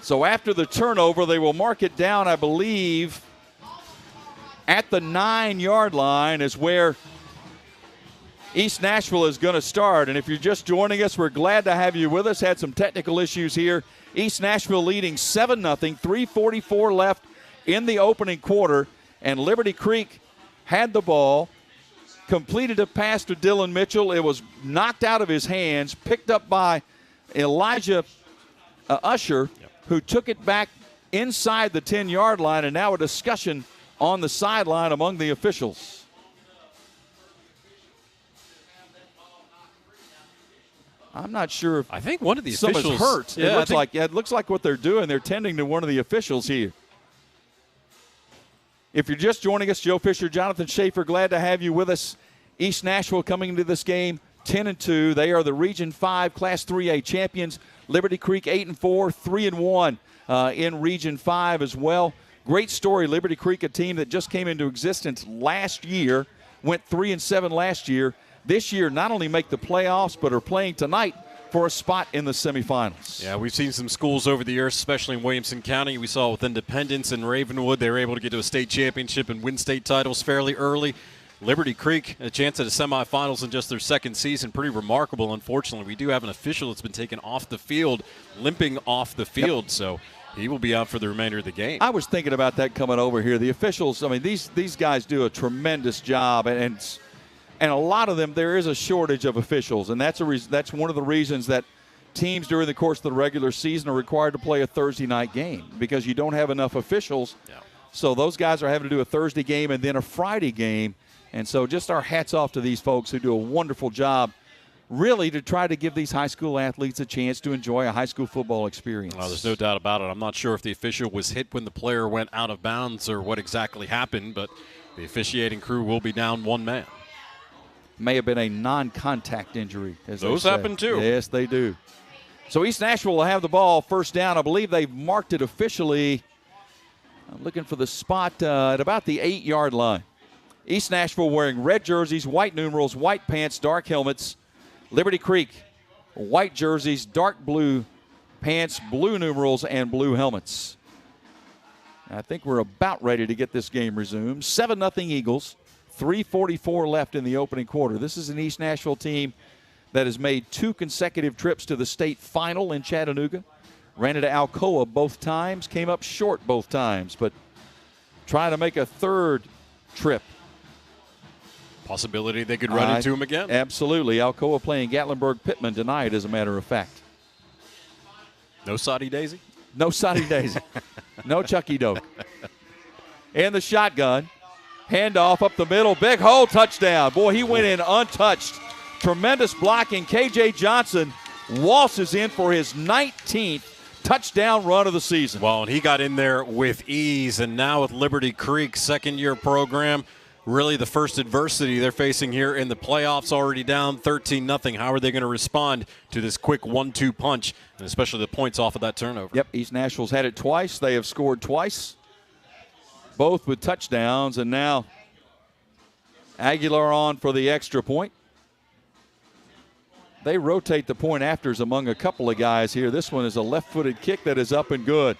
So after the turnover, they will mark it down, I believe, at the 9-yard line is where East Nashville is going to start. And if you're just joining us, we're glad to have you with us. Had some technical issues here. East Nashville leading 7-0, 3:44 left in the opening quarter. And Liberty Creek had the ball, completed a pass to Dylan Mitchell. It was knocked out of his hands, picked up by Elijah Usher, who took it back inside the 10-yard line, and now a discussion on the sideline among the officials. I'm not sure if I think one of the officials someone's hurt. Yeah, It looks like what they're doing, they're tending to one of the officials here. If you're just joining us, Joe Fisher, Jonathan Shaffer, glad to have you with us. East Nashville coming into this game 10-2. They are the Region 5 Class 3A champions. Liberty Creek 8-4, 3-1 in Region 5 as well. Great story. Liberty Creek, a team that just came into existence last year, went 3-7 last year. This year, not only make the playoffs, but are playing tonight for a spot in the semifinals. Yeah, we've seen some schools over the years, especially in Williamson County. We saw with Independence and Ravenwood, they were able to get to a state championship and win state titles fairly early. Liberty Creek, a chance at the semifinals in just their second season. Pretty remarkable. Unfortunately, we do have an official that's been taken off the field, limping off the field, so he will be out for the remainder of the game. I was thinking about that coming over here. The officials, I mean, these guys do a tremendous job, and a lot of them, there is a shortage of officials, and that's one of the reasons that teams during the course of the regular season are required to play a Thursday night game, because you don't have enough officials. Yeah. So those guys are having to do a Thursday game and then a Friday game. And so just our hats off to these folks who do a wonderful job, really, to try to give these high school athletes a chance to enjoy a high school football experience. Well, there's no doubt about it. I'm not sure if the official was hit when the player went out of bounds or what exactly happened, but the officiating crew will be down one man. May have been a non-contact injury. As those happen too. Yes, they do. So East Nashville will have the ball first down. I believe they've marked it officially. I'm looking for the spot at about the 8-yard line. East Nashville wearing red jerseys, white numerals, white pants, dark helmets. Liberty Creek, white jerseys, dark blue pants, blue numerals, and blue helmets. I think we're about ready to get this game resumed. 7-0 Eagles. 3:44 left in the opening quarter. This is an East Nashville team that has made 2 consecutive trips to the state final in Chattanooga. Ran into Alcoa both times, came up short both times, but trying to make a third trip. Possibility they could run into him again. Absolutely. Alcoa playing Gatlinburg-Pittman tonight, as a matter of fact. No Soddy Daisy? No Soddy Daisy. No Chucky Doke. And the shotgun. Handoff up the middle. Big hole, touchdown. Boy, he went in untouched. Tremendous blocking. K.J. Johnson waltzes in for his 19th touchdown run of the season. Well, and he got in there with ease. And now with Liberty Creek, second-year program, really the first adversity they're facing here in the playoffs, already down 13-0. How are they going to respond to this quick 1-2 punch, and especially the points off of that turnover? Yep, East Nashville's had it twice. They have scored twice, both with touchdowns, and now Aguilar on for the extra point. They rotate the point afters among a couple of guys here. This one is a left-footed kick that is up and good.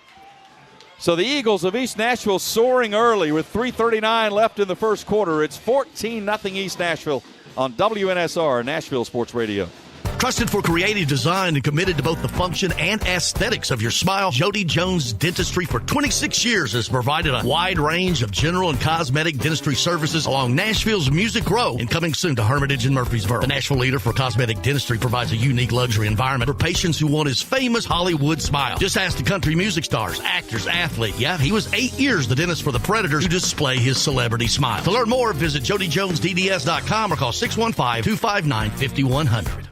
So the Eagles of East Nashville soaring early with 3:39 left in the first quarter. It's 14-0 East Nashville on WNSR, Nashville Sports Radio. Trusted for creative design and committed to both the function and aesthetics of your smile, Jody Jones Dentistry for 26 years has provided a wide range of general and cosmetic dentistry services along Nashville's Music Row and coming soon to Hermitage and Murfreesboro. The Nashville leader for cosmetic dentistry provides a unique luxury environment for patients who want his famous Hollywood smile. Just ask the country music stars, actors, athlete. Yeah, he was 8 years the dentist for the Predators to display his celebrity smile. To learn more, visit JodyJonesDDS.com or call 615-259-5100.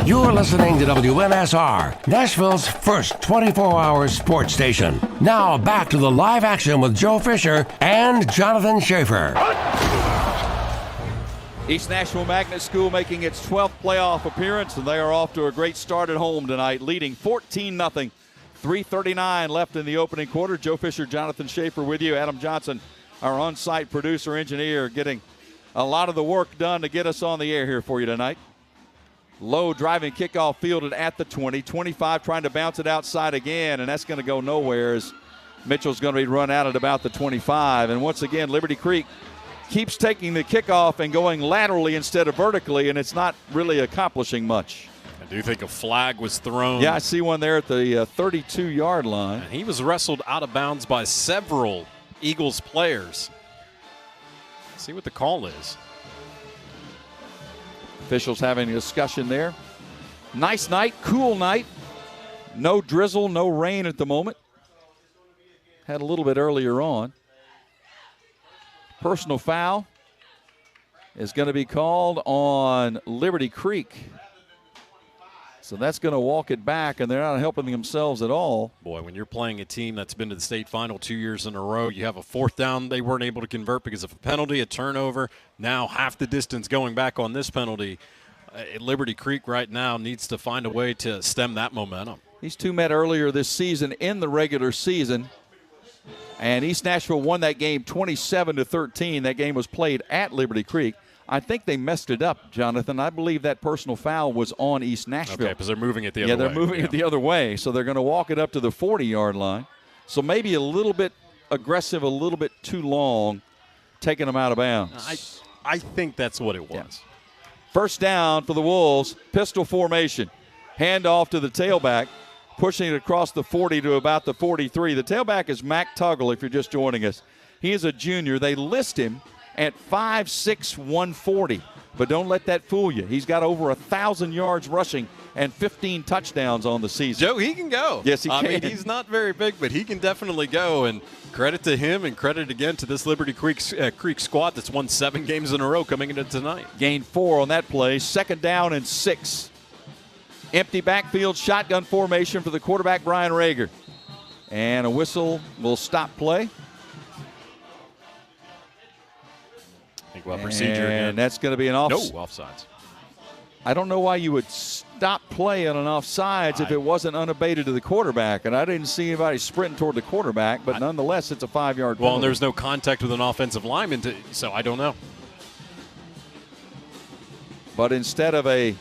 You're listening to WNSR, Nashville's first 24-hour sports station. Now back to the live action with Joe Fisher and Jonathan Shaffer. East Nashville Magnet School making its 12th playoff appearance, and they are off to a great start at home tonight, leading 14-0. 3:39 left in the opening quarter. Joe Fisher, Jonathan Shaffer with you. Adam Johnson, our on-site producer, engineer, getting a lot of the work done to get us on the air here for you tonight. Low driving kickoff fielded at the 20. 25 trying to bounce it outside again, and that's going to go nowhere as Mitchell's going to be run out at about the 25. And once again, Liberty Creek keeps taking the kickoff and going laterally instead of vertically, and it's not really accomplishing much. I do think a flag was thrown. Yeah, I see one there at the 32-yard line. And he was wrestled out of bounds by several Eagles players. Let's see what the call is. Officials having a discussion there. Nice night, cool night. No drizzle, no rain at the moment. Had a little bit earlier on. Personal foul is going to be called on Liberty Creek. So that's going to walk it back, and they're not helping themselves at all. Boy, when you're playing a team that's been to the state final 2 years in a row, you have a fourth down they weren't able to convert because of a penalty, a turnover. Now half the distance going back on this penalty. Liberty Creek right now needs to find a way to stem that momentum. These two met earlier this season in the regular season, and East Nashville won that game 27-13. That game was played at Liberty Creek. I think they messed it up, Jonathan. I believe that personal foul was on East Nashville. Okay, because they're moving it the other way. Yeah, they're moving it the other way, so they're going to walk it up to the 40-yard line. So maybe a little bit aggressive, a little bit too long, taking them out of bounds. I think that's what it was. Yeah. First down for the Wolves, pistol formation. Handoff to the tailback, pushing it across the 40 to about the 43. The tailback is Mac Tuggle, if you're just joining us. He is a junior. They list him at 5'6", 140. But don't let that fool you. He's got over 1,000 yards rushing and 15 touchdowns on the season. Joe, he can go. Yes, he can. I mean, he's not very big, but he can definitely go. And credit to him and credit again to this Liberty Creek squad that's won 7 games in a row coming into tonight. Gained 4 on that play. Second down and 6. Empty backfield shotgun formation for the quarterback, Brian Rager. And a whistle will stop play. I think procedure again. And that's going to be an offside. No offsides. I don't know why you would stop play on an offsides if it wasn't unabated to the quarterback. And I didn't see anybody sprinting toward the quarterback, but nonetheless, it's a 5-yard penalty. Well, and there's no contact with an offensive lineman, so I don't know. But instead of a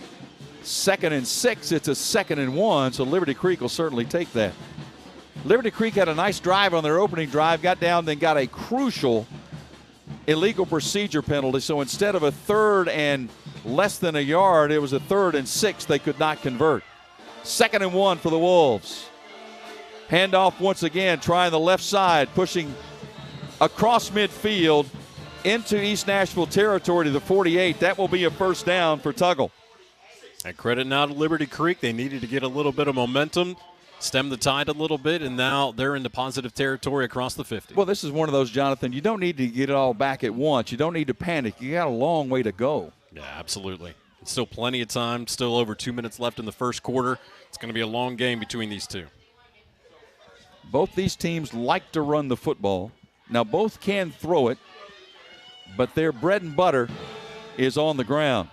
2nd and 6, it's a 2nd and 1, so Liberty Creek will certainly take that. Liberty Creek had a nice drive on their opening drive, got down, then got a crucial illegal procedure penalty. So instead of a 3rd and less than a yard, it was a 3rd and 6 they could not convert. 2nd and 1 for the Wolves. Handoff once again, trying the left side, pushing across midfield into East Nashville territory to the 48. That will be a first down for Tuggle. And credit now to Liberty Creek. They needed to get a little bit of momentum, stem the tide a little bit, and now they're into positive territory across the 50. Well, this is one of those, Jonathan, you don't need to get it all back at once. You don't need to panic. You got a long way to go. Yeah, absolutely. It's still plenty of time, still over 2 minutes left in the first quarter. It's going to be a long game between these two. Both these teams like to run the football. Now, both can throw it, but their bread and butter is on the ground.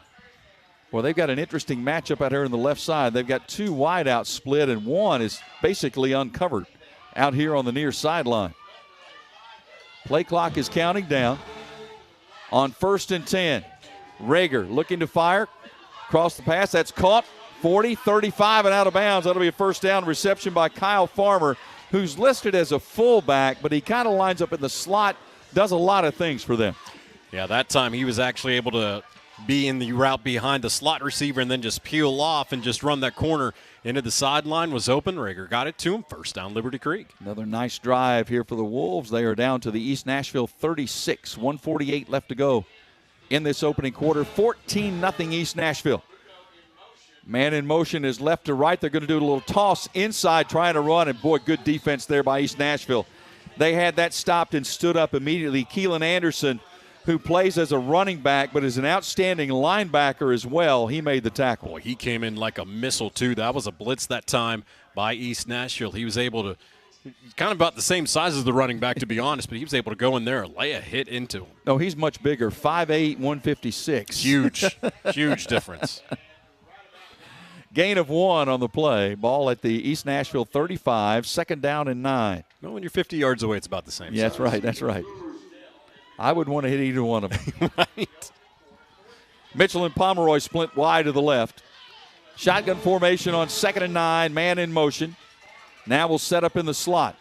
Well, they've got an interesting matchup out here on the left side. They've got 2 wideouts split, and one is basically uncovered out here on the near sideline. Play clock is counting down. On 1st and 10, Rager looking to fire. Across the pass, that's caught. 40, 35, and out of bounds. That'll be a first down reception by Kyle Farmer, who's listed as a fullback, but he kind of lines up in the slot, does a lot of things for them. Yeah, that time he was actually able to be in the route behind the slot receiver and then just peel off and just run that corner into the sideline. Was open. Rager got it to him. First down, Liberty Creek. Another nice drive here for the Wolves. They are down to the East Nashville 36, 1:48 left to go in this opening quarter. 14-0 East Nashville. Man in motion is left to right. They're going to do a little toss inside trying to run, and boy, good defense there by East Nashville. They had that stopped and stood up immediately. Keelan Anderson, who plays as a running back but is an outstanding linebacker as well, he made the tackle. Boy, he came in like a missile, too. That was a blitz that time by East Nashville. He was able to, kind of about the same size as the running back, to be honest, but he was able to go in there and lay a hit into him. No, he's much bigger, 5'8", 156. Huge, huge difference. Gain of 1 on the play. Ball at the East Nashville 35, 2nd down and 9. No, when you're 50 yards away, it's about the same size. That's right, that's right. I would want to hit either one of them. Right. Mitchell and Pomeroy split wide to the left. Shotgun formation on 2nd and 9, man in motion. Now we'll set up in the slot.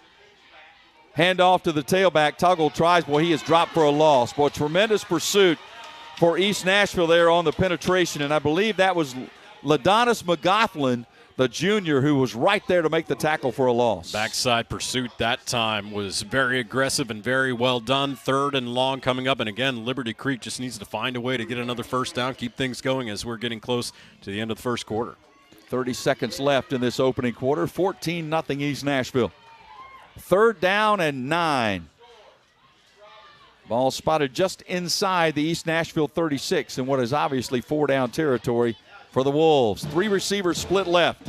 Hand off to the tailback. Tuggle tries. Boy, he is dropped for a loss. Boy, tremendous pursuit for East Nashville there on the penetration. And I believe that was Ladonis McGoughlin, the junior, who was right there to make the tackle for a loss. Backside pursuit that time was very aggressive and very well done. 3rd and long coming up. And again, Liberty Creek just needs to find a way to get another first down, keep things going as we're getting close to the end of the first quarter. 30 seconds left in this opening quarter. 14-0 East Nashville. 3rd down and 9. Ball spotted just inside the East Nashville 36 in what is obviously 4-down territory for the Wolves. 3 receivers split left.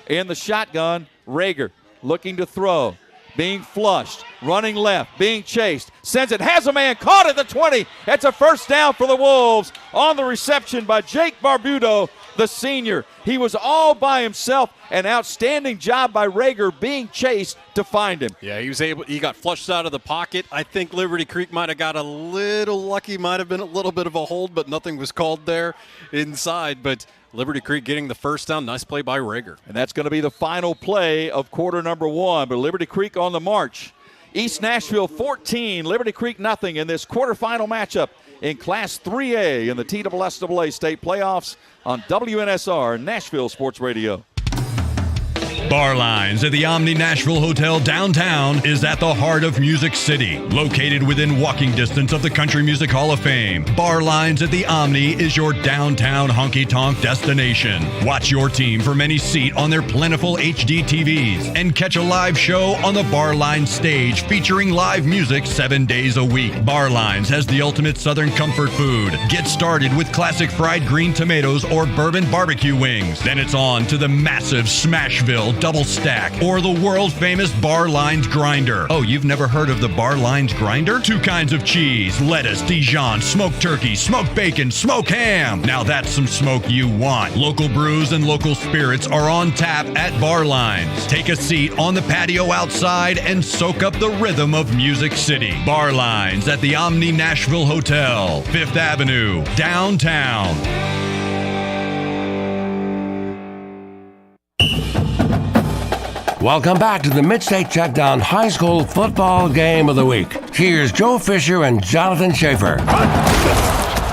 In the shotgun, Rager looking to throw. Being flushed. Running left. Being chased. Sends it. Has a man. Caught at the 20. It's a first down for the Wolves on the reception by Jake Barbudo, the senior. He was all by himself. An outstanding job by Rager being chased to find him. Yeah, he got flushed out of the pocket. I think Liberty Creek might have got a little lucky, might have been a little bit of a hold, but nothing was called there inside. But Liberty Creek getting the first down. Nice play by Rager. And that's going to be the final play of quarter number 1. But Liberty Creek on the march. East Nashville 14, Liberty Creek nothing in this quarterfinal matchup in Class 3A in the TSSAA state playoffs on WNSR Nashville Sports Radio. Bar Lines at the Omni Nashville Hotel downtown is at the heart of Music City. Located within walking distance of the Country Music Hall of Fame, Bar Lines at the Omni is your downtown honky-tonk destination. Watch your team from any seat on their plentiful HD TVs and catch a live show on the Bar Lines stage featuring live music 7 days a week. Bar Lines has the ultimate Southern comfort food. Get started with classic fried green tomatoes or bourbon barbecue wings. Then it's on to the massive Smashville double stack or the world famous Bar Lines grinder. Oh, you've never heard of the Bar Lines grinder? 2 kinds of cheese, lettuce, Dijon, smoked turkey, smoked bacon, smoked ham. Now that's some smoke you want. Local brews and local spirits are on tap at Bar Lines. Take a seat on the patio outside and soak up the rhythm of Music City. Bar Lines at the Omni Nashville Hotel, 5th Avenue, downtown. Welcome back to the Mid-State Checkdown High School Football Game of the Week. Here's Joe Fisher and Jonathan Shaffer.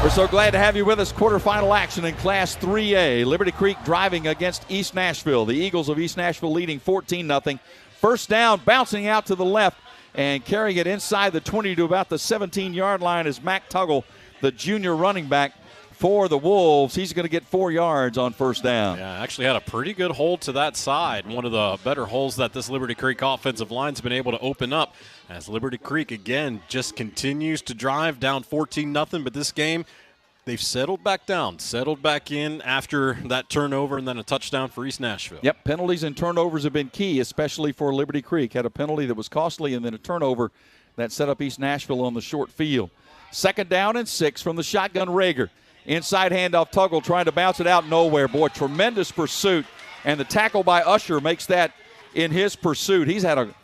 We're so glad to have you with us. Quarterfinal action in Class 3A. Liberty Creek driving against East Nashville. The Eagles of East Nashville leading 14-0. First down, bouncing out to the left and carrying it inside the 20 to about the 17-yard line is Mac Tuggle, the junior running back for the Wolves. He's going to get 4 yards on first down. Yeah, actually had a pretty good hold to that side. One of the better holes that this Liberty Creek offensive line's been able to open up as Liberty Creek, again, just continues to drive down 14-0. But this game, they've settled back down, settled back in after that turnover and then a touchdown for East Nashville. Yep, penalties and turnovers have been key, especially for Liberty Creek. Had a penalty that was costly and then a turnover that set up East Nashville on the short field. 2nd down and 6 from the shotgun. Rager. Inside handoff, Tuggle trying to bounce it out nowhere. Boy, tremendous pursuit. And the tackle by Usher makes that in his pursuit.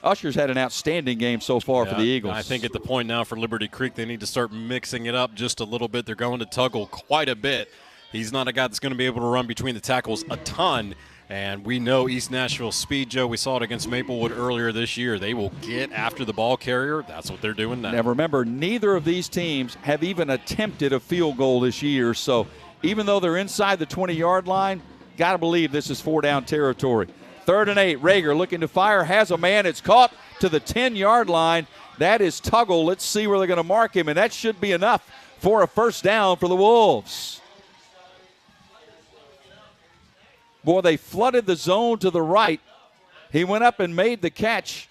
Usher's had an outstanding game so far for the Eagles. I think at the point now for Liberty Creek, they need to start mixing it up just a little bit. They're going to Tuggle quite a bit. He's not a guy that's going to be able to run between the tackles a ton. And we know East Nashville's speed, Joe. We saw it against Maplewood earlier this year. They will get after the ball carrier. That's what they're doing now. Now remember, neither of these teams have even attempted a field goal this year. So even though they're inside the 20-yard line, got to believe this is 4-down territory. 3rd and 8. Rager looking to fire. Has a man. It's caught to the 10-yard line. That is Tuggle. Let's see where they're going to mark him. And that should be enough for a first down for the Wolves. Boy, they flooded the zone to the right. He went up and made the catch.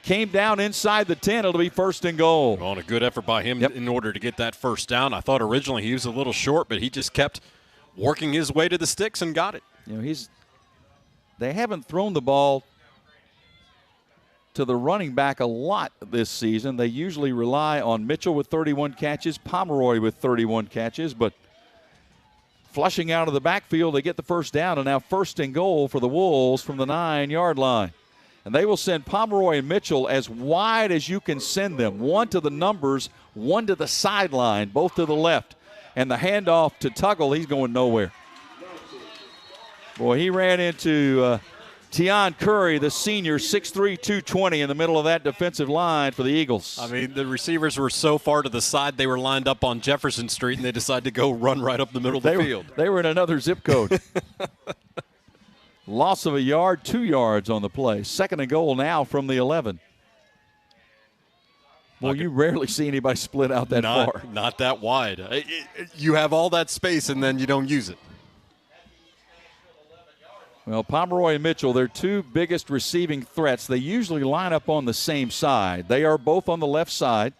Came down inside the 10. It'll be 1st and goal. Well, and a good effort by him in order to get that first down. I thought originally he was a little short, but he just kept working his way to the sticks and got it. You know, they haven't thrown the ball to the running back a lot this season. They usually rely on Mitchell with 31 catches, Pomeroy with 31 catches, but flushing out of the backfield, they get the first down, and now 1st and goal for the Wolves from the 9-yard line. And they will send Pomeroy and Mitchell as wide as you can send them. One to the numbers, one to the sideline, both to the left. And the handoff to Tuggle, he's going nowhere. Boy, he ran into Tion Curry, the senior, 6'3", 220 in the middle of that defensive line for the Eagles. I mean, the receivers were so far to the side, they were lined up on Jefferson Street, and they decided to go run right up the middle of the field. They were in another zip code. Loss of a yard, 2 yards on the play. 2nd and goal now from the 11. Well, you rarely see anybody split out that far. Not that wide. You have all that space, and then you don't use it. Well, Pomeroy and Mitchell, their two biggest receiving threats, they usually line up on the same side. They are both on the left side,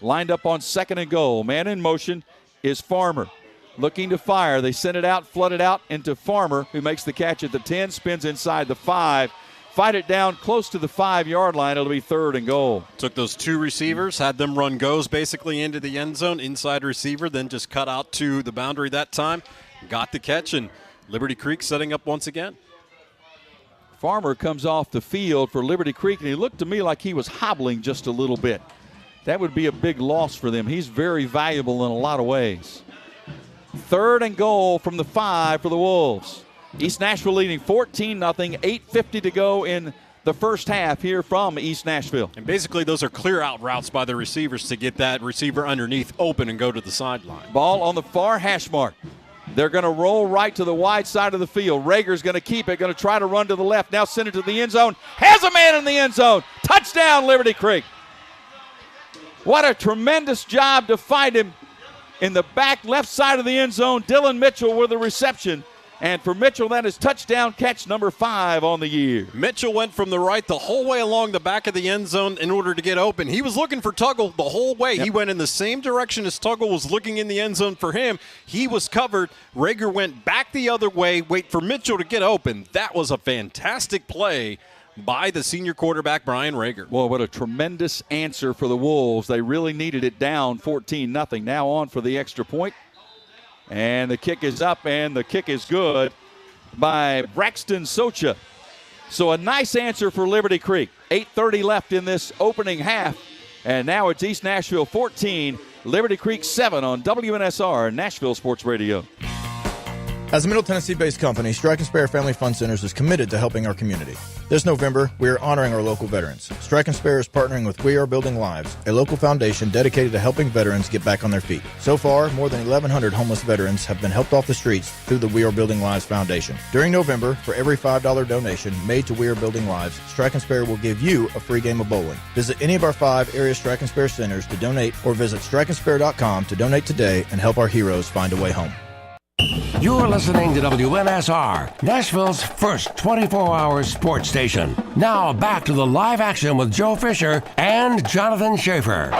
lined up on 2nd and goal. Man in motion is Farmer. Looking to fire. They send it out, flood it out into Farmer, who makes the catch at the 10, spins inside the 5. Fight it down close to the 5-yard line. It'll be 3rd and goal. Took those two receivers, had them run goes basically into the end zone, inside receiver, then just cut out to the boundary that time. Got the catch, and Liberty Creek setting up once again. Farmer comes off the field for Liberty Creek, and he looked to me like he was hobbling just a little bit. That would be a big loss for them. He's very valuable in a lot of ways. 3rd and goal from the 5 for the Wolves. East Nashville leading 14-0, 8:50 to go in the first half here from East Nashville. And basically those are clear out routes by the receivers to get that receiver underneath open and go to the sideline. Ball on the far hash mark. They're going to roll right to the wide side of the field. Rager's going to keep it, going to try to run to the left. Now send it to the end zone. Has a man in the end zone. Touchdown, Liberty Creek. What a tremendous job to find him in the back left side of the end zone. Dylan Mitchell with the reception. And for Mitchell, that is touchdown catch number 5 on the year. Mitchell went from the right the whole way along the back of the end zone in order to get open. He was looking for Tuggle the whole way. Yep. He went in the same direction as Tuggle was looking in the end zone for him. He was covered. Rager went back the other way, wait for Mitchell to get open. That was a fantastic play by the senior quarterback, Brian Rager. Boy, what a tremendous answer for the Wolves. They really needed it down 14-0. Now on for the extra point. And the kick is up, and the kick is good by Braxton Socha. So a nice answer for Liberty Creek. 8:30 left in this opening half. And now it's East Nashville 14, Liberty Creek 7 on WNSR, Nashville Sports Radio. As a Middle Tennessee-based company, Strike and Spare Family Fun Centers is committed to helping our community. This November, we are honoring our local veterans. Strike and Spare is partnering with We Are Building Lives, a local foundation dedicated to helping veterans get back on their feet. So far, more than 1,100 homeless veterans have been helped off the streets through the We Are Building Lives Foundation. During November, for every $5 donation made to We Are Building Lives, Strike and Spare will give you a free game of bowling. Visit any of our 5 area Strike and Spare centers to donate, or visit strikeandspare.com to donate today and help our heroes find a way home. You're listening to WNSR, Nashville's first 24-hour sports station. Now back to the live action with Joe Fisher and Jonathan Shaffer.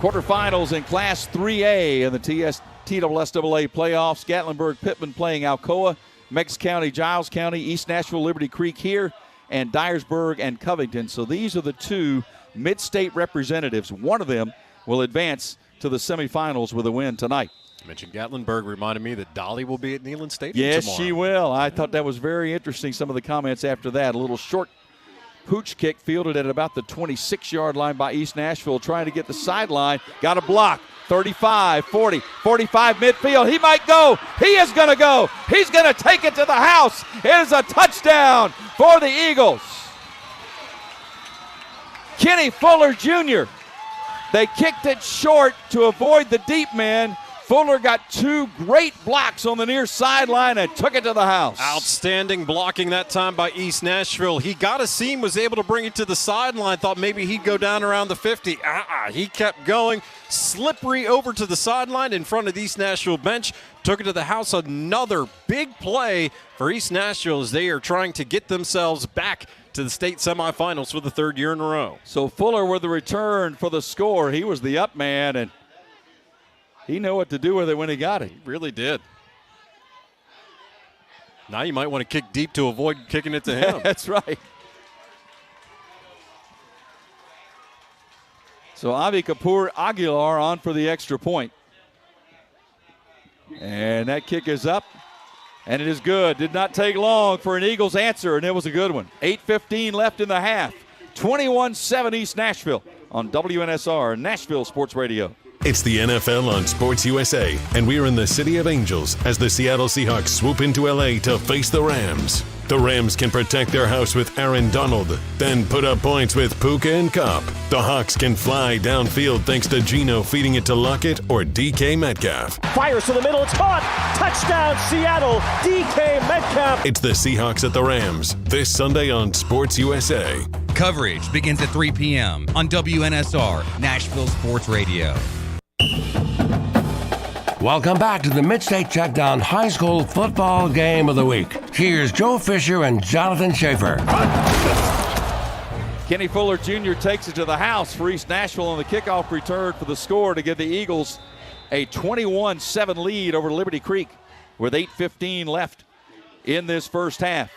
Quarterfinals in Class 3A in the TSSAA playoffs. Gatlinburg-Pittman playing Alcoa, Meigs County, Giles County, East Nashville, Liberty Creek here, and Dyersburg and Covington. So these are the 2 mid-state representatives. One of them will advance to the semifinals with a win tonight. I mentioned Gatlinburg reminded me that Dolly will be at Neyland Stadium yes, tomorrow. She will. I thought that was very interesting, some of the comments after that. A little short pooch kick fielded at about the 26-yard line by East Nashville, trying to get the sideline. Got a block. 35, 40, 45 midfield. He might go. He is going to go. He's going to take it to the house. It is a touchdown for the Eagles. Kenny Fuller Jr. They kicked it short to avoid the deep man. Fuller got 2 great blocks on the near sideline and took it to the house. Outstanding blocking that time by East Nashville. He got a seam, was able to bring it to the sideline. Thought maybe he'd go down around the 50. He kept going. Slippery over to the sideline in front of the East Nashville bench. Took it to the house. Another big play for East Nashville as they are trying to get themselves back to the state semifinals for the 3rd year in a row. So Fuller with the return for the score. He was the up man, and he knew what to do with it when he got it. He really did. Now you might want to kick deep to avoid kicking it to him. That's right. So Avi Kapoor Aguilar on for the extra point. And that kick is up, and it is good. Did not take long for an Eagles answer, and it was a good one. 8:15 left in the half. 21-7 East Nashville on WNSR, Nashville Sports Radio. It's the NFL on Sports USA, and we're in the City of Angels as the Seattle Seahawks swoop into LA to face the Rams. The Rams can protect their house with Aaron Donald, then put up points with Puka and Kupp. The Hawks can fly downfield thanks to Geno feeding it to Lockett or DK Metcalf. Fires to the middle, it's caught! Touchdown, Seattle! DK Metcalf! It's the Seahawks at the Rams, this Sunday on Sports USA. Coverage begins at 3 p.m. on WNSR, Nashville Sports Radio. Welcome back to the Mid-State Checkdown High School Football Game of the Week. Here's Joe Fisher and Jonathan Shaffer. Kenny Fuller Jr. takes it to the house for East Nashville on the kickoff return for the score to give the Eagles a 21-7 lead over Liberty Creek with 8:15 left in this first half.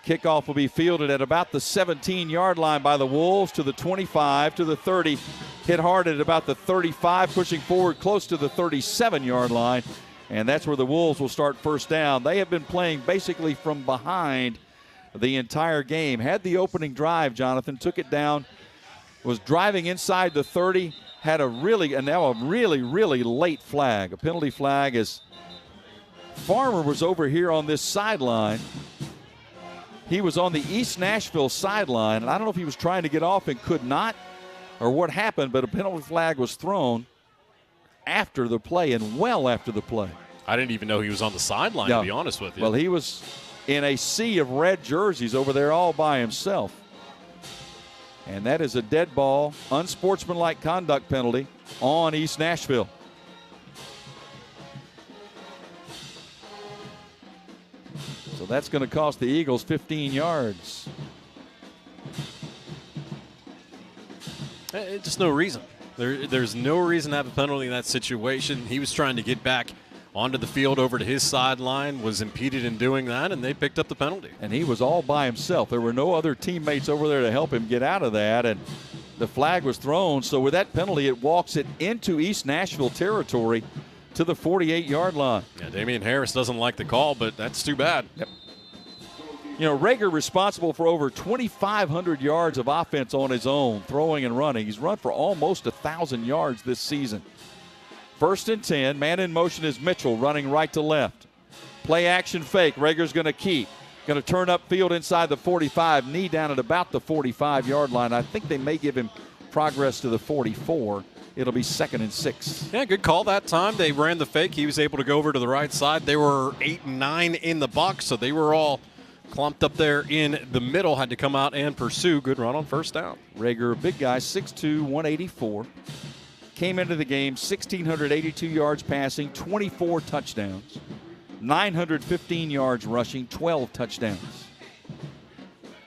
Kickoff will be fielded at about the 17-yard line by the Wolves to the 25, to the 30. Hit hard at about the 35, pushing forward close to the 37-yard line. And that's where the Wolves will start first down. They have been playing basically from behind the entire game. Had the opening drive, Jonathan, took it down, was driving inside the 30, had a really late flag, a penalty flag, as Farmer was over here on this sideline. He was on the East Nashville sideline, and I don't know if he was trying to get off and could not or what happened, but a penalty flag was thrown after the play and well after the play. I didn't even know he was on the sideline, to be honest with you. Well, he was in a sea of red jerseys over there all by himself. And that is a dead ball, unsportsmanlike conduct penalty on East Nashville. So that's going to cost the Eagles 15 yards. Just no reason. There's no reason to have a penalty in that situation. He was trying to get back onto the field over to his sideline, was impeded in doing that, and they picked up the penalty. And he was all by himself. There were no other teammates over there to help him get out of that, and the flag was thrown. So with that penalty, it walks it into East Nashville territory to the 48-yard line. Yeah, Damian Harris doesn't like the call, but that's too bad. Yep. You know, Rager responsible for over 2,500 yards of offense on his own, throwing and running. He's run for almost 1,000 yards this season. 1st and 10, man in motion is Mitchell, running right to left. Play action fake, Rager's going to keep. Going to turn upfield inside the 45, knee down at about the 45-yard line. I think they may give him progress to the 44. It'll be 2nd and 6. Yeah, good call that time. They ran the fake. He was able to go over to the right side. They were 8 and 9 in the box, so they were all clumped up there in the middle, had to come out and pursue. Good run on first down. Rager, a big guy, 6'2", 184. Came into the game 1,682 yards passing, 24 touchdowns, 915 yards rushing, 12 touchdowns.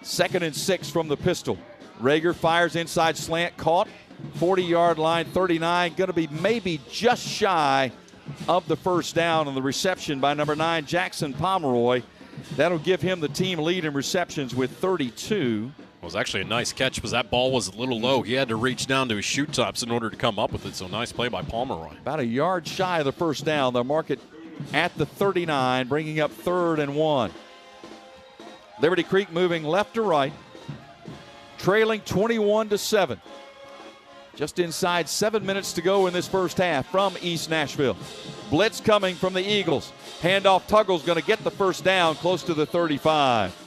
2nd and 6 from the pistol. Rager fires inside slant, caught, 40-yard line, 39, going to be maybe just shy of the first down on the reception by number 9, Jackson Pomeroy. That'll give him the team lead in receptions with 32. It was actually a nice catch because that ball was a little low. He had to reach down to his shoe tops in order to come up with it, so nice play by Pomeroy. About a yard shy of the first down. They'll mark it at the 39, bringing up 3rd and 1. Liberty Creek moving left to right, trailing 21-7. Just inside 7 minutes to go in this first half from East Nashville. Blitz coming from the Eagles. Handoff, Tuggle's going to get the first down close to the 35.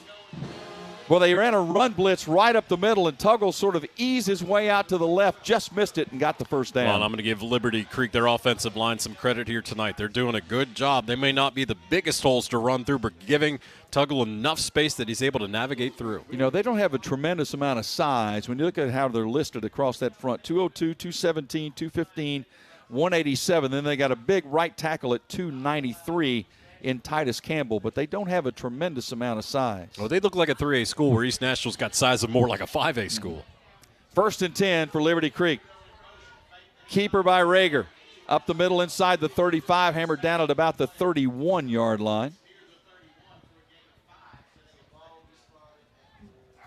Well, they ran a run blitz right up the middle, and Tuggle sort of eased his way out to the left, just missed it, and got the first down. Well, and I'm going to give Liberty Creek, their offensive line, some credit here tonight. They're doing a good job. They may not be the biggest holes to run through, but giving Tuggle enough space that he's able to navigate through. You know, they don't have a tremendous amount of size. When you look at how they're listed across that front, 202, 217, 215, 187. Then they got a big right tackle at 293. In Titus Campbell, but they don't have a tremendous amount of size. Well, they look like a 3A school where East Nashville's got size of more like a 5A school. 1st and 10 for Liberty Creek. Keeper by Rager. Up the middle inside the 35, hammered down at about the 31-yard line.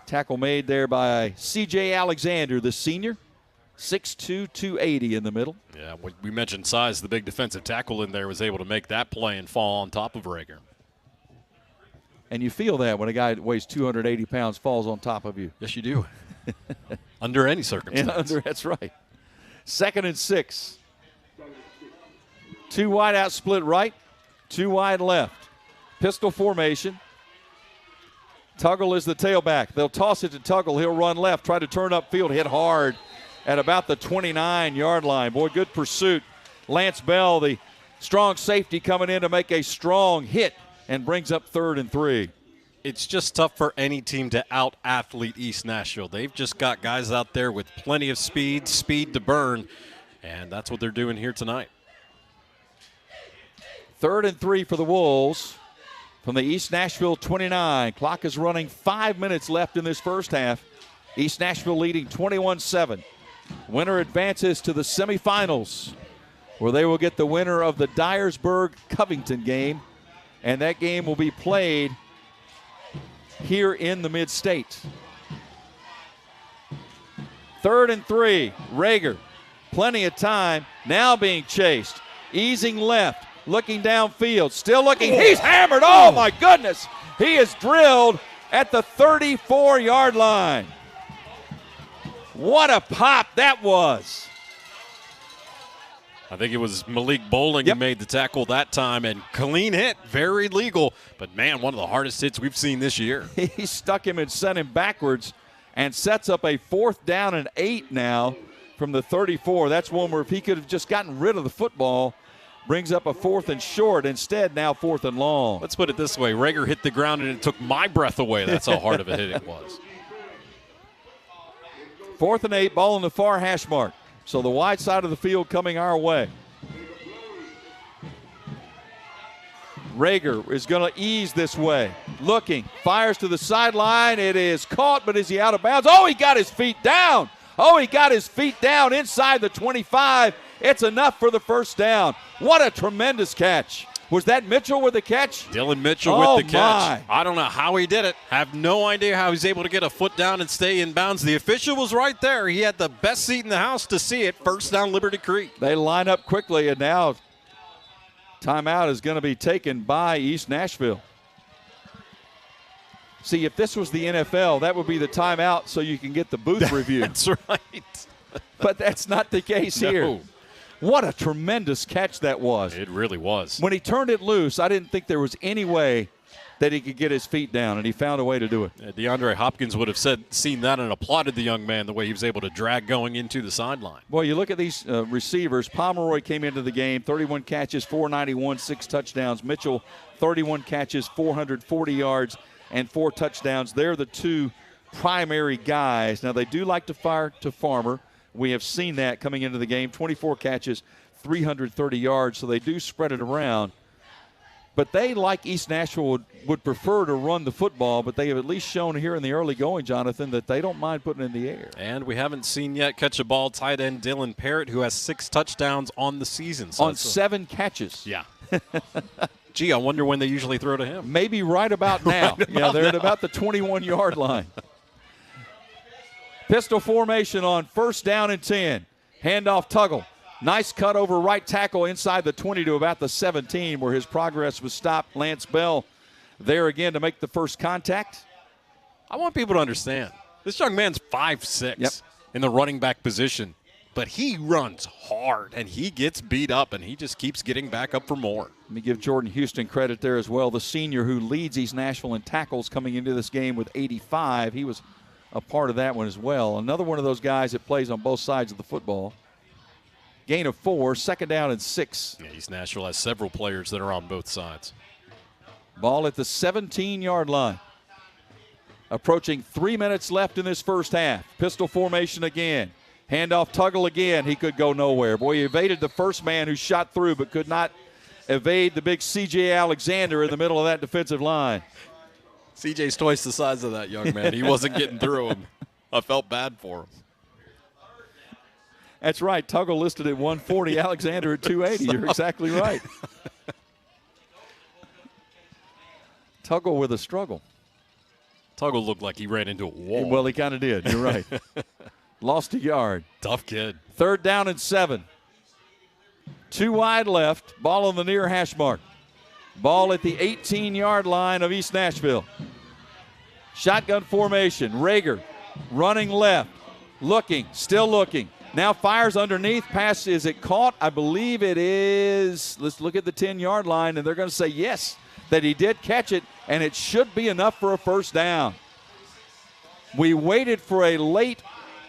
Tackle made there by C.J. Alexander, the senior. 6'2", 280 in the middle. Yeah, we mentioned size. The big defensive tackle in there was able to make that play and fall on top of Rager. And you feel that when a guy that weighs 280 pounds falls on top of you. Yes, you do. Under any circumstance. That's right. 2nd and 6. 2 wide out split right, 2 wide left. Pistol formation. Tuggle is the tailback. They'll toss it to Tuggle. He'll run left, try to turn upfield, hit hard at about the 29-yard line. Boy, good pursuit. Lance Bell, the strong safety, coming in to make a strong hit and brings up 3rd and 3. It's just tough for any team to out-athlete East Nashville. They've just got guys out there with plenty of speed to burn, and that's what they're doing here tonight. 3rd and 3 for the Wolves from the East Nashville 29. Clock is running, 5 minutes left in this first half. East Nashville leading 21-7. Winner advances to the semifinals, where they will get the winner of the Dyersburg-Covington game, and that game will be played here in the Mid-State. 3rd and 3, Rager, plenty of time, now being chased, easing left, looking downfield, still looking, he's hammered, oh my goodness! He is drilled at the 34-yard line. What a pop that was. I think it was Malik Bowling who made the tackle that time, and clean hit, very legal. But, man, one of the hardest hits we've seen this year. He stuck him and sent him backwards and sets up a 4th down and 8 now from the 34. That's one where if he could have just gotten rid of the football, brings up a 4th and short. Instead, now 4th and long. Let's put it this way. Rager hit the ground, and it took my breath away. That's how hard of a hit it was. 4th and 8, ball in the far hash mark. So the wide side of the field coming our way. Rager is going to ease this way. Looking, fires to the sideline. It is caught, but is he out of bounds? Oh, he got his feet down. Oh, he got his feet down inside the 25. It's enough for the first down. What a tremendous catch. Was that Mitchell with the catch? Dylan Mitchell with the catch. I don't know how he did it. Have no idea how he's able to get a foot down and stay in bounds. The official was right there. He had the best seat in the house to see it. First down, Liberty Creek. They line up quickly, and now timeout is going to be taken by East Nashville. See, if this was the NFL, that would be the timeout so you can get the booth review. That's right. But that's not the case here. What a tremendous catch that was. It really was. When he turned it loose, I didn't think there was any way that he could get his feet down, and he found a way to do it. DeAndre Hopkins would have seen that and applauded the young man the way he was able to drag going into the sideline. Boy, you look at these receivers. Pomeroy came into the game, 31 catches, 491, 6 touchdowns. Mitchell, 31 catches, 440 yards, and 4 touchdowns. They're the 2 primary guys. Now, they do like to fire to Farmer. We have seen that coming into the game. 24 catches, 330 yards, so they do spread it around. But they, like East Nashville, would prefer to run the football, but they have at least shown here in the early going, Jonathan, that they don't mind putting it in the air. And we haven't seen yet catch a ball tight end Dylan Parrott, who has 6 touchdowns on the season. So on 7 catches. Yeah. Gee, I wonder when they usually throw to him. Maybe right about now. They're at about the 21-yard line. Pistol formation on 1st down and 10. Handoff Tuggle. Nice cut over right tackle inside the 20 to about the 17 where his progress was stopped. Lance Bell there again to make the first contact. I want people to understand, this young man's 5'6" in the running back position, but he runs hard and he gets beat up and he just keeps getting back up for more. Let me give Jordan Houston credit there as well, the senior who leads East Nashville in tackles coming into this game with 85. He was a part of that one as well. Another one of those guys that plays on both sides of the football. Gain of 4, 2nd down and 6. Yeah, East Nashville has several players that are on both sides. Ball at the 17-yard line. Approaching 3 minutes left in this first half. Pistol formation again. Handoff Tuggle again. He could go nowhere. Boy, he evaded the first man who shot through but could not evade the big C.J. Alexander in the middle of that defensive line. CJ's twice the size of that young man. He wasn't getting through him. I felt bad for him. That's right. Tuggle listed at 140, Alexander at 280. You're exactly right. Tuggle with a struggle. Tuggle looked like he ran into a wall. Well, he kind of did. You're right. Lost a yard. Tough kid. 3rd down and 7. 2 wide left. Ball on the near hash mark. Ball at the 18-yard line of East Nashville. Shotgun formation. Rager running left. Looking. Still looking. Now fires underneath. Pass, is it caught? I believe it is. Let's look at the 10-yard line, and they're going to say yes, that he did catch it, and it should be enough for a first down. We waited for a late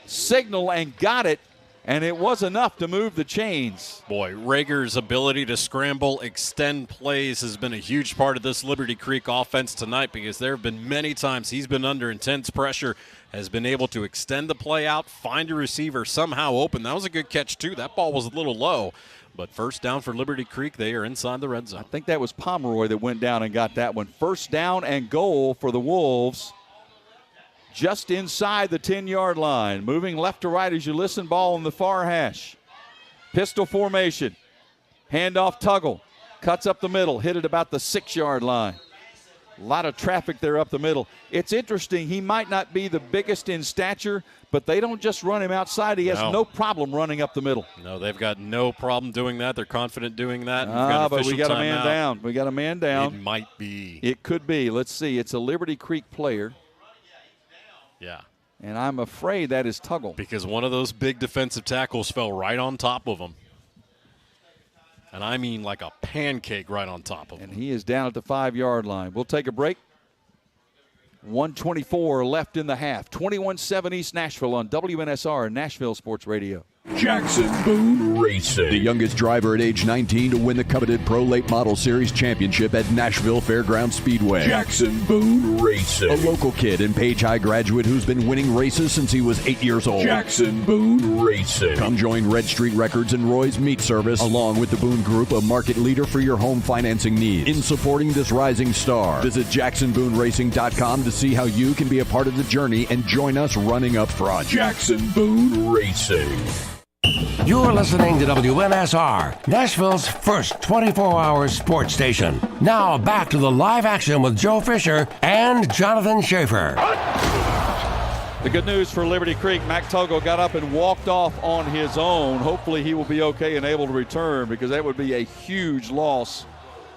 signal and got it, and it was enough to move the chains. Boy, Rager's ability to scramble, extend plays has been a huge part of this Liberty Creek offense tonight, because there have been many times he's been under intense pressure, has been able to extend the play out, find a receiver somehow open. That was a good catch, too. That ball was a little low, but first down for Liberty Creek. They are inside the red zone. I think that was Pomeroy that went down and got that one. First down and goal for the Wolves. Just inside the 10-yard line. Moving left to right as you listen. Ball in the far hash. Pistol formation. Handoff Tuggle. Cuts up the middle. Hit it about the 6-yard line. A lot of traffic there up the middle. It's interesting. He might not be the biggest in stature, but they don't just run him outside. He has no problem running up the middle. No, they've got no problem doing that. They're confident doing that. But we got a man down. We got a man down. It might be. It could be. Let's see. It's a Liberty Creek player. Yeah. And I'm afraid that is Tuggle. Because one of those big defensive tackles fell right on top of him. And I mean like a pancake right on top of him. And he is down at the 5-yard line. We'll take a break. 1:24 left in the half. 21-7 East Nashville on WNSR Nashville Sports Radio. Jackson Boone Racing. The youngest driver at age 19 to win the coveted Pro Late Model Series Championship at Nashville Fairgrounds Speedway. Jackson Boone Racing. A local kid and Page High graduate who's been winning races since he was 8 years old. Jackson Boone Racing. Come join Red Street Records and Roy's Meat Service along with the Boone Group, a market leader for your home financing needs. In supporting this rising star, visit JacksonBooneRacing.com to see how you can be a part of the journey and join us running up front. Jackson Boone Racing. You're listening to WNSR, Nashville's first 24-hour sports station. Now back to the live action with Joe Fisher and Jonathan Shaffer. The good news for Liberty Creek, Mac Tuggle got up and walked off on his own. Hopefully he will be okay and able to return, because that would be a huge loss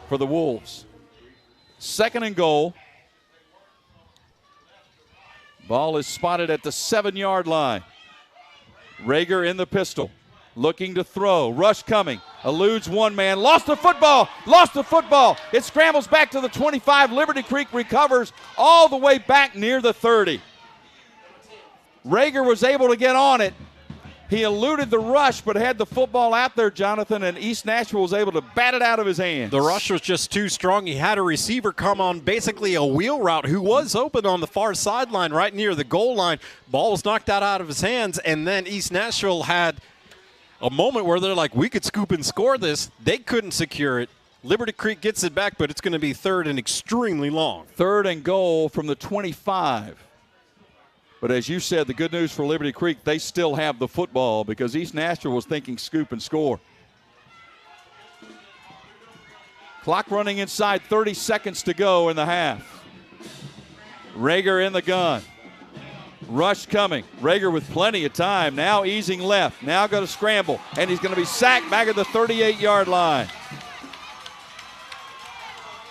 for the Wolves. 2nd and goal. Ball is spotted at the 7-yard line. Rager in the pistol, looking to throw. Rush coming, eludes one man, lost the football. It scrambles back to the 25. Liberty Creek recovers all the way back near the 30. Rager was able to get on it. He eluded the rush, but had the football out there, Jonathan, and East Nashville was able to bat it out of his hands. The rush was just too strong. He had a receiver come on basically a wheel route who was open on the far sideline right near the goal line. Ball was knocked out of his hands, and then East Nashville had a moment where they're like, we could scoop and score this. They couldn't secure it. Liberty Creek gets it back, but it's going to be 3rd and extremely long. 3rd and goal from the 25. But as you said, the good news for Liberty Creek, they still have the football, because East Nashville was thinking scoop and score. Clock running inside, 30 seconds to go in the half. Rager in the gun. Rush coming. Rager with plenty of time. Now easing left. Now going to scramble. And he's going to be sacked back at the 38-yard line.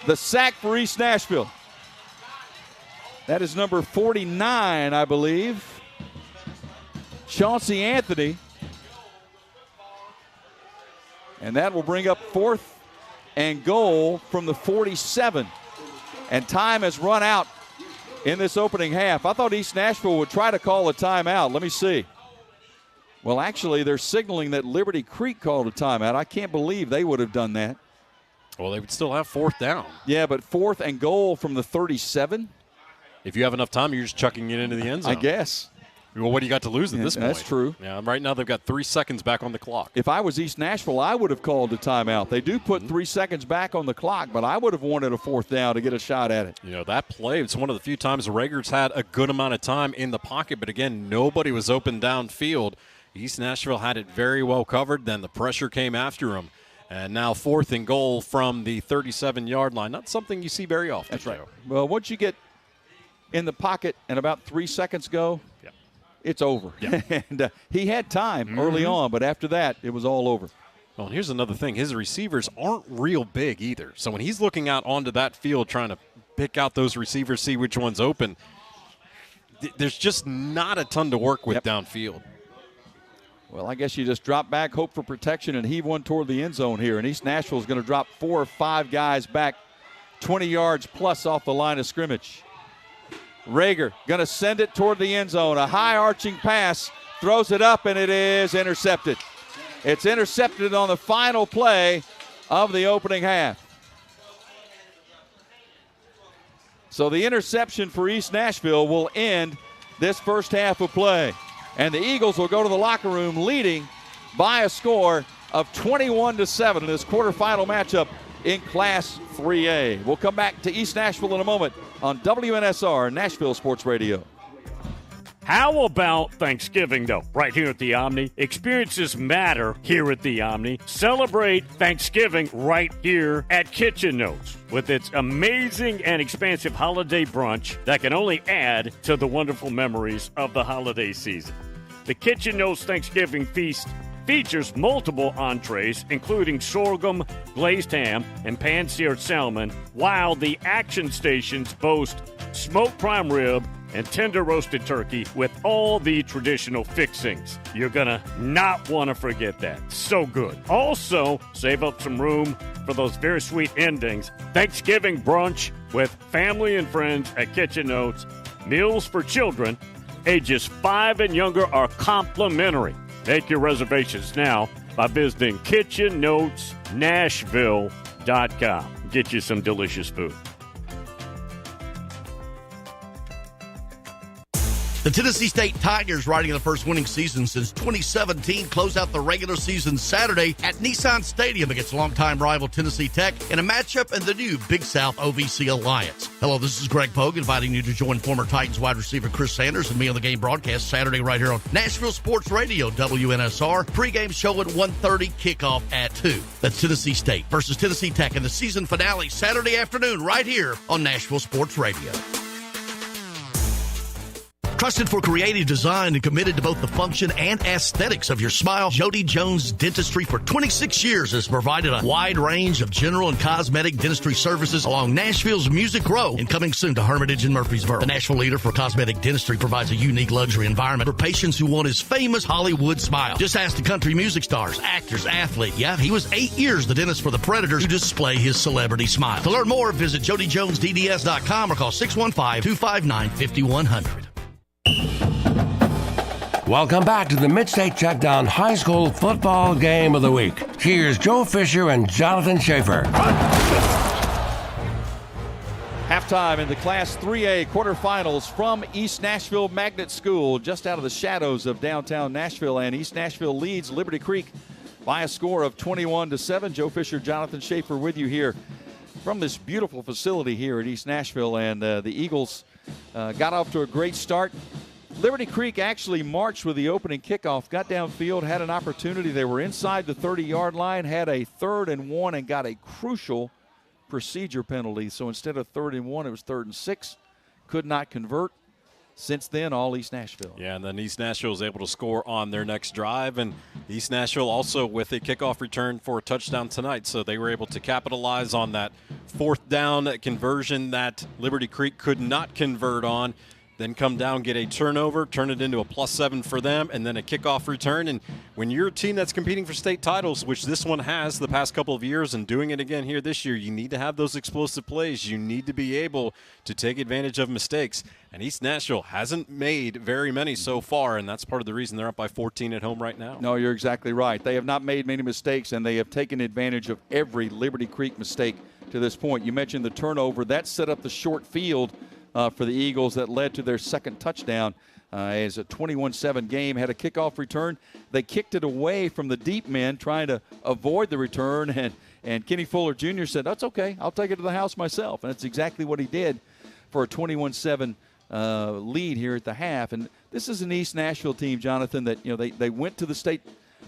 The sack for East Nashville. That is number 49, I believe. Chauncey Anthony. And that will bring up 4th and goal from the 47. And time has run out in this opening half. I thought East Nashville would try to call a timeout. Let me see. Well, actually, they're signaling that Liberty Creek called a timeout. I can't believe they would have done that. Well, they would still have 4th down. Yeah, but 4th and goal from the 37. If you have enough time, you're just chucking it into the end zone. I guess. Well, what do you got to lose at this point? That's true. Yeah, right now they've got 3 seconds back on the clock. If I was East Nashville, I would have called a timeout. They do put 3 seconds back on the clock, but I would have wanted a 4th down to get a shot at it. You know, that play, it's one of the few times Rager's had a good amount of time in the pocket, but again, nobody was open downfield. East Nashville had it very well covered, then the pressure came after him. And now 4th and goal from the 37-yard line. Not something you see very often. That's right. Well, once you get in the pocket and about 3 seconds go, it's over. Yeah. And he had time early on, but after that, it was all over. Well, and here's another thing. His receivers aren't real big either. So when he's looking out onto that field trying to pick out those receivers, see which one's open, there's just not a ton to work with downfield. Well, I guess you just drop back, hope for protection, and heave one toward the end zone here. And East Nashville is going to drop 4 or 5 guys back 20 yards plus off the line of scrimmage. Rager going to send it toward the end zone. A high arching pass, throws it up, and it is intercepted. It's intercepted on the final play of the opening half. So the interception for East Nashville will end this first half of play. And the Eagles will go to the locker room leading by a score of 21-7 in this quarterfinal matchup in Class 3A. We'll come back to East Nashville in a moment on WNSR, Nashville Sports Radio. How about Thanksgiving, though? Right here at the Omni. Experiences matter here at the Omni. Celebrate Thanksgiving right here at Kitchen Notes with its amazing and expansive holiday brunch that can only add to the wonderful memories of the holiday season. The Kitchen Notes Thanksgiving feast features multiple entrees, including sorghum, glazed ham, and pan-seared salmon, while the action stations boast smoked prime rib and tender roasted turkey with all the traditional fixings. You're gonna not want to forget that. So good. Also, save up some room for those very sweet endings. Thanksgiving brunch with family and friends at Kitchen Notes. Meals for children ages 5 and younger are complimentary. Make your reservations now by visiting KitchenNotesNashville.com. Get you some delicious food. The Tennessee State Tigers, riding in the first winning season since 2017, close out the regular season Saturday at Nissan Stadium against longtime rival Tennessee Tech in a matchup in the new Big South OVC Alliance. Hello, this is Greg Pogue inviting you to join former Titans wide receiver Chris Sanders and me on the game broadcast Saturday right here on Nashville Sports Radio, WNSR. Pre-game show at 1:30, kickoff at 2. That's Tennessee State versus Tennessee Tech in the season finale Saturday afternoon right here on Nashville Sports Radio. Trusted for creative design and committed to both the function and aesthetics of your smile, Jody Jones Dentistry for 26 years has provided a wide range of general and cosmetic dentistry services along Nashville's Music Row and coming soon to Hermitage and Murfreesboro. The Nashville leader for cosmetic dentistry provides a unique luxury environment for patients who want his famous Hollywood smile. Just ask the country music stars, actors, athlete. Yeah, he was 8 years the dentist for the Predators to display his celebrity smile. To learn more, visit JodyJonesDDS.com or call 615-259-5100. Welcome back to the Mid-State Checkdown High School Football Game of the Week. Here's Joe Fisher and Jonathan Shaffer. Halftime in the Class 3A quarterfinals from East Nashville Magnet School, just out of the shadows of downtown Nashville, and East Nashville leads Liberty Creek by a score of 21-7. Joe Fisher, Jonathan Shaffer with you here from this beautiful facility here at East Nashville, and the Eagles got off to a great start. Liberty Creek actually marched with the opening kickoff, got downfield, had an opportunity. They were inside the 30-yard line, had a 3rd and 1, and got a crucial procedure penalty. So instead of 3rd and 1, it was 3rd and 6. Could not convert. Since then, all East Nashville. Yeah, and then East Nashville was able to score on their next drive, and East Nashville also with a kickoff return for a touchdown tonight. So they were able to capitalize on that 4th down conversion that Liberty Creek could not convert on. Then come down, get a turnover, turn it into a +7 for them, and then a kickoff return. And when you're a team that's competing for state titles, which this one has the past couple of years and doing it again here this year, you need to have those explosive plays. You need to be able to take advantage of mistakes. And East Nashville hasn't made very many so far, and that's part of the reason they're up by 14 at home right now. No, you're exactly right. They have not made many mistakes, and they have taken advantage of every Liberty Creek mistake to this point. You mentioned the turnover. That set up the short field for the Eagles that led to their second touchdown. As a 21-7 game, had a kickoff return. They kicked it away from the deep men, trying to avoid the return, and Kenny Fuller Jr. said, that's okay, I'll take it to the house myself. And that's exactly what he did for a 21-7 lead here at the half. And this is an East Nashville team, Jonathan, that they went to the state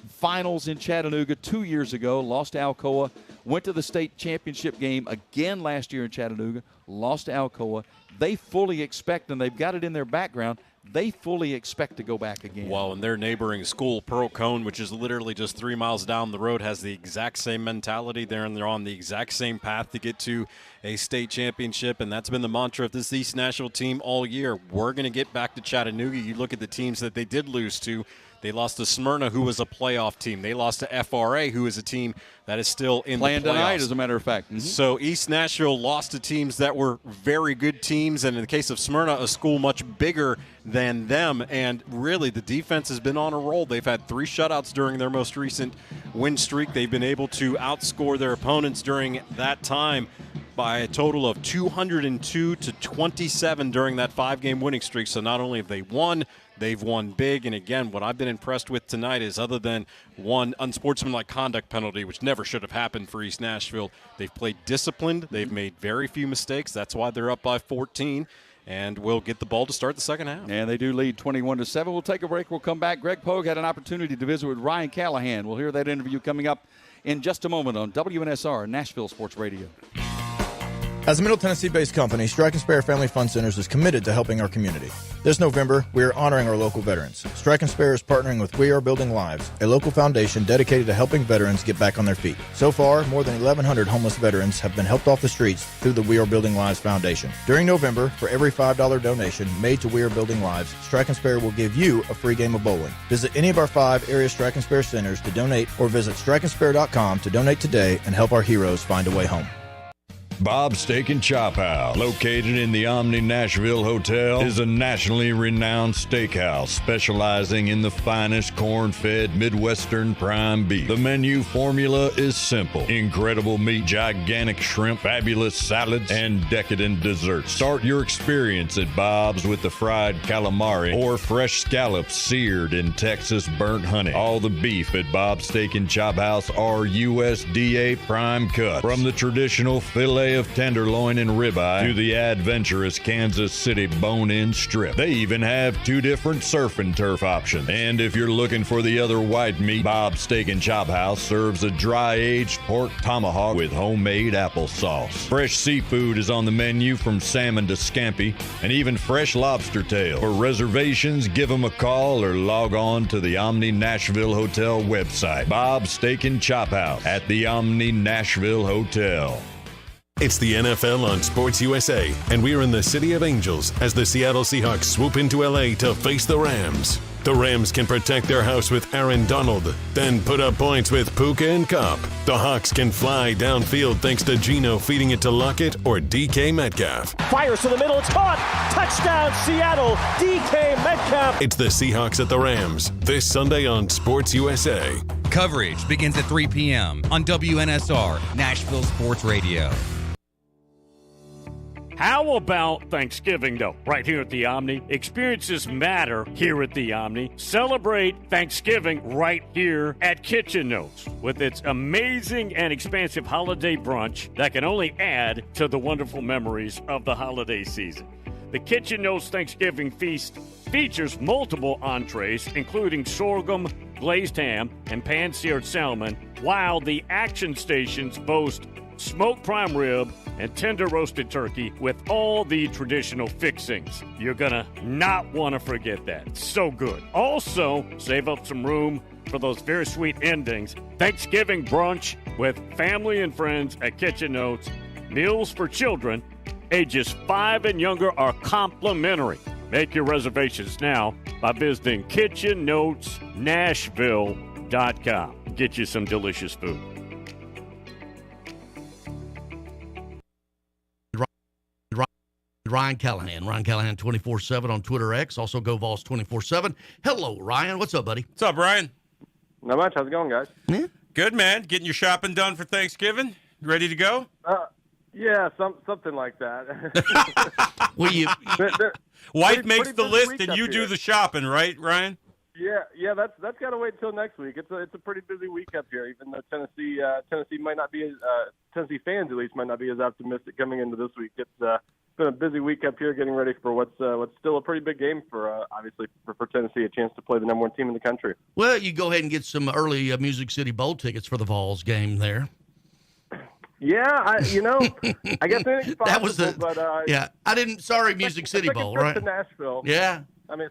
finals in Chattanooga 2 years ago, lost to Alcoa, went to the state championship game again last year in Chattanooga, lost to Alcoa. They fully expect, and they've got it in their background, they fully expect to go back again. Well, and their neighboring school, Pearl Cone, which is literally just 3 miles down the road, has the exact same mentality there, and they're on the exact same path to get to a state championship, and that's been the mantra of this East Nashville team all year. We're going to get back to Chattanooga. You look at the teams that they did lose to. They lost to Smyrna, who was a playoff team. They lost to FRA, who is a team that is still in playing the playoffs tonight, as a matter of fact. Mm-hmm. So East Nashville lost to teams that were very good teams, and in the case of Smyrna, a school much bigger than them. And really, the defense has been on a roll. They've had 3 shutouts during their most recent win streak. They've been able to outscore their opponents during that time by a total of 202 to 27 during that 5-game winning streak. So not only have they won, they've won big. And again, what I've been impressed with tonight is, other than one unsportsmanlike conduct penalty, which never should have happened for East Nashville, they've played disciplined. They've made very few mistakes. That's why they're up by 14. And we'll get the ball to start the second half. And they do lead 21-7. We'll take a break. We'll come back. Greg Pogue had an opportunity to visit with Ryan Callahan. We'll hear that interview coming up in just a moment on WNSR, Nashville Sports Radio. As a Middle Tennessee-based company, Strike & Spare Family Fun Centers is committed to helping our community. This November, we are honoring our local veterans. Strike & Spare is partnering with We Are Building Lives, a local foundation dedicated to helping veterans get back on their feet. So far, more than 1,100 homeless veterans have been helped off the streets through the We Are Building Lives Foundation. During November, for every $5 donation made to We Are Building Lives, Strike & Spare will give you a free game of bowling. Visit any of our 5 area Strike & Spare centers to donate, or visit strikeandspare.com to donate today and help our heroes find a way home. Bob's Steak and Chop House, located in the Omni Nashville Hotel, is a nationally renowned steakhouse specializing in the finest corn-fed Midwestern prime beef. The menu formula is simple: incredible meat, gigantic shrimp, fabulous salads, and decadent desserts. Start your experience at Bob's with the fried calamari or fresh scallops seared in Texas burnt honey. All the beef at Bob's Steak and Chop House are USDA prime cuts, from the traditional filet of tenderloin and ribeye to the adventurous Kansas City bone-in strip. They even have 2 different surf and turf options. And if you're looking for the other white meat, Bob's Steak and Chop House serves a dry-aged pork tomahawk with homemade applesauce. Fresh seafood is on the menu, from salmon to scampi, and even fresh lobster tail. For reservations, give them a call or log on to the Omni Nashville Hotel website. Bob's Steak and Chop House at the Omni Nashville Hotel. It's the NFL on Sports USA, and we're in the City of Angels as the Seattle Seahawks swoop into LA to face the Rams. The Rams can protect their house with Aaron Donald, then put up points with Puka and Kupp. The Hawks can fly downfield thanks to Geno feeding it to Lockett or DK Metcalf. Fires to the middle, it's caught! Touchdown Seattle, DK Metcalf! It's the Seahawks at the Rams, this Sunday on Sports USA. Coverage begins at 3 p.m. on WNSR, Nashville Sports Radio. How about Thanksgiving, though? Right here at the Omni. Experiences matter here at the Omni. Celebrate Thanksgiving right here at Kitchen Notes with its amazing and expansive holiday brunch that can only add to the wonderful memories of the holiday season. The Kitchen Notes Thanksgiving feast features multiple entrees, including sorghum, glazed ham, and pan-seared salmon, while the action stations boast smoked prime rib and tender roasted turkey with all the traditional fixings. You're gonna not want to forget that. So good. Also, save up some room for those very sweet endings. Thanksgiving brunch with family and friends at Kitchen Notes. Meals for children ages 5 and younger are complimentary. Make your reservations now by visiting kitchennotesnashville.com. Get you some delicious food. Ryan Callahan 24/7 on Twitter X, also Go Vols 24/7. Hello, Ryan. What's up, buddy? What's up, Ryan? Not much. How's it going, guys? Yeah. Good, man. Getting your shopping done for Thanksgiving? Ready to go? Yeah, something like that. Well, Wife makes the list and you do the shopping, right, Ryan? Yeah, that's got to wait until next week. It's a pretty busy week up here. Even though Tennessee might not be as Tennessee fans at least might not be as optimistic coming into this week. It's been a busy week up here getting ready for what's still a pretty big game for obviously for Tennessee, a chance to play the number 1 team in the country. Well, you go ahead and get some early Music City Bowl tickets for the Vols game there. Yeah, I guess anything's possible. That was I didn't. Sorry, Music City Bowl, right? To Nashville. Yeah. I mean,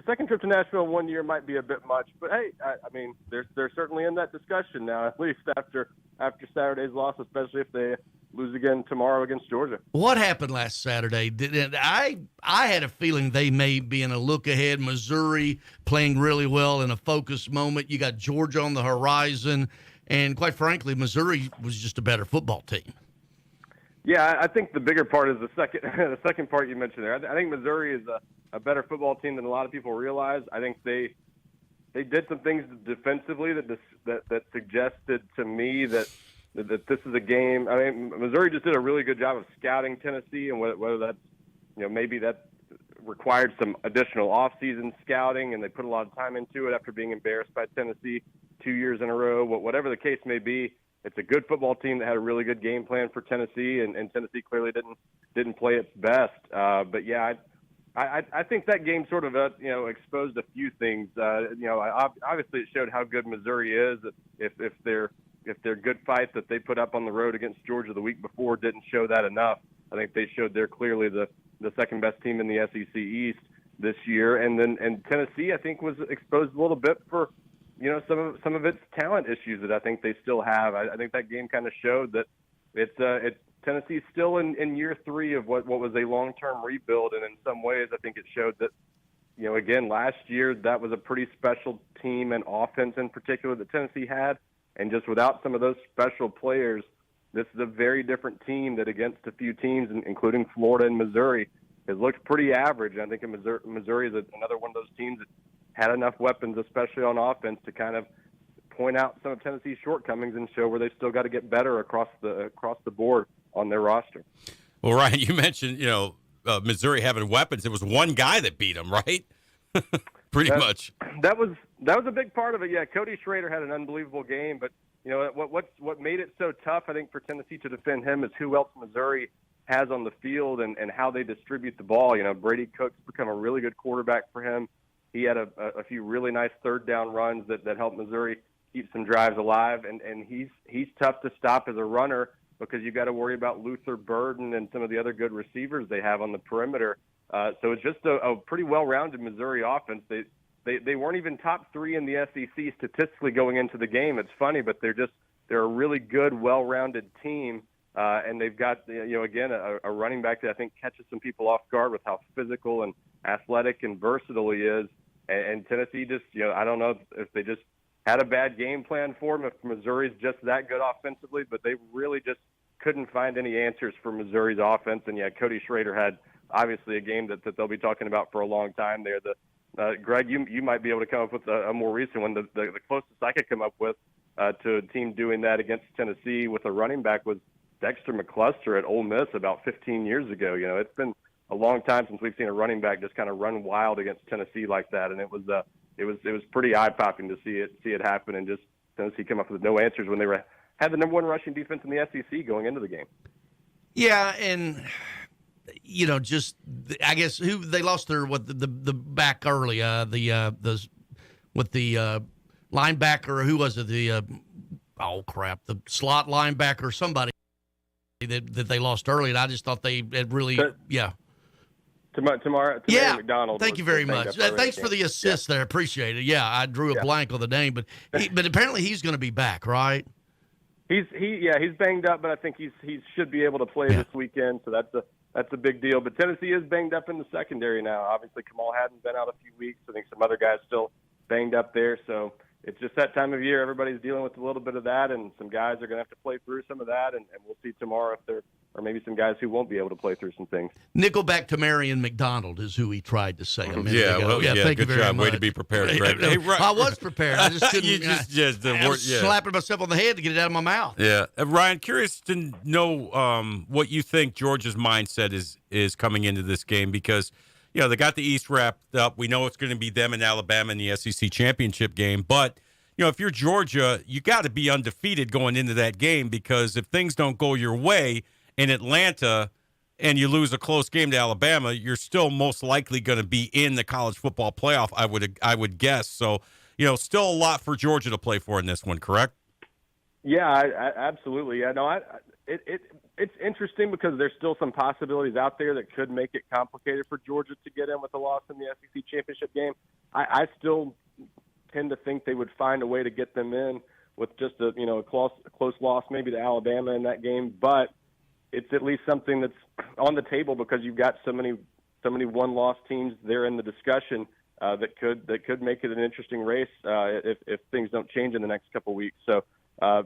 second trip to Nashville in 1 year might be a bit much, but hey, I mean, they're certainly in that discussion now. At least after Saturday's loss, especially if they lose again tomorrow against Georgia. What happened last Saturday? I had a feeling they may be in a look ahead. Missouri playing really well in a focused moment. You got Georgia on the horizon, and quite frankly, Missouri was just a better football team. Yeah, I think the bigger part is the second part you mentioned there. I think Missouri is a better football team than a lot of people realize. I think they did some things defensively that suggested to me that this is a game. I mean, Missouri just did a really good job of scouting Tennessee, and whether that's, maybe that required some additional offseason scouting, and they put a lot of time into it after being embarrassed by Tennessee 2 years in a row. Whatever the case may be, it's a good football team that had a really good game plan for Tennessee, and Tennessee clearly didn't play its best. But yeah, I think that game sort of exposed a few things. Obviously it showed how good Missouri is. If their good fight that they put up on the road against Georgia the week before didn't show that enough, I think they showed they're clearly the second best team in the SEC East this year. And Tennessee, I think, was exposed a little bit for some of its talent issues that I think they still have. I think that game kind of showed that it's Tennessee's still in year three of what was a long-term rebuild, and in some ways I think it showed that, again, last year that was a pretty special team and offense in particular that Tennessee had, and just without some of those special players, this is a very different team that against a few teams, including Florida and Missouri, has looked pretty average. I think Missouri is another one of those teams that had enough weapons, especially on offense, to kind of point out some of Tennessee's shortcomings and show where they've still got to get better across the board on their roster. Well, Ryan, you mentioned Missouri having weapons. It was one guy that beat them, right? Pretty much. That was a big part of it. Yeah, Cody Schrader had an unbelievable game, but what made it so tough, I think, for Tennessee to defend him is who else Missouri has on the field and how they distribute the ball. Brady Cook's become a really good quarterback for him. He had a few really nice third down runs that helped Missouri keep some drives alive, and he's tough to stop as a runner because you got to worry about Luther Burden and some of the other good receivers they have on the perimeter. So it's just a pretty well-rounded Missouri offense. They weren't even top three in the SEC statistically going into the game. It's funny, but they're a really good, well-rounded team, and they've got again a running back that I think catches some people off guard with how physical and athletic and versatile he is. And Tennessee just, I don't know if they just had a bad game plan for him, if Missouri's just that good offensively, but they really just couldn't find any answers for Missouri's offense. And, yeah, Cody Schrader had obviously a game that they'll be talking about for a long time there. Greg, you might be able to come up with a more recent one. The closest I could come up with to a team doing that against Tennessee with a running back was Dexter McCluster at Ole Miss about 15 years ago. It's been a long time since we've seen a running back just kind of run wild against Tennessee like that, and it was pretty eye-popping to see it happen, and just Tennessee come up with no answers when they had the number one rushing defense in the SEC going into the game. Yeah, and just I guess who they lost their the back early, the linebacker, who was it, the slot linebacker, somebody that they lost early, and I just thought they had really Tamari McDonald. Thank you very much. Thanks for the assist there. Appreciate it. Yeah, I drew a blank on the name, but apparently he's going to be back, right? He's banged up, but I think he should be able to play this weekend. So that's a big deal. But Tennessee is banged up in the secondary now. Obviously, Kamal hadn't been out a few weeks. I think some other guys still banged up there. So it's just that time of year. Everybody's dealing with a little bit of that, and some guys are going to have to play through some of that. And we'll see tomorrow if there are maybe some guys who won't be able to play through some things. Nickelback to Marion McDonald is who he tried to say a minute ago. Well, thank you very much. Way to be prepared, Greg. Hey, I was prepared. I just couldn't. I was slapping myself on the head to get it out of my mouth. Yeah, Ryan, curious to know what you think Georgia's mindset is coming into this game, because they got the East wrapped up. We know it's going to be them and Alabama in the SEC championship game, but if you're Georgia, you got to be undefeated going into that game, because if things don't go your way in Atlanta and you lose a close game to Alabama, you're still most likely going to be in the college football playoff, I would guess. So, still a lot for Georgia to play for in this one, correct? Yeah, absolutely. Yeah, no, it's interesting because there's still some possibilities out there that could make it complicated for Georgia to get in with a loss in the SEC championship game. I still tend to think they would find a way to get them in with just a close loss maybe to Alabama in that game, but it's at least something that's on the table because you've got so many one-loss teams there in the discussion that could make it an interesting race if things don't change in the next couple weeks. So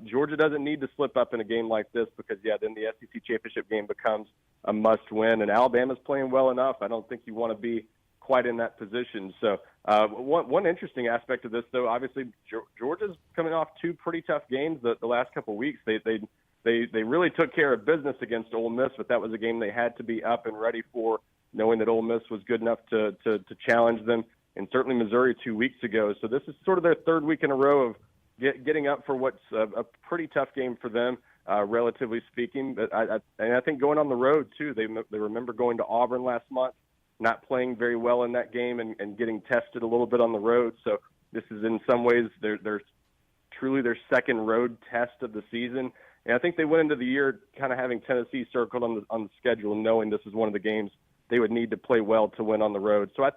Georgia doesn't need to slip up in a game like this because then the SEC championship game becomes a must-win, and Alabama's playing well enough. I don't think you want to be quite in that position. So one interesting aspect of this, though, obviously Georgia's coming off two pretty tough games the last couple of weeks. They really took care of business against Ole Miss, but that was a game they had to be up and ready for, knowing that Ole Miss was good enough to challenge them, and certainly Missouri 2 weeks ago. So this is sort of their third week in a row of getting up for what's a pretty tough game for them, relatively speaking. But I think going on the road, too, they remember going to Auburn last month, not playing very well in that game and getting tested a little bit on the road. So this is in some ways they're truly their second road test of the season. And I think they went into the year kind of having Tennessee circled on the schedule, knowing this is one of the games they would need to play well to win on the road. So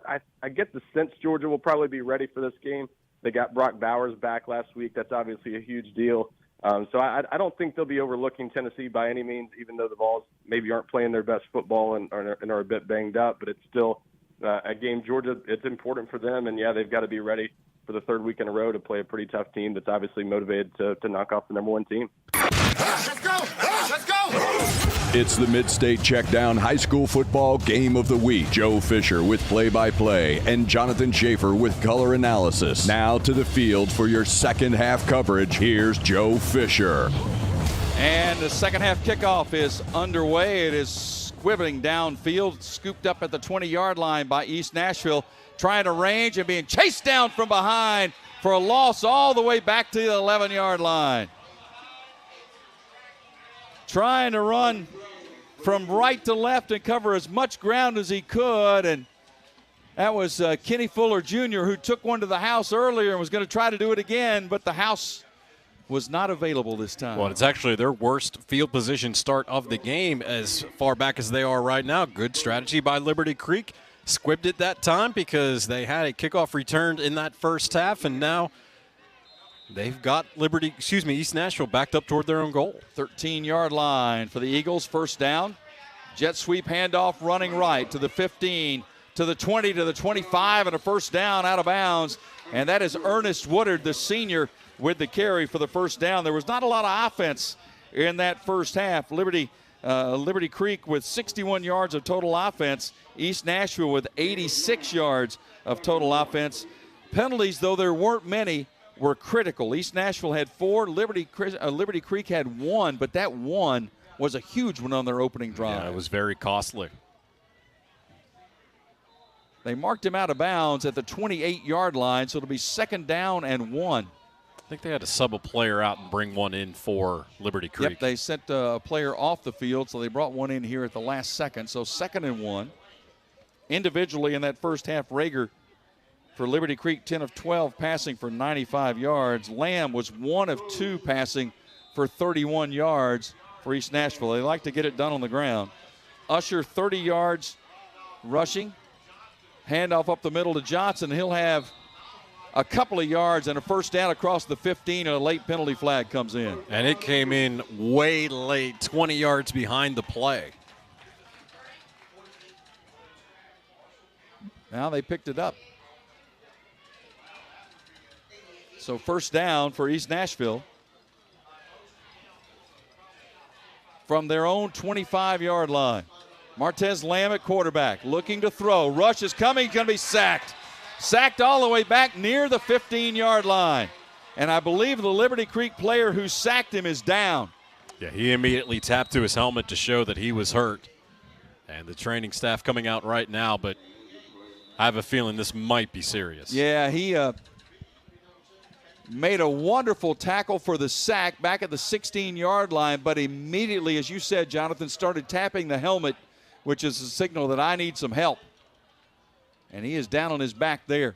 I get the sense Georgia will probably be ready for this game. They got Brock Bowers back last week. That's obviously a huge deal. So I don't think they'll be overlooking Tennessee by any means, even though the Vols maybe aren't playing their best football and are a bit banged up. But it's still a game Georgia, it's important for them. And, they've got to be ready for the third week in a row to play a pretty tough team that's obviously motivated to knock off the number one team. Let's go! Let's go! It's the Mid-State Checkdown High School Football Game of the Week. Joe Fisher with play-by-play and Jonathan Shaffer with color analysis. Now to the field for your second half coverage. Here's Joe Fisher. And the second half kickoff is underway. It is squibbling downfield, scooped up at the 20-yard line by East Nashville, trying to range and being chased down from behind for a loss all the way back to the 11-yard line. Trying to run from right to left and cover as much ground as he could, and that was Kenny Fuller Jr., who took one to the house earlier and was going to try to do it again, but the house was not available this time. Well, it's actually their worst field position start of the game as far back as they are right now. Good strategy by Liberty Creek. Squibbed it that time because they had a kickoff returned in that first half, and now they've got East Nashville backed up toward their own goal. 13-yard line for the Eagles, first down. Jet sweep handoff running right to the 15, to the 20, to the 25, and a first down out of bounds. And that is Ernest Woodard, the senior, with the carry for the first down. There was not a lot of offense in that first half. Liberty Creek with 61 yards of total offense. East Nashville with 86 yards of total offense. Penalties, though there weren't many, were critical. East Nashville had 4. Liberty Creek had 1, but that one was a huge one on their opening drive. Yeah, it was very costly. They marked him out of bounds at the 28-yard line, so it'll be second down and 1. I think they had to sub a player out and bring one in for Liberty Creek. Yep, they sent a player off the field, so they brought one in here at the last second. So second and 1. Individually in that first half, Rager for Liberty Creek, 10 of 12 passing for 95 yards. Lamb was 1 of 2 passing for 31 yards for East Nashville. They like to get it done on the ground. Usher, 30 yards rushing. Handoff up the middle to Johnson. He'll have a couple of yards and a first down across the 15, and a late penalty flag comes in. And it came in way late, 20 yards behind the play. Now they picked it up. So first down for East Nashville from their own 25-yard line. Martez Lamb at quarterback, looking to throw. Rush is coming, going to be sacked. Sacked all the way back near the 15-yard line. And I believe the Liberty Creek player who sacked him is down. Yeah, he immediately tapped to his helmet to show that he was hurt. And the training staff coming out right now, but I have a feeling this might be serious. Yeah, he made a wonderful tackle for the sack back at the 16-yard line, but immediately, as you said, Jonathan, started tapping the helmet, which is a signal that I need some help. And he is down on his back there.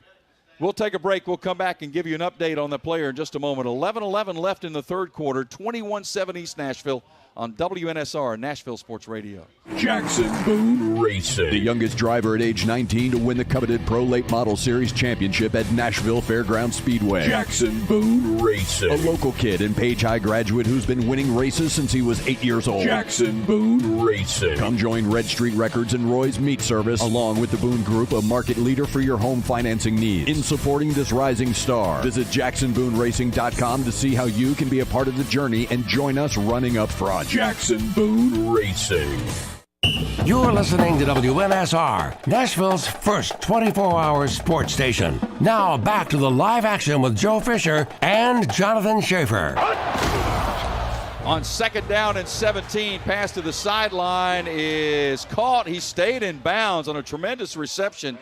We'll take a break. We'll come back and give you an update on the player in just a moment. 11-11 left in the third quarter, 21-7 East Nashville on WNSR, Nashville Sports Radio. Jackson Boone Racing. The youngest driver at age 19 to win the coveted Pro Late Model Series championship at Nashville Fairgrounds Speedway. Jackson Boone Racing. A local kid and Page High graduate who's been winning races since he was 8 years old. Jackson Boone Racing. Come join Red Street Records and Roy's Meat Service, along with the Boone Group, a market leader for your home financing needs. In supporting this rising star, visit JacksonBooneRacing.com to see how you can be a part of the journey and join us running up front. Jackson Boone Racing. You're listening to WNSR, Nashville's first 24-hour sports station. Now back to the live action with Joe Fisher and Jonathan Shaffer. On second down and 17, pass to the sideline is caught. He stayed in bounds on a tremendous reception.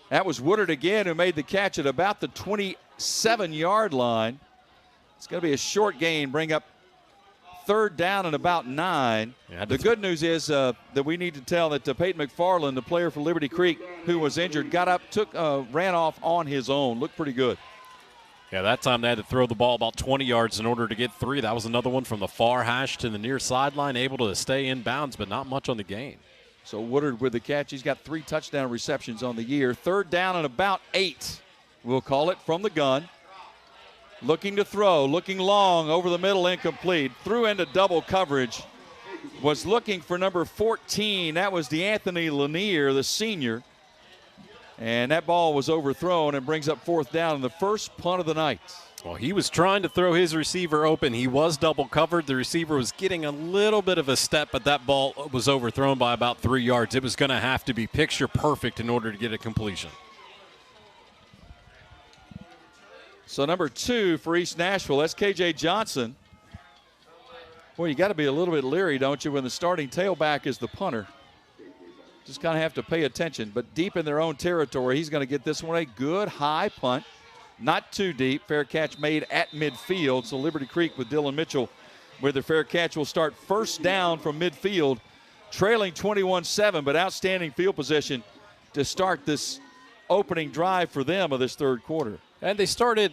That was Woodard again who made the catch at about the 27-yard line. It's going to be a short gain, bring up third down and about 9. Yeah, the good news is that we need to tell that Peyton McFarland, the player for Liberty Creek who was injured, got up, ran off on his own. Looked pretty good. Yeah, that time they had to throw the ball about 20 yards in order to get 3. That was another one from the far hash to the near sideline, able to stay in bounds, but not much on the gain. So Woodard with the catch. He's got 3 touchdown receptions on the year. Third down and about 8. We'll call it from the gun. Looking to throw, looking long, over the middle, incomplete. Threw into double coverage. Was looking for number 14. That was DeAnthony Lanier, the senior. And that ball was overthrown and brings up fourth down in the first punt of the night. Well, he was trying to throw his receiver open. He was double covered. The receiver was getting a little bit of a step, but that ball was overthrown by about 3 yards. It was going to have to be picture perfect in order to get a completion. So number 2 for East Nashville, that's KJ Johnson. Boy, you got to be a little bit leery, don't you, when the starting tailback is the punter. Just kind of have to pay attention. But deep in their own territory, he's going to get this one a good high punt. Not too deep. Fair catch made at midfield. So Liberty Creek with Dylan Mitchell with the fair catch will start first down from midfield, trailing 21-7, but outstanding field position to start this opening drive for them of this third quarter. And they started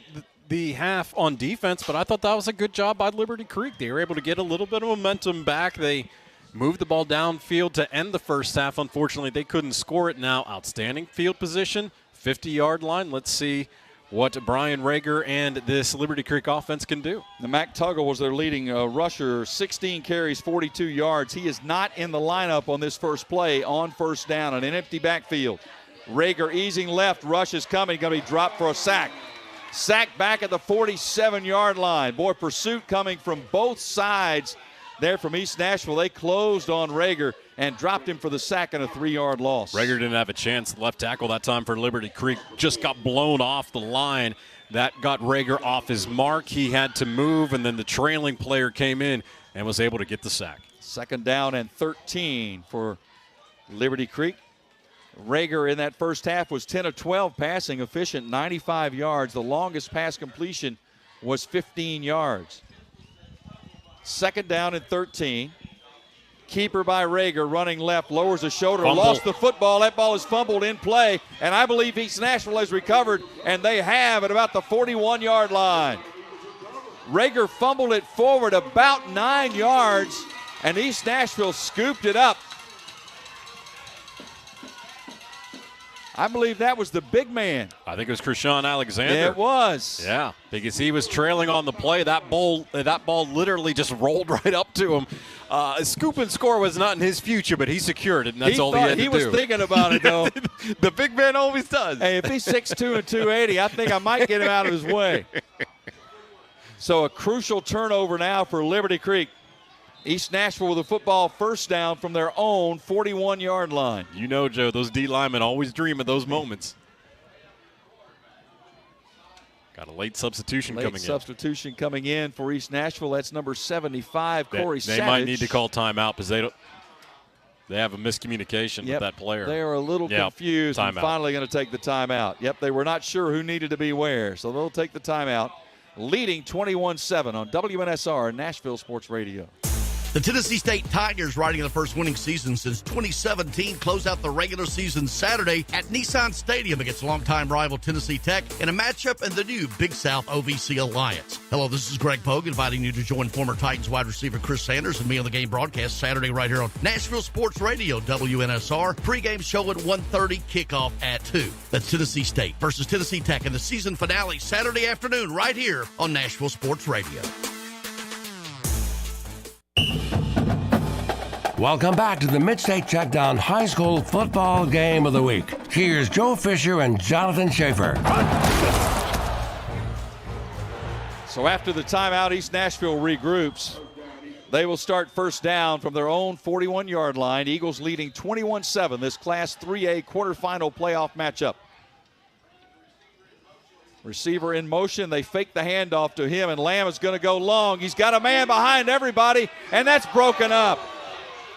the half on defense, but I thought that was a good job by Liberty Creek. They were able to get a little bit of momentum back. They moved the ball downfield to end the first half. Unfortunately, they couldn't score it. Now, outstanding field position, 50-yard line. Let's see what Brian Rager and this Liberty Creek offense can do. The Mac Tuggle was their leading rusher, 16 carries, 42 yards. He is not in the lineup on this first play on first down on an empty backfield. Rager easing left, rush is coming, going to be dropped for a sack. Sack back at the 47-yard line. Boy, pursuit coming from both sides there from East Nashville. They closed on Rager and dropped him for the sack and a 3-yard loss. Rager didn't have a chance. The left tackle that time for Liberty Creek just got blown off the line. That got Rager off his mark. He had to move, and then the trailing player came in and was able to get the sack. Second down and 13 for Liberty Creek. Rager in that first half was 10 of 12 passing, efficient, 95 yards. The longest pass completion was 15 yards. Second down and 13. Keeper by Rager, running left, lowers the shoulder, lost the football. That ball is fumbled in play, and I believe East Nashville has recovered, and they have at about the 41-yard line. Rager fumbled it forward about 9 yards, and East Nashville scooped it up. I believe that was the big man. I think it was Krishan Alexander. It was. Yeah, because he was trailing on the play. That ball literally just rolled right up to him. A scoop and score was not in his future, but he secured it, and that's all he had to do. He was thinking about it, though. The big man always does. Hey, if he's 6'2" and 280, I think I might get him out of his way. So a crucial turnover now for Liberty Creek. East Nashville with a football first down from their own 41-yard line. You know, Joe, those D linemen always dream of those moments. Got a late substitution coming in. Late substitution coming in for East Nashville. That's number 75, Corey Savage. They might need to call timeout because they have a miscommunication with that player. They are a little confused and finally going to take the timeout. Yep, they were not sure who needed to be where, so they'll take the timeout. Leading 21-7 on WNSR, Nashville Sports Radio. The Tennessee State Tigers, riding the first winning season since 2017, close out the regular season Saturday at Nissan Stadium against longtime rival Tennessee Tech in a matchup in the new Big South OVC Alliance. Hello, this is Greg Pogue inviting you to join former Titans wide receiver Chris Sanders and me on the game broadcast Saturday right here on Nashville Sports Radio, WNSR. Pre-game show at 1:30, kickoff at 2. That's Tennessee State versus Tennessee Tech in the season finale Saturday afternoon right here on Nashville Sports Radio. Welcome back to the Mid-State Checkdown High School Football Game of the Week. Here's Joe Fisher and Jonathan Shaffer. So after the timeout, East Nashville regroups. They will start first down from their own 41-yard line. Eagles leading 21-7 this Class 3A quarterfinal playoff matchup. Receiver in motion. They fake the handoff to him, and Lamb is going to go long. He's got a man behind everybody, and that's broken up.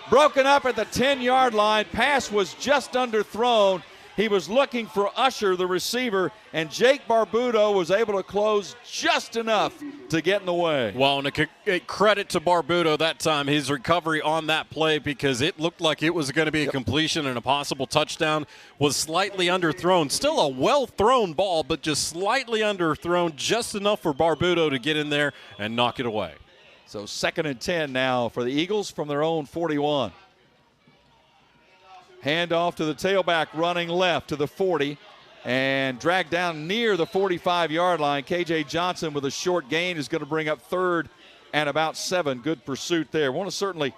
Broken up at the 10-yard line. Pass was just underthrown. He was looking for Usher, the receiver, and Jake Barbudo was able to close just enough to get in the way. Well, and a credit to Barbudo that time, his recovery on that play, because it looked like it was going to be a completion and a possible touchdown, was slightly underthrown. Still a well-thrown ball, but just slightly underthrown, just enough for Barbudo to get in there and knock it away. So 2nd and 10 now for the Eagles from their own 41. Handoff to the tailback running left to the 40 and dragged down near the 45-yard line. KJ Johnson with a short gain is going to bring up 3rd and about 7. Good pursuit there. Want to certainly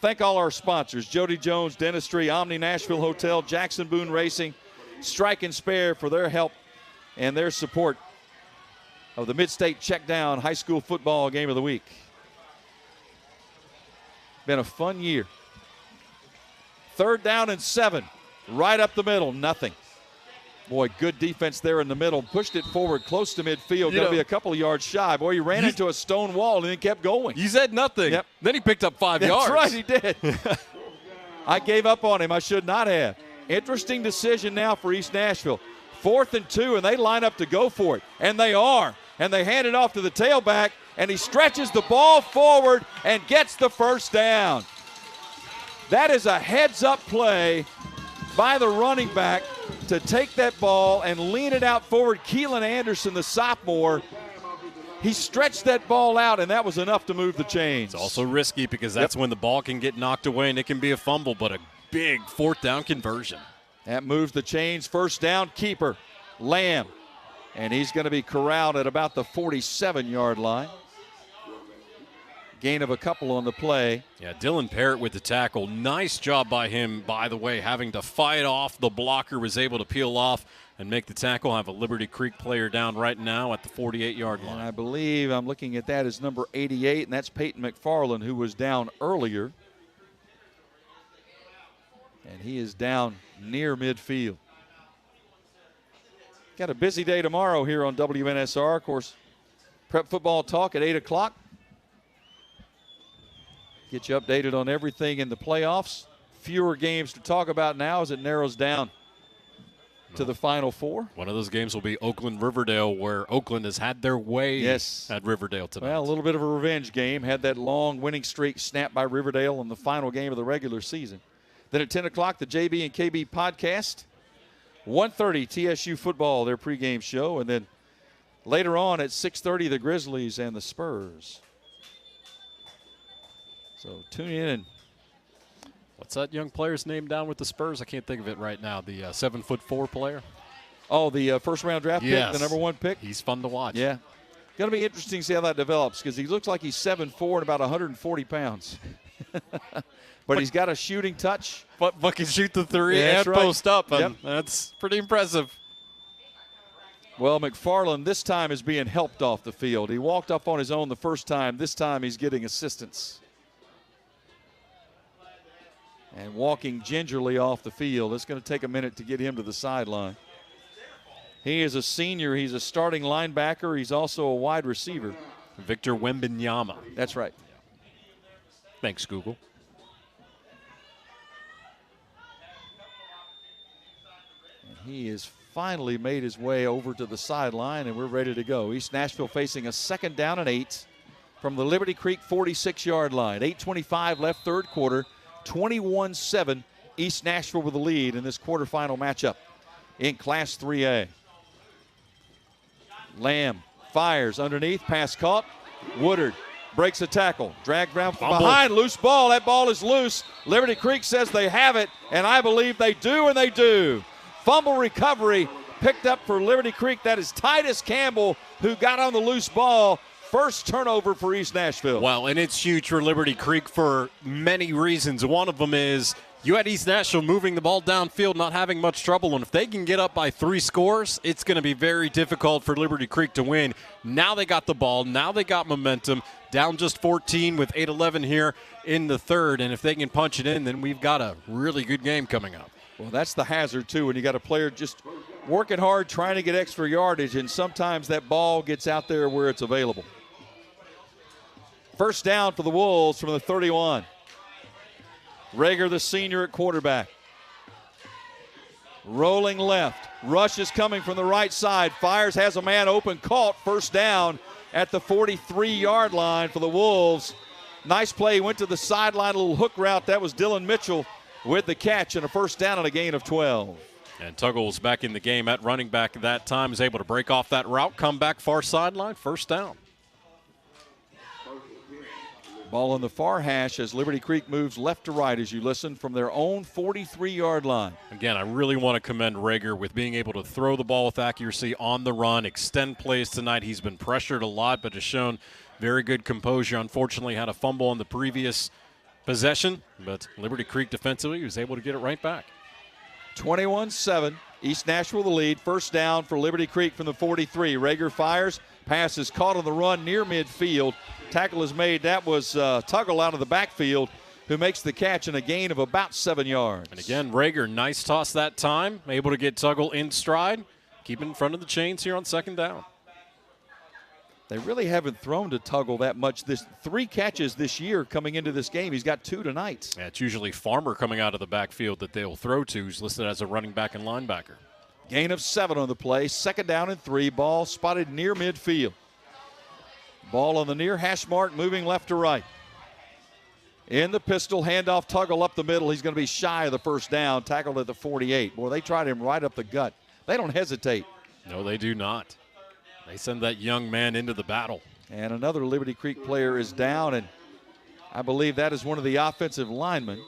thank all our sponsors, Jody Jones Dentistry, Omni Nashville Hotel, Jackson Boone Racing, Strike and Spare for their help and their support of the Mid-State Checkdown High School Football Game of the Week. Been a fun year. 3rd down and 7. Right up the middle, nothing. Boy, good defense there in the middle. Pushed it forward close to midfield. Going to be a couple of yards shy. Boy, he ran into a stone wall and then kept going. You said nothing. Yep. Then he picked up 5 yards. That's right, he did. I gave up on him. I should not have. Interesting decision now for East Nashville. 4th and 2, and they line up to go for it. And they are. And they hand it off to the tailback, and he stretches the ball forward and gets the first down. That is a heads-up play by the running back to take that ball and lean it out forward. Keelan Anderson, the sophomore, he stretched that ball out, and that was enough to move the chains. It's also risky because that's when the ball can get knocked away and it can be a fumble, but a big 4th down conversion. That moves the chains. First down, keeper, Lamb. And he's going to be corralled at about the 47-yard line. Gain of a couple on the play. Yeah, Dylan Parrott with the tackle. Nice job by him, by the way, having to fight off. The blocker was able to peel off and make the tackle. Have a Liberty Creek player down right now at the 48-yard line. And I believe I'm looking at that as number 88, and that's Peyton McFarland, who was down earlier. And he is down near midfield. Got a busy day tomorrow here on WNSR. Of course, prep football talk at 8 o'clock. Get you updated on everything in the playoffs. Fewer games to talk about now as it narrows down to the Final Four. One of those games will be Oakland-Riverdale, where Oakland has had their way at Riverdale tonight. Well, a little bit of a revenge game. Had that long winning streak snapped by Riverdale in the final game of the regular season. Then at 10 o'clock, the JB and KB podcast. 1:30 TSU football, their pregame show. And then later on at 6:30, the Grizzlies and the Spurs. So tune in. And what's that young player's name down with the Spurs? I can't think of it right now. The 7'4" player. Oh, the first-round draft pick, the number 1 pick? He's fun to watch. Yeah. Going to be interesting to see how that develops because he looks like he's 7'4" and about 140 pounds. But he's got a shooting touch. But can shoot the three and post up. And that's pretty impressive. Well, McFarland this time is being helped off the field. He walked up on his own the first time. This time he's getting assistance. And walking gingerly off the field. It's going to take a minute to get him to the sideline. He is a senior. He's a starting linebacker. He's also a wide receiver. Victor Wembanyama. That's right. Thanks, Google. And he has finally made his way over to the sideline, and we're ready to go. East Nashville facing a 2nd down and 8 from the Liberty Creek 46-yard line. 8:25 left, third quarter. 21-7, East Nashville with the lead in this quarterfinal matchup in Class 3A. Lamb fires underneath, pass caught. Woodard breaks a tackle, dragged around from behind, loose ball. That ball is loose. Liberty Creek says they have it, and I believe they do, and they do. Fumble recovery picked up for Liberty Creek. That is Titus Campbell who got on the loose ball. First turnover for East Nashville. Well, and it's huge for Liberty Creek for many reasons. One of them is you had East Nashville moving the ball downfield, not having much trouble. And if they can get up by 3 scores, it's going to be very difficult for Liberty Creek to win. Now they got the ball. Now they got momentum. Down just 14 with 8:11 here in the third. And if they can punch it in, then we've got a really good game coming up. Well, that's the hazard, too, when you got a player just working hard, trying to get extra yardage, and sometimes that ball gets out there where it's available. First down for the Wolves from the 31. Rager, the senior at quarterback. Rolling left. Rush is coming from the right side. Fires, has a man open, caught. First down at the 43-yard line for the Wolves. Nice play. Went to the sideline, a little hook route. That was Dylan Mitchell with the catch and a first down and a gain of 12. And Tuggle's back in the game at running back at that time. Is able to break off that route, come back far sideline, first down. Ball on the far hash as Liberty Creek moves left to right as you listen from their own 43-yard line. Again, I really want to commend Rager with being able to throw the ball with accuracy on the run, extend plays tonight. He's been pressured a lot, but has shown very good composure. Unfortunately, had a fumble on the previous possession, but Liberty Creek defensively was able to get it right back. 21-7, East Nashville the lead. First down for Liberty Creek from the 43. Rager fires, pass is caught on the run near midfield. Tackle is made. That was Tuggle out of the backfield who makes the catch and a gain of about 7 yards. And again, Rager, nice toss that time. Able to get Tuggle in stride. Keep in front of the chains here on second down. They really haven't thrown to Tuggle that much. 3 catches this year coming into this game. He's got 2 tonight. Yeah, it's usually Farmer coming out of the backfield that they'll throw to, who's listed as a running back and linebacker. Gain of 7 on the play. Second down and 3. Ball spotted near midfield. Ball on the near hash mark, moving left to right. In the pistol, handoff, Tuggle up the middle. He's going to be shy of the first down, tackled at the 48. Boy, they tried him right up the gut. They don't hesitate. No, they do not. They send that young man into the battle. And another Liberty Creek player is down, and I believe that is one of the offensive linemen.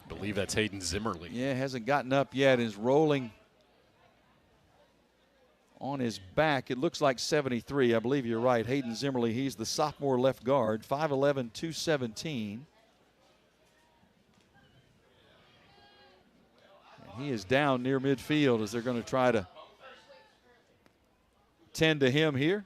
I believe that's Hayden Zimmerly. Yeah, hasn't gotten up yet, is rolling on his back. It looks like 73. I believe you're right. Hayden Zimmerly, he's the sophomore left guard, 5'11", 217. And he is down near midfield as they're going to try to tend to him here.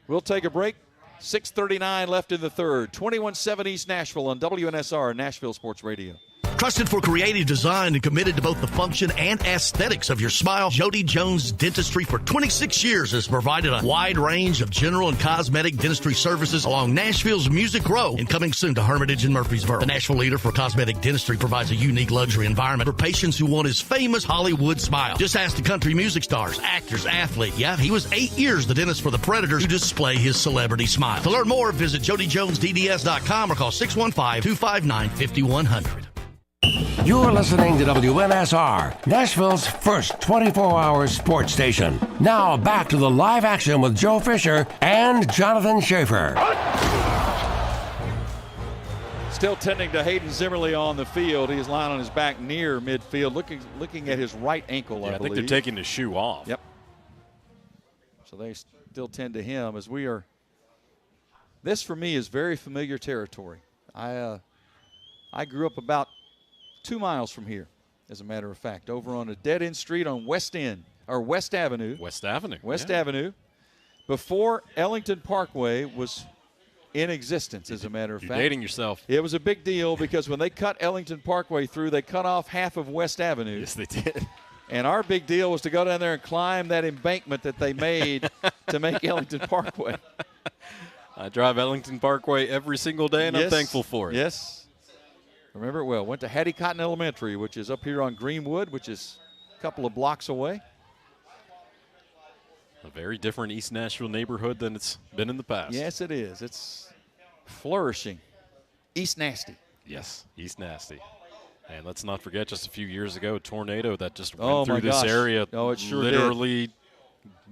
We'll take a break. 6:39 left in the third. 21-7 East Nashville on WNSR, Nashville Sports Radio. Trusted for creative design and committed to both the function and aesthetics of your smile, Jody Jones Dentistry for 26 years has provided a wide range of general and cosmetic dentistry services along Nashville's Music Row and coming soon to Hermitage and Murfreesboro. The Nashville leader for cosmetic dentistry provides a unique luxury environment for patients who want his famous Hollywood smile. Just ask the country music stars, actors, athlete. Yeah, he was 8 years the dentist for the Predators to display his celebrity smile. To learn more, visit JodyJonesDDS.com or call 615-259-5100. You're listening to WNSR, Nashville's first 24-hour sports station. Now back to the live action with Joe Fisher and Jonathan Shaffer. Still tending to Hayden Zimmerly on the field. He's lying on his back near midfield, looking at his right ankle, I believe. I think they're taking the shoe off. Yep. So they still tend to him as we are. This, for me, is very familiar territory. I grew up about 2 miles from here, as a matter of fact, over on a dead-end street on West Avenue. West Avenue. West Avenue. Before Ellington Parkway was in existence, as a matter of fact. You're dating yourself. It was a big deal because when they cut Ellington Parkway through, they cut off half of West Avenue. Yes, they did. And our big deal was to go down there and climb that embankment that they made to make Ellington Parkway. I drive Ellington Parkway every single day, and I'm thankful for it. Yes. Remember it well. Went to Hattie Cotton Elementary, which is up here on Greenwood, which is a couple of blocks away. A very different East Nashville neighborhood than it's been in the past. Yes, it is. It's flourishing. East Nasty. Yes, East Nasty. And let's not forget, just a few years ago, a tornado that just Oh, went through this area. Oh, it sure literally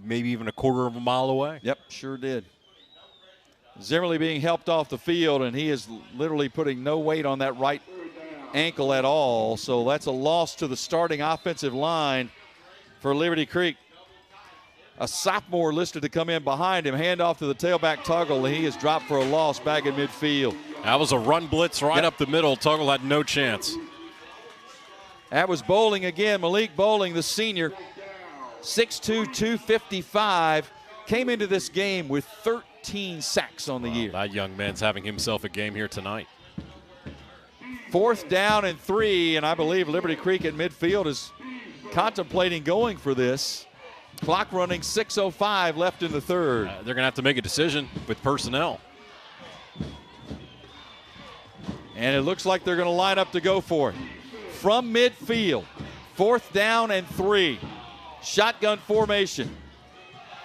maybe even a quarter of a mile away. Yep, sure did. Zimmerly being helped off the field, and he is literally putting no weight on that right ankle at all. So that's a loss to the starting offensive line for Liberty Creek. A sophomore listed to come in behind him. Handoff to the tailback Tuggle. He is dropped for a loss back in midfield. That was a run blitz right up the middle. Tuggle had no chance. That was Bowling again. Malik Bowling, the senior, 6'2", 255, came into this game with 13 sacks on the year. That young man's having himself a game here tonight. 4th down and 3, and I believe Liberty Creek at midfield is contemplating going for this. Clock running, 6:05 left in the third. They're going to have to make a decision with personnel. And it looks like they're going to line up to go for it. From midfield, 4th down and 3. Shotgun formation.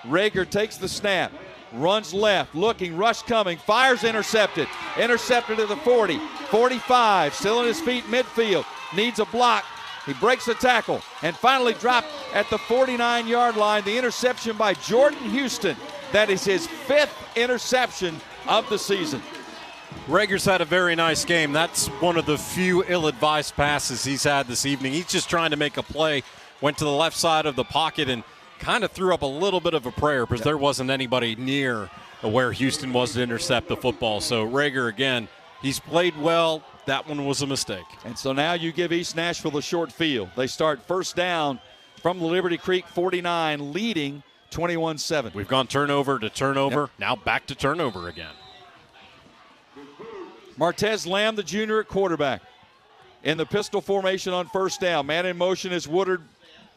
Rager takes the snap, runs left, looking, rush coming, fires, intercepted. Intercepted at the 40, 45, still on his feet midfield, needs a block. He breaks the tackle and finally dropped at the 49-yard line. The interception by Jordan Houston. That is his 5th interception of the season. Rager's had a very nice game. That's one of the few ill-advised passes he's had this evening. He's just trying to make a play, went to the left side of the pocket and kind of threw up a little bit of a prayer because there wasn't anybody near where Houston was to intercept the football. So Rager, again, he's played well. That one was a mistake. And so now you give East Nashville the short field. They start 1st down from the Liberty Creek 49, leading 21-7. We've gone turnover to turnover. Now back to turnover again. Martez Lamb, the junior at quarterback. In the pistol formation on 1st down. Man in motion is Woodard,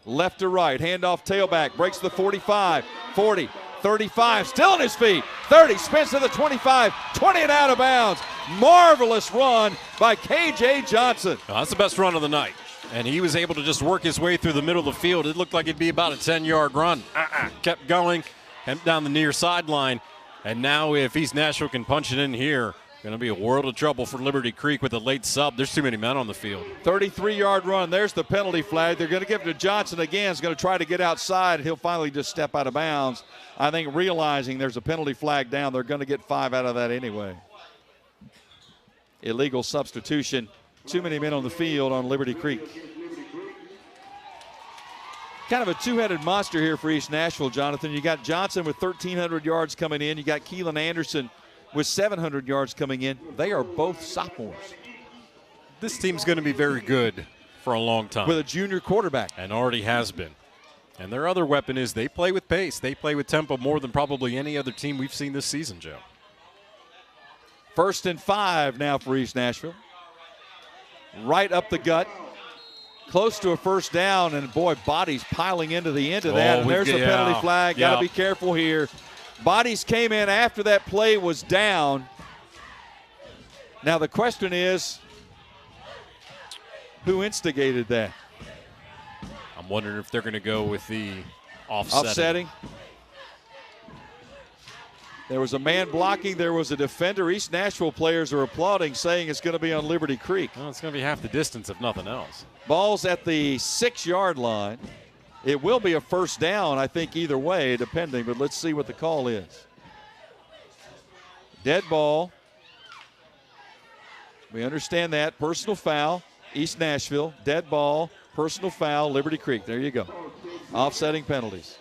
left to right. Handoff tailback, breaks the 45, 40, 35, still on his feet. 30, spins to the 25, 20 and out of bounds. Marvelous run by K.J. Johnson. Well, that's the best run of the night. And he was able to just work his way through the middle of the field. It looked like it'd be about a 10-yard run. Kept going, and down the near sideline. And now if East Nashville can punch it in here, going to be a world of trouble for Liberty Creek with a late sub. There's too many men on the field. 33-yard run. There's the penalty flag. They're going to give it to Johnson again. He's going to try to get outside. He'll finally just step out of bounds. I think realizing there's a penalty flag down, they're going to get 5 out of that anyway. Illegal substitution. Too many men on the field on Liberty Creek. Kind of a two-headed monster here for East Nashville, Jonathan. You got Johnson with 1,300 yards coming in. You got Keelan Anderson with 700 yards coming in. They are both sophomores. This team's going to be very good for a long time. With a junior quarterback. And already has been. And their other weapon is they play with pace. They play with tempo more than probably any other team we've seen this season, Joe. 1st and 5 now for East Nashville. Right up the gut. Close to a 1st down, and boy, bodies piling into the end of that. And there's a penalty flag. Got to be careful here. Bodies came in after that play was down. Now the question is, who instigated that? I'm wondering if they're going to go with the offsetting. There was a man blocking. There was a defender. East Nashville players are applauding, saying it's going to be on Liberty Creek. Well, it's going to be half the distance, if nothing else. Ball's at the 6-yard line. It will be a 1st down, I think, either way, depending, but let's see what the call is. Dead ball. We understand that. Personal foul, East Nashville. Dead ball, personal foul, Liberty Creek. There you go. Offsetting penalties.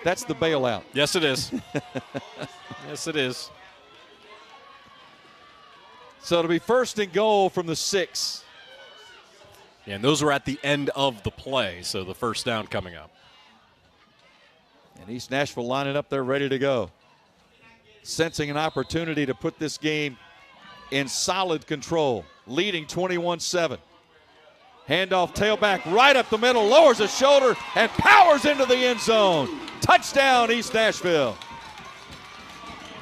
That's the bailout. Yes, it is. Yes, it is. So it'll be 1st and goal from the 6. Yeah, and those were at the end of the play, so the 1st down coming up. And East Nashville lining up there ready to go. Sensing an opportunity to put this game in solid control, leading 21-7. Handoff tailback right up the middle, lowers his shoulder and powers into the end zone. Touchdown, East Nashville.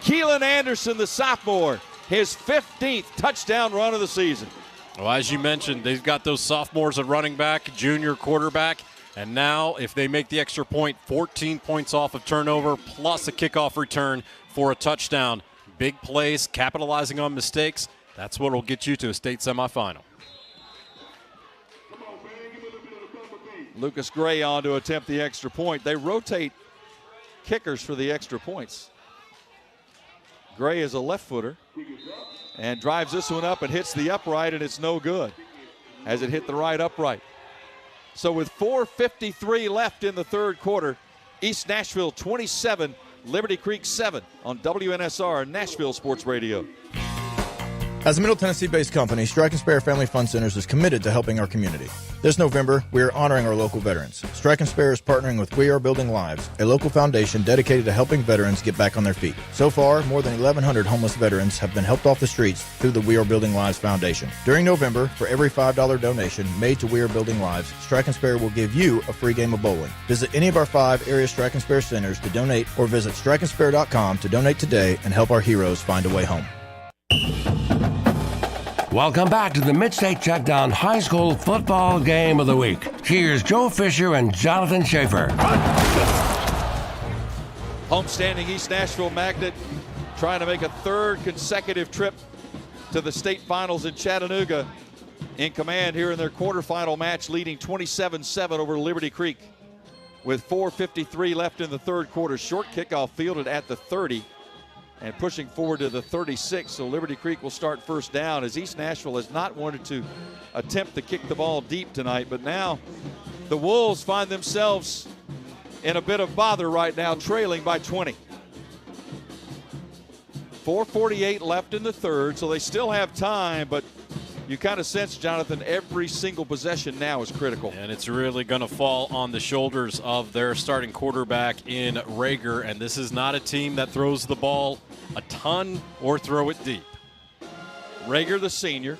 Keelan Anderson, the sophomore, his 15th touchdown run of the season. Well, as you mentioned, they've got those sophomores at running back, junior quarterback. And now, if they make the extra point, 14 points off of turnover, plus a kickoff return for a touchdown. Big plays, capitalizing on mistakes. That's what will get you to a state semifinal. Lucas Gray on to attempt the extra point. They rotate kickers for the extra points. Gray is a left footer and drives this one up and hits the upright, and it's no good as it hit the right upright. So with 4:53 left in the third quarter, East Nashville 27, Liberty Creek 7 on WNSR Nashville Sports Radio. As a Middle Tennessee-based company, Strike and Spare Family Fun Centers is committed to helping our community. This November, we are honoring our local veterans. Strike and Spare is partnering with We Are Building Lives, a local foundation dedicated to helping veterans get back on their feet. So far, more than 1,100 homeless veterans have been helped off the streets through the We Are Building Lives Foundation. During November, for every $5 donation made to We Are Building Lives, Strike and Spare will give you a free game of bowling. Visit any of our 5 area Strike and Spare centers to donate, or visit strikeandspare.com to donate today and help our heroes find a way home. Welcome back to the Mid-State Checkdown High School Football Game of the Week. Here's Joe Fisher and Jonathan Shaffer. Homestanding East Nashville Magnet trying to make a third consecutive trip to the state finals in Chattanooga. In command here in their quarterfinal match, leading 27-7 over Liberty Creek with 4:53 left in the third quarter. Short kickoff fielded at the 30. And pushing forward to the 36, so Liberty Creek will start first down, as East Nashville has not wanted to attempt to kick the ball deep tonight. But now the Wolves find themselves in a bit of bother right now, trailing by 20. 4:48 left in the third, so they still have time, but you kind of sense, Jonathan, every single possession now is critical. And it's really going to fall on the shoulders of their starting quarterback in Rager. And this is not a team that throws the ball a ton or throw it deep. Rager, the senior,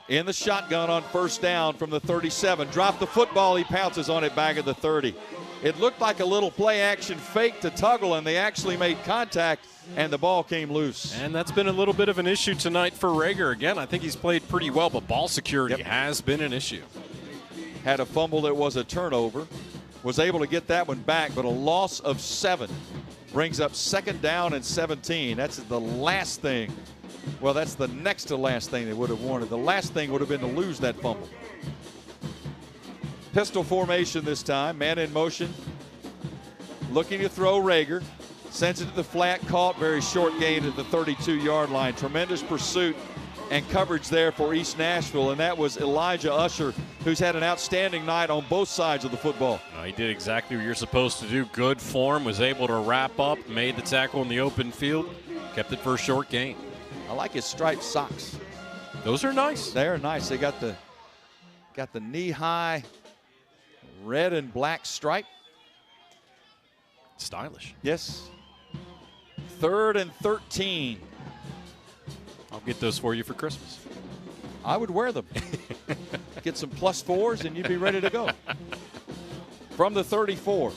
in the shotgun on first down from the 37. Dropped the football. He pounces on it back at the 30. It looked like a little play-action fake to Tuggle, and they actually made contact, and the ball came loose. And that's been a little bit of an issue tonight for Rager. Again, I think he's played pretty well, but ball security has been an issue. Had a fumble that was a turnover. Was able to get that one back, but a loss of 7 brings up second down and 17. That's the last thing. Well, that's the next to last thing they would have wanted. The last thing would have been to lose that fumble. Pistol formation this time. Man in motion. Looking to throw Rager. Sends it to the flat, caught, very short gain at the 32-yard line. Tremendous pursuit and coverage there for East Nashville, and that was Elijah Usher, who's had an outstanding night on both sides of the football. He did exactly what you're supposed to do. Good form, was able to wrap up, made the tackle in the open field, kept it for a short gain. I like his striped socks. Those are nice. They are nice. They got the knee-high red and black stripe. Stylish. Yes. 3rd and 13. I'll get those for you for Christmas. I would wear them. Get some +4s and you'd be ready to go. From the 34.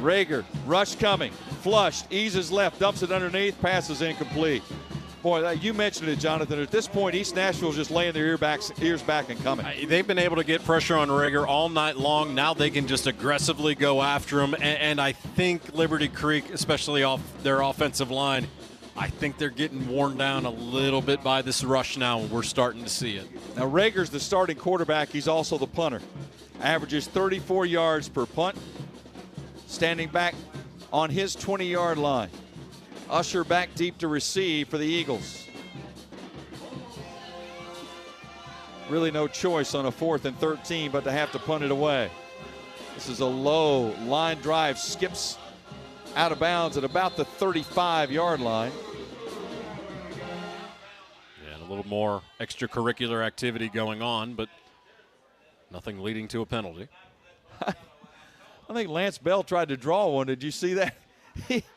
Rager, rush coming, flushed, eases left, dumps it underneath, passes incomplete. Boy, you mentioned it, Jonathan. At this point, East Nashville's just laying their ears back and coming. They've been able to get pressure on Rager all night long. Now they can just aggressively go after him. And I think Liberty Creek, especially off their offensive line, I think they're getting worn down a little bit by this rush now, and we're starting to see it. Now, Rager's the starting quarterback. He's also the punter. Averages 34 yards per punt. Standing back on his 20-yard line. Usher back deep to receive for the Eagles. Really no choice on a 4th and 13 but to have to punt it away. This is a low line drive, skips out of bounds at about the 35-yard line. Yeah, and a little more extracurricular activity going on, but nothing leading to a penalty. I think Lance Bell tried to draw one. Did you see that?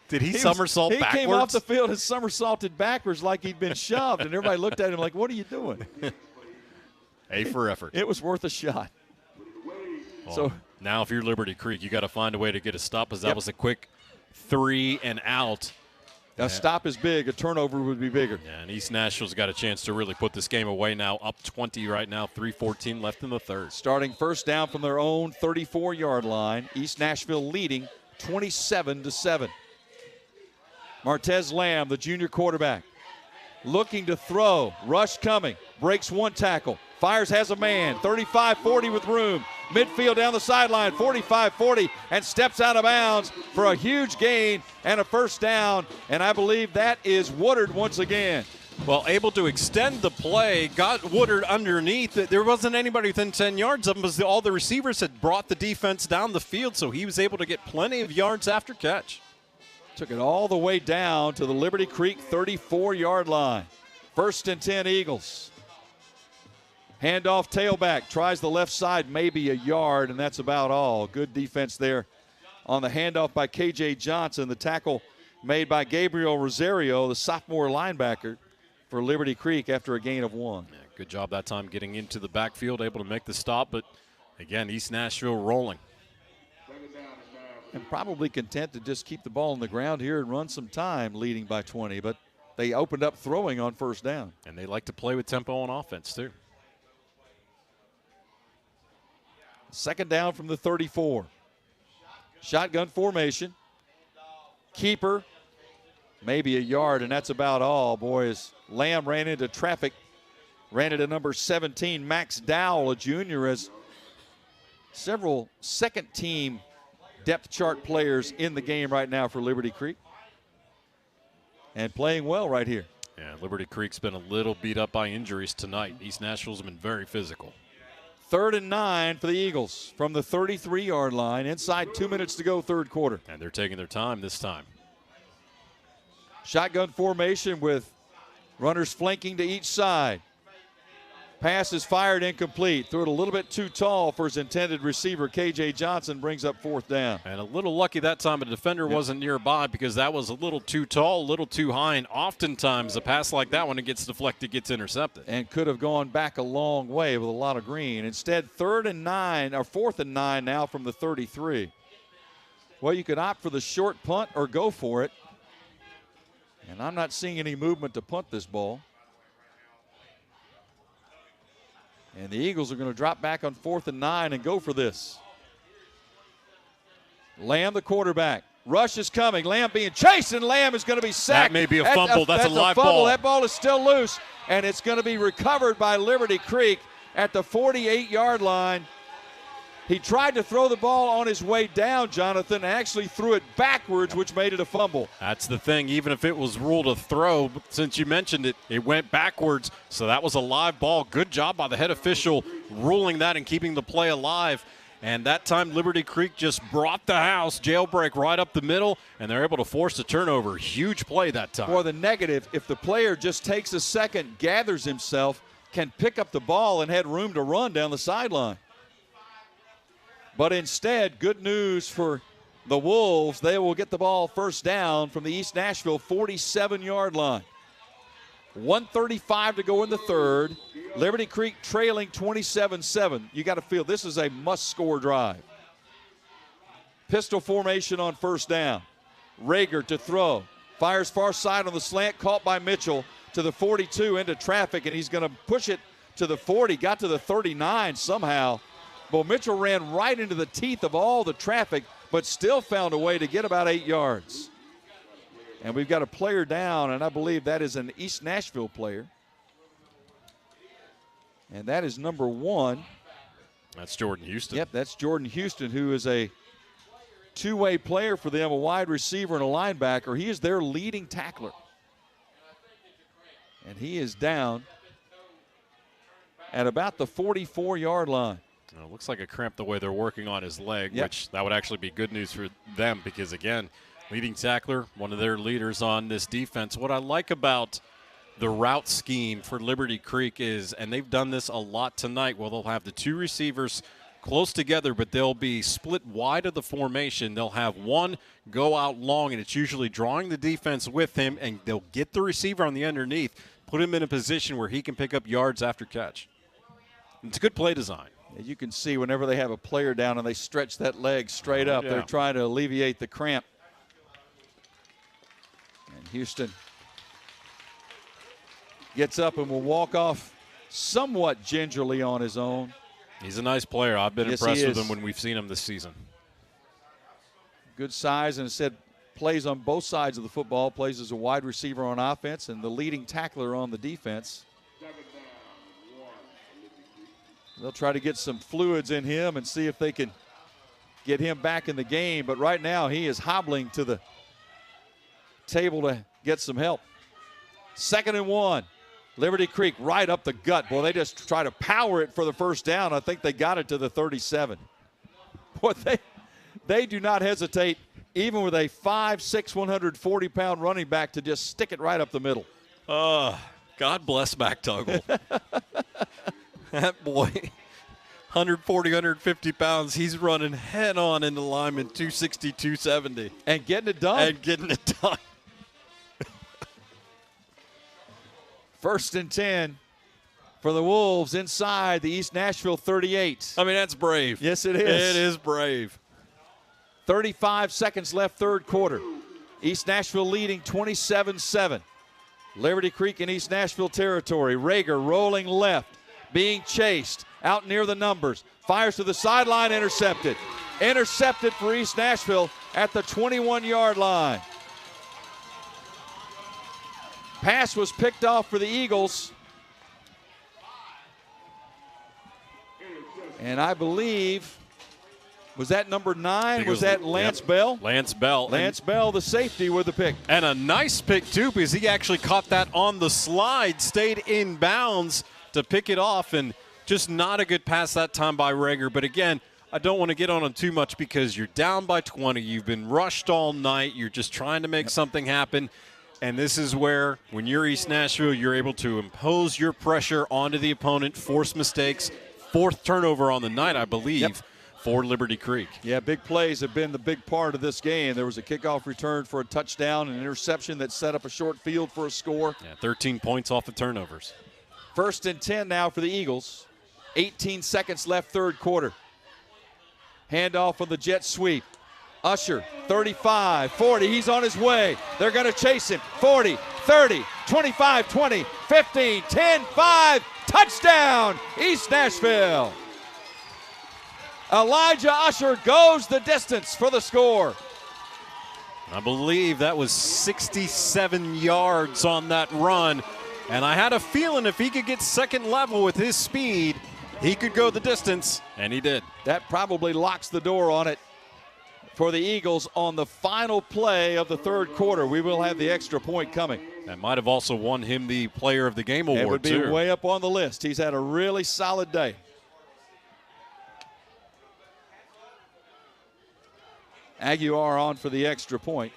Did he somersault backwards? He came off the field and somersaulted backwards like he'd been shoved, and everybody looked at him like, what are you doing? A for effort. It was worth a shot. Well, so now if you're Liberty Creek, you got to find a way to get a stop, as that was a quick 3 and out. A stop is big. A turnover would be bigger. Yeah, and East Nashville's got a chance to really put this game away now. Up 20 right now, 3:14 left in the third. Starting first down from their own 34-yard line. East Nashville leading 27-7. Martez Lamb, the junior quarterback, looking to throw. Rush coming. Breaks one tackle. Fires, has a man. 35-40 with room. Midfield down the sideline, 45-40, and steps out of bounds for a huge gain and a first down. And I believe that is Woodard once again. Well, able to extend the play, got Woodard underneath. There wasn't anybody within 10 yards of him because all the receivers had brought the defense down the field, so he was able to get plenty of yards after catch. Took it all the way down to the Liberty Creek 34-yard line. First and 10 Eagles. Handoff tailback, tries the left side, maybe a yard, and that's about all. Good defense there on the handoff by K.J. Johnson. The tackle made by Gabriel Rosario, the sophomore linebacker for Liberty Creek after a gain of 1. Yeah, good job that time getting into the backfield, able to make the stop, but again, East Nashville rolling. And probably content to just keep the ball on the ground here and run some time leading by 20, but they opened up throwing on first down. And they like to play with tempo on offense too. Second down from the 34. Shotgun formation. Keeper, maybe a yard, and that's about all. Boys, Lamb ran into traffic, ran into number 17, Max Dowell, a junior, as several second-team depth chart players in the game right now for Liberty Creek. And playing well right here. Yeah, Liberty Creek's been a little beat up by injuries tonight. East Nashville's been very physical. 3rd and 9 for the Eagles from the 33-yard line. Inside 2 minutes to go, third quarter. And they're taking their time this time. Shotgun formation with runners flanking to each side. Pass is fired incomplete. Threw it a little bit too tall for his intended receiver. K.J. Johnson brings up fourth down. And a little lucky that time a defender wasn't nearby because that was a little too tall, a little too high. And oftentimes a pass like that, when it gets deflected, gets intercepted. And could have gone back a long way with a lot of green. Instead, 4th and 9 now from the 33. Well, you could opt for the short punt or go for it. And I'm not seeing any movement to punt this ball. And the Eagles are going to drop back on 4th and 9 and go for this. Lamb, the quarterback. Rush is coming. Lamb being chased, and Lamb is going to be sacked. That may be a fumble. That's a live ball. That ball is still loose, and it's going to be recovered by Liberty Creek at the 48-yard line. He tried to throw the ball on his way down, Jonathan, and actually threw it backwards, which made it a fumble. That's the thing. Even if it was ruled a throw, since you mentioned it, it went backwards. So that was a live ball. Good job by the head official ruling that and keeping the play alive. And that time, Liberty Creek just brought the house, jailbreak right up the middle, and they're able to force a turnover. Huge play that time. For the negative, if the player just takes a second, gathers himself, can pick up the ball and had room to run down the sideline. But instead, good news for the Wolves. They will get the ball first down from the East Nashville 47-yard line. 1:35 to go in the third. Liberty Creek trailing 27-7. You got to feel this is a must-score drive. Pistol formation on first down. Rager to throw. Fires far side on the slant, caught by Mitchell to the 42 into traffic, and he's going to push it to the 40. Got to the 39 somehow. Well, Mitchell ran right into the teeth of all the traffic, but still found a way to get about 8 yards. And we've got a player down, and I believe that is an East Nashville player. And that is number 1. That's Jordan Houston. Yep, that's Jordan Houston, who is a two-way player for them, a wide receiver and a linebacker. He is their leading tackler. And he is down at about the 44-yard line. It looks like a cramp the way they're working on his leg, which that would actually be good news for them because, again, leading tackler, one of their leaders on this defense. What I like about the route scheme for Liberty Creek is, and they've done this a lot tonight, they'll have the two receivers close together, but they'll be split wide of the formation. They'll have one go out long, and it's usually drawing the defense with him, and they'll get the receiver on the underneath, put him in a position where he can pick up yards after catch. It's a good play design. You can see whenever they have a player down and they stretch that leg straight up, they're trying to alleviate the cramp. And Houston gets up and will walk off somewhat gingerly on his own. He's a nice player. I've been impressed with him when we've seen him this season. Good size, and said plays on both sides of the football, plays as a wide receiver on offense and the leading tackler on the defense. They'll try to get some fluids in him and see if they can get him back in the game, but right now he is hobbling to the table to get some help. 2nd and 1. Liberty Creek right up the gut. Boy, they just try to power it for the first down. I think they got it to the 37. Boy, they do not hesitate, even with a 5'6", 140-pound running back, to just stick it right up the middle. God bless McTuggle. That boy, 140, 150 pounds, he's running head-on into linemen, 260, 270. And getting it done. 1st and 10 for the Wolves inside the East Nashville 38. I mean, that's brave. Yes, it is. It is brave. 35 seconds left, third quarter. East Nashville leading 27-7. Liberty Creek in East Nashville territory. Rager rolling left, being chased out near the numbers. Fires to the sideline, intercepted. Intercepted for East Nashville at the 21-yard line. Pass was picked off for the Eagles. And I believe, was that number 9? Was that Lance Bell? Lance Bell. Lance Bell, the safety, with the pick. And a nice pick, too, because he actually caught that on the slide, stayed in bounds to pick it off, and just not a good pass that time by Rager. But again, I don't want to get on him too much because you're down by 20. You've been rushed all night. You're just trying to make something happen. And this is where, when you're East Nashville, you're able to impose your pressure onto the opponent, force mistakes. 4th turnover on the night, I believe, for Liberty Creek. Yeah, big plays have been the big part of this game. There was a kickoff return for a touchdown, an interception that set up a short field for a score. Yeah, 13 points off the turnovers. 1st and 10 now for the Eagles. 18 seconds left, third quarter. Handoff on the jet sweep. Usher, 35, 40, he's on his way. They're going to chase him. 40, 30, 25, 20, 15, 10, 5, touchdown, East Nashville. Elijah Usher goes the distance for the score. I believe that was 67 yards on that run. And I had a feeling if he could get second level with his speed, he could go the distance, and he did. That probably locks the door on it for the Eagles on the final play of the third quarter. We will have the extra point coming. That might have also won him the Player of the Game award, it would be too. Way up on the list. He's had a really solid day. Aguiar on for the extra point.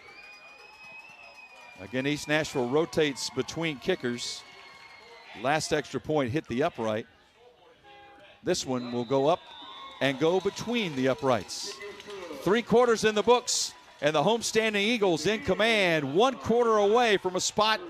Again, East Nashville rotates between kickers. Last extra point hit the upright. This one will go up and go between the uprights. 3 quarters in the books, and the homestanding Eagles in command, 1 quarter away from a spot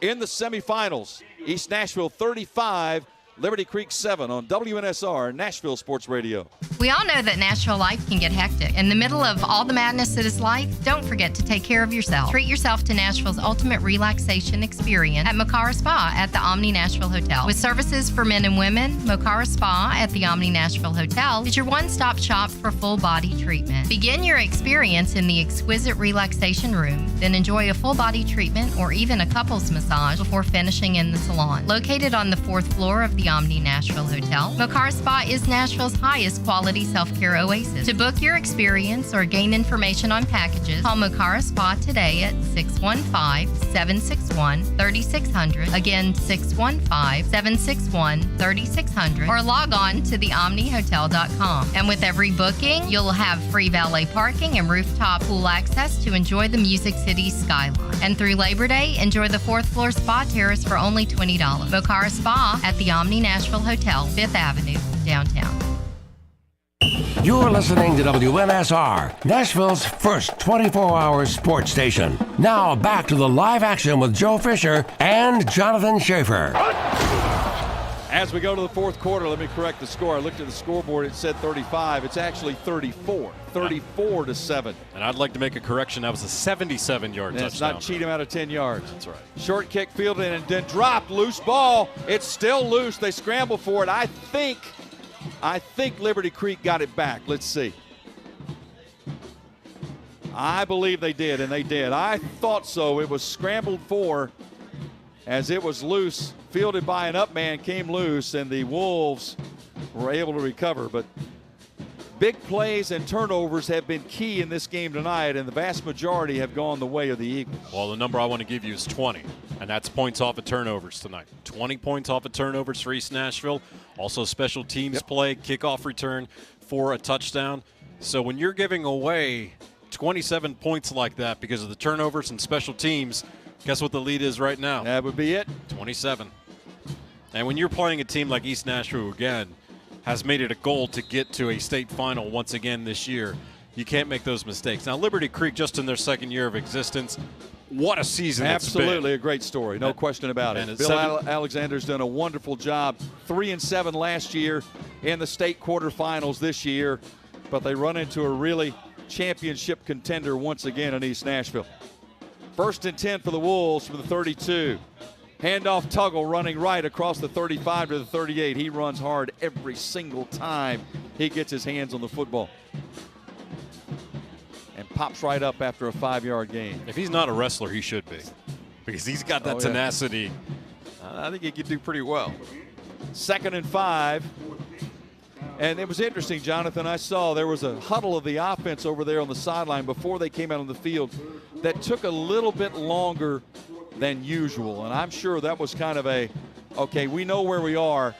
in the semifinals. East Nashville 35, Liberty Creek 7 on WNSR, Nashville Sports Radio. We all know that Nashville life can get hectic. In the middle of all the madness that is life, don't forget to take care of yourself. Treat yourself to Nashville's ultimate relaxation experience at Mocara Spa at the Omni Nashville Hotel. With services for men and women, Mocara Spa at the Omni Nashville Hotel is your one-stop shop for full body treatment. Begin your experience in the exquisite relaxation room, then enjoy a full body treatment or even a couples massage before finishing in the salon. Located on the 4th floor of the Omni Nashville Hotel, Mocara Spa is Nashville's highest quality self-care oasis. To book your experience or gain information on packages, call Mocara Spa today at 615-761-3600. Again, 615-761-3600. Or log on to theomnihotel.com. And with every booking, you'll have free valet parking and rooftop pool access to enjoy the Music City skyline. And through Labor Day, enjoy the 4th floor spa terrace for only $20. Mocara Spa at the Omni Nashville Hotel, 5th Avenue, downtown. You're listening to WNSR, Nashville's first 24-hour sports station. Now back to the live action with Joe Fisher and Jonathan Shaffer. As we go to the fourth quarter, let me correct the score. I looked at the scoreboard. It said 35. It's actually 34. 34-7. And I'd like to make a correction. That was a 77-yard touchdown. It's not cheat him out of 10 yards. That's right. Short kick fielded and then dropped. Loose ball. It's still loose. They scramble for it. I think Liberty Creek got it back. Let's see. I believe they did, and they did. I thought so. It was scrambled for as it was loose. Fielded by an up man, came loose, and the Wolves were able to recover. But big plays and turnovers have been key in this game tonight, and the vast majority have gone the way of the Eagles. Well, the number I want to give you is 20, and that's points off of turnovers tonight. 20 points off of turnovers for East Nashville. Also special teams play, kickoff return for a touchdown. So when you're giving away 27 points like that because of the turnovers and special teams, guess what the lead is right now? That would be it. 27. And when you're playing a team like East Nashville, again, has made it a goal to get to a state final once again this year, you can't make those mistakes. Now, Liberty Creek, just in their second year of existence, what a season it's been. Absolutely a great story, no question about it. Bill Alexander's done a wonderful job. 3-7 last year in the state quarterfinals this year, but they run into a really championship contender once again in East Nashville. 1st and 10 for the Wolves from the 32. Handoff Tuggle running right across the 35 to the 38. He runs hard every single time he gets his hands on the football. And pops right up after a 5-yard gain. If he's not a wrestler, he should be. Because he's got that tenacity. I think he could do pretty well. 2nd and 5. And it was interesting, Jonathan. I saw there was a huddle of the offense over there on the sideline before they came out on the field that took a little bit longer than usual. And I'm sure that was kind of okay, we know where we are.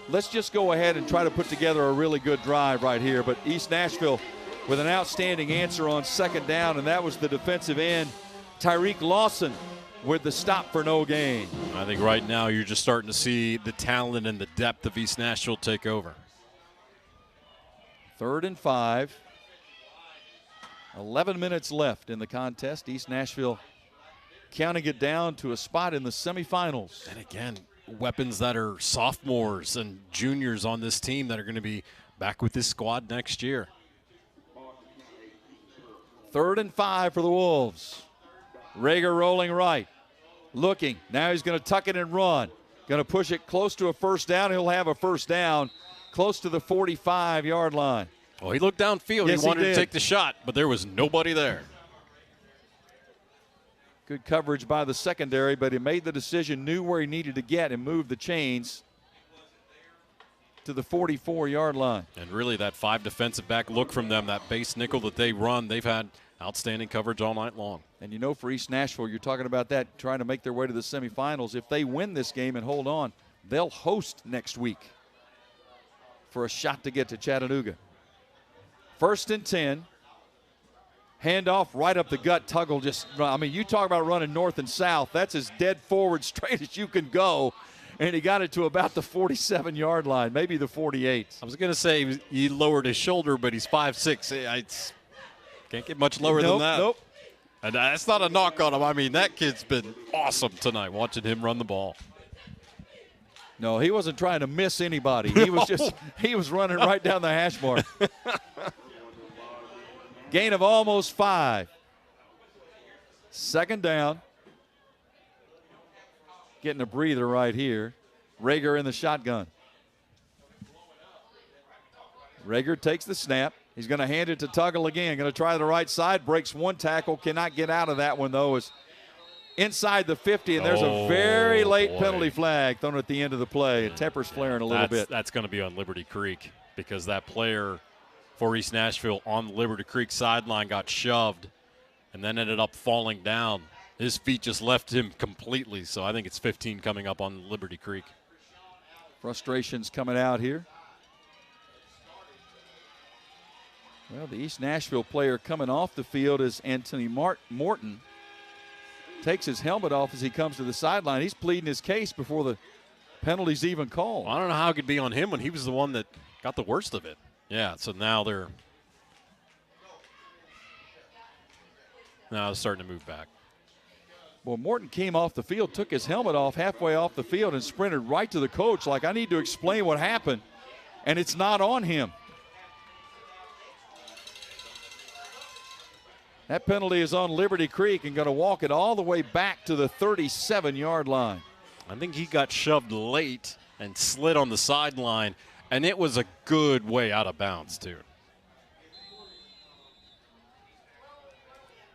Let's just go ahead and try to put together a really good drive right here. But East Nashville with an outstanding answer on 2nd down, and that was the defensive end, Tyreek Lawson, with the stop for no gain. I think right now you're just starting to see the talent and the depth of East Nashville take over. 3rd and 5. 11 minutes left in the contest. East Nashville counting it down to a spot in the semifinals. And again, weapons that are sophomores and juniors on this team that are going to be back with this squad next year. 3rd and 5 for the Wolves. Rager rolling right. Looking. Now he's going to tuck it and run. Going to push it close to a 1st down. He'll have a 1st down close to the 45-yard line. Well, he looked downfield. Yes, he wanted he to take the shot, but there was nobody there. Good coverage by the secondary, but he made the decision, knew where he needed to get, and moved the chains to the 44-yard line. And really that 5 defensive back look from them, that base nickel that they run, they've had outstanding coverage all night long. And you know, for East Nashville, you're talking about that, trying to make their way to the semifinals. If they win this game and hold on, they'll host next week for a shot to get to Chattanooga. 1st and 10. Handoff right up the gut. Tuggle just, I mean, you talk about running north and south. That's as dead forward straight as you can go. And he got it to about the 47-yard line, maybe the 48. I was going to say he lowered his shoulder, but he's 5'6". I can't get much lower than that. Nope. And that's not a knock on him. I mean, that kid's been awesome tonight, watching him run the ball. No, he wasn't trying to miss anybody. He was just, he was running right down the hash mark. Gain of almost 5. 2nd down. Getting a breather right here. Rager in the shotgun. Rager takes the snap. He's going to hand it to Tuggle again. Going to try the right side. Breaks one tackle. Cannot get out of that one, though. Is inside the 50, and there's a very late penalty flag thrown at the end of the play. Temper's flaring a little bit. That's going to be on Liberty Creek because that player for East Nashville on the Liberty Creek sideline got shoved and then ended up falling down. His feet just left him completely, so I think it's 15 coming up on Liberty Creek. Frustrations coming out here. Well, the East Nashville player coming off the field is Anthony Morton. Takes his helmet off as he comes to the sideline. He's pleading his case before the penalty's even called. I don't know how it could be on him when he was the one that got the worst of it. Yeah, so now they're starting to move back. Well, Morton came off the field, took his helmet off halfway off the field, and sprinted right to the coach like, I need to explain what happened, and it's not on him. That penalty is on Liberty Creek and going to walk it all the way back to the 37-yard line. I think he got shoved late and slid on the sideline, and it was a good way out of bounds, too.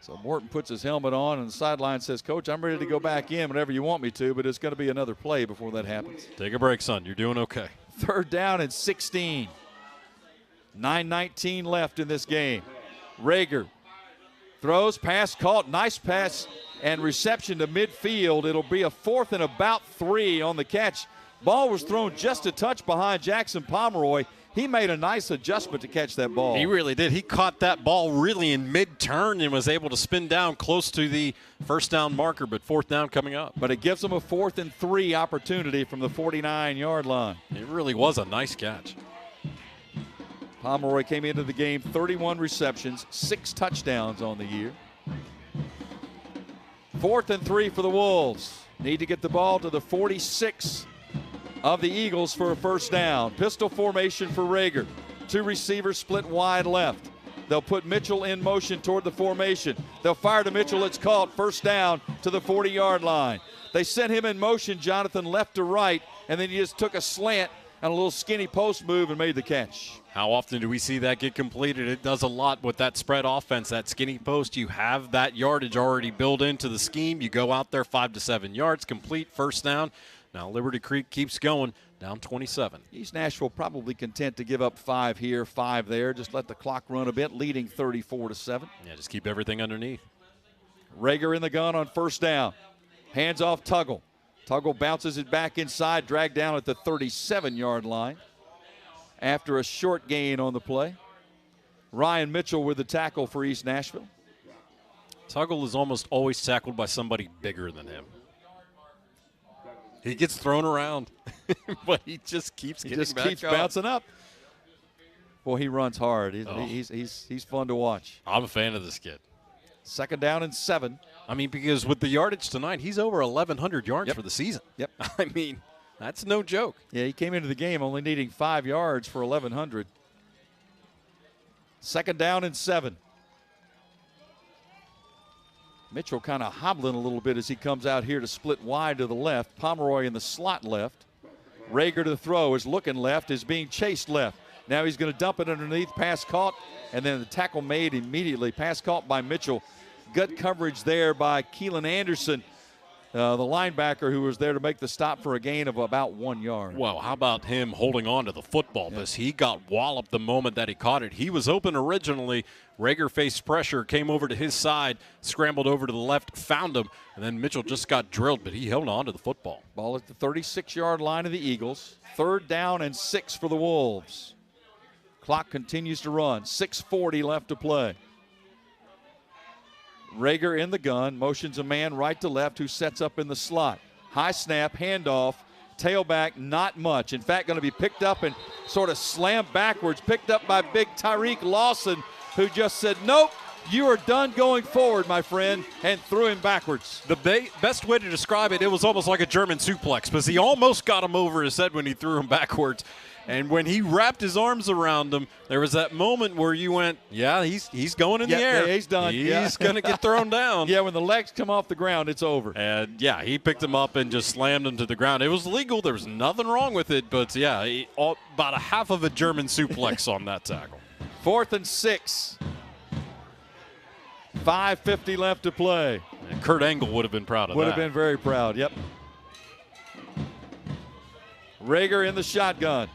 So Morton puts his helmet on, and the sideline says, Coach, I'm ready to go back in whenever you want me to, but it's going to be another play before that happens. Take a break, son. You're doing okay. 3rd down and 16. 9:19 left in this game. Rager throws, pass caught, nice pass and reception to midfield. It'll be a 4th and about 3 on the catch. Ball was thrown just a touch behind Jackson Pomeroy. He made a nice adjustment to catch that ball. He really did. He caught that ball really in mid-turn and was able to spin down close to the first down marker, but 4th down coming up. But it gives them a 4th and 3 opportunity from the 49-yard line. It really was a nice catch. Pomeroy came into the game 31 receptions, 6 touchdowns on the year. 4th and 3 for the Wolves. Need to get the ball to the 46 of the Eagles for a first down. Pistol formation for Rager. 2 receivers split wide left. They'll put Mitchell in motion toward the formation. They'll fire to Mitchell. It's caught. First down to the 40-yard line. They sent him in motion, Jonathan, left to right, and then he just took a slant and a little skinny post move and made the catch. How often do we see that get completed? It does a lot with that spread offense, that skinny post. You have that yardage already built into the scheme. You go out there 5 to 7 yards, complete, first down. Now Liberty Creek keeps going, down 27. East Nashville probably content to give up 5 here, 5 there. Just let the clock run a bit, leading 34-7. Yeah, just keep everything underneath. Rager in the gun on first down. Hands off Tuggle. Tuggle bounces it back inside, dragged down at the 37-yard line after a short gain on the play. Ryan Mitchell with the tackle for East Nashville. Tuggle is almost always tackled by somebody bigger than him. He gets thrown around, but he just keeps bouncing up. Well, he runs hard. He's fun to watch. I'm a fan of this kid. 2nd down and 7. I mean, because with the yardage tonight, he's over 1,100 yards for the season. Yep. I mean, that's no joke. Yeah, he came into the game only needing 5 yards for 1,100. 2nd down and 7. Mitchell kind of hobbling a little bit as he comes out here to split wide to the left. Pomeroy in the slot left. Rager to throw is looking left, is being chased left. Now he's going to dump it underneath, pass caught, and then the tackle made immediately. Pass caught by Mitchell. Good coverage there by Keelan Anderson, the linebacker who was there to make the stop for a gain of about 1 yard. Well, how about him holding on to the football? Because he got walloped the moment that he caught it. He was open originally. Rager faced pressure, came over to his side, scrambled over to the left, found him, and then Mitchell just got drilled, but he held on to the football. Ball at the 36-yard line of the Eagles. 3rd down and 6 for the Wolves. Clock continues to run. 6:40 left to play. Rager in the gun, motions a man right to left who sets up in the slot. High snap, handoff, tailback, not much. In fact, going to be picked up and sort of slammed backwards, picked up by big Tyreek Lawson, who just said, nope, you are done going forward, my friend, and threw him backwards. The best way to describe it, it was almost like a German suplex, because he almost got him over his head when he threw him backwards. And when he wrapped his arms around him, there was that moment where you went, yeah, he's going in the air. Yeah, he's done. He's going to get thrown down. Yeah, when the legs come off the ground, it's over. And, yeah, he picked him up and just slammed him to the ground. It was legal. There was nothing wrong with it. But, yeah, about a half of a German suplex on that tackle. 4th and 6. 5:50 left to play. And Kurt Angle would have been proud of that. Would have been very proud, yep. Rager in the shotgun.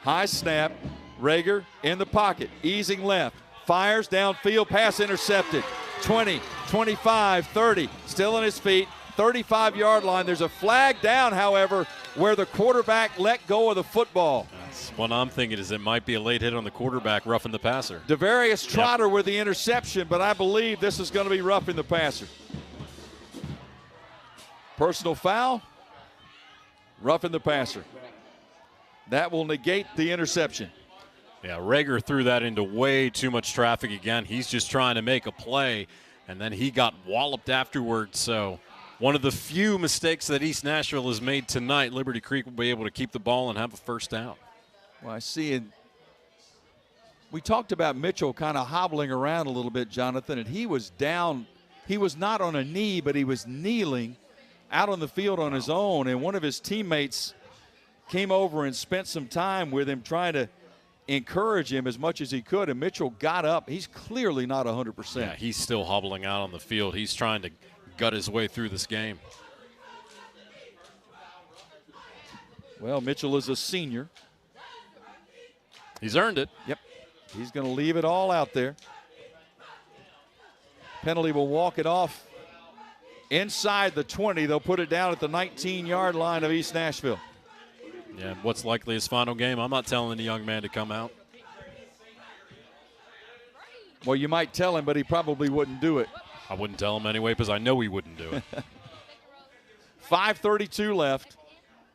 High snap. Rager in the pocket. Easing left. Fires downfield. Pass intercepted. 20, 25, 30. Still on his feet. 35-yard line. There's a flag down, however, where the quarterback let go of the football. That's what I'm thinking is it might be a late hit on the quarterback, roughing the passer. Devarius Trotter with the interception, but I believe this is going to be roughing the passer. Personal foul. Roughing the passer. That will negate the interception. Yeah, Rager threw that into way too much traffic again. He's just trying to make a play, and then he got walloped afterwards. So one of the few mistakes that East Nashville has made tonight. Liberty Creek will be able to keep the ball and have a first down. Well, I see we talked about Mitchell kind of hobbling around a little bit, Jonathan, and he was down. He was not on a knee, but he was kneeling out on the field on his own, and one of his teammates came over and spent some time with him trying to encourage him as much as he could, and Mitchell got up. He's clearly not 100%. Yeah, he's still hobbling out on the field. He's trying to gut his way through this game. Well, Mitchell is a senior. He's earned it. Yep. He's going to leave it all out there. Penalty will walk it off inside the 20. They'll put it down at the 19-yard line of East Nashville. Yeah, what's likely his final game? I'm not telling the young man to come out. Well, you might tell him, but he probably wouldn't do it. I wouldn't tell him anyway because I know he wouldn't do it. 5:32 left.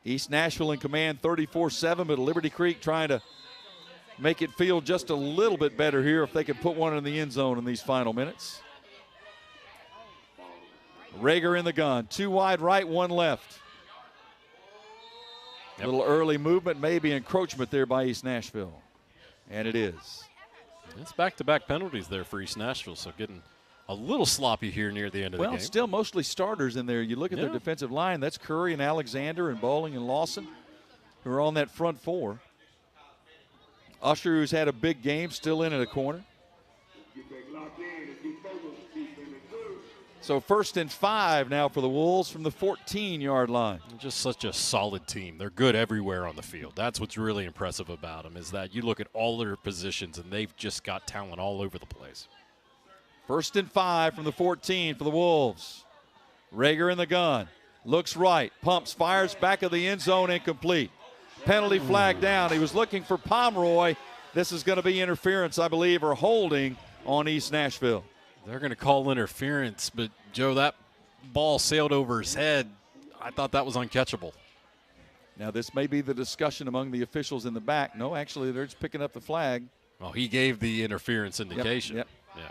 East Nashville in command 34-7, but Liberty Creek trying to make it feel just a little bit better here if they could put one in the end zone in these final minutes. Rager in the gun. 2 wide right, 1 left. A little early movement, maybe encroachment there by East Nashville. And it is. It's back-to-back penalties there for East Nashville, so getting a little sloppy here near the end of the game. Well, still mostly starters in there. You look at their defensive line, that's Curry and Alexander and Bowling and Lawson who are on that front 4. Usher, who's had a big game, still in at a corner. So 1st and 5 now for the Wolves from the 14-yard line. Just such a solid team. They're good everywhere on the field. That's what's really impressive about them is that you look at all their positions, and they've just got talent all over the place. 1st and 5 from the 14 for the Wolves. Rager in the gun. Looks right. Pumps. Fires back of the end zone. Incomplete. Penalty flag down. He was looking for Pomeroy. This is going to be interference, I believe, or holding on East Nashville. They're going to call interference, but, Joe, that ball sailed over his head. I thought that was uncatchable. Now, this may be the discussion among the officials in the back. No, actually, they're just picking up the flag. Well, he gave the interference indication. Yep. Yeah.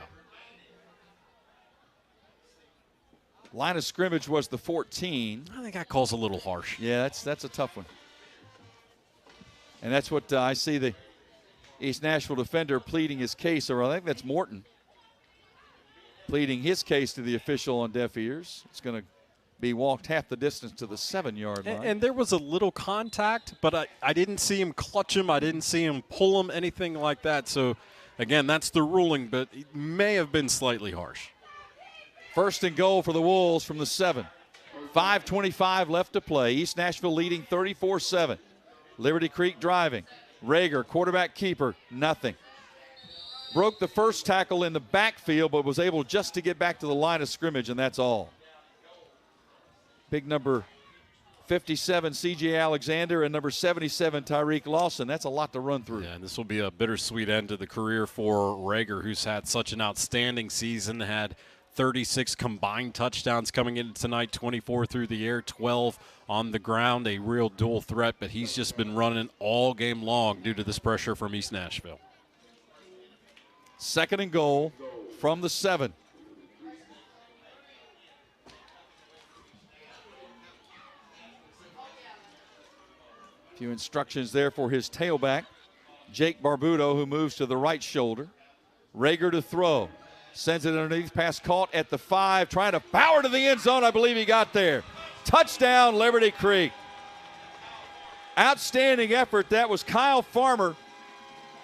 Line of scrimmage was the 14. I think that call's a little harsh. Yeah, that's a tough one. And that's what I see the East Nashville defender pleading his case, or I think that's Morton pleading his case to the official on deaf ears. It's going to be walked half the distance to the 7-yard line. And there was a little contact, but I didn't see him clutch him. I didn't see him pull him, anything like that. So, again, that's the ruling, but it may have been slightly harsh. 1st and goal for the Wolves from the 7. 5:25 left to play. East Nashville leading 34-7. Liberty Creek driving. Rager, quarterback keeper, nothing. Broke the first tackle in the backfield, but was able just to get back to the line of scrimmage, and that's all. Big number 57, C.J. Alexander, and number 77, Tyreek Lawson. That's a lot to run through. Yeah, and this will be a bittersweet end to the career for Rager, who's had such an outstanding season, had 36 combined touchdowns coming in tonight, 24 through the air, 12 on the ground, a real dual threat, but he's just been running all game long due to this pressure from East Nashville. 2nd and goal from the 7. A few instructions there for his tailback, Jake Barbudo, who moves to the right shoulder. Rager to throw. Sends it underneath, pass caught at the 5, trying to power to the end zone. I believe he got there. Touchdown, Liberty Creek. Outstanding effort. That was Kyle Farmer.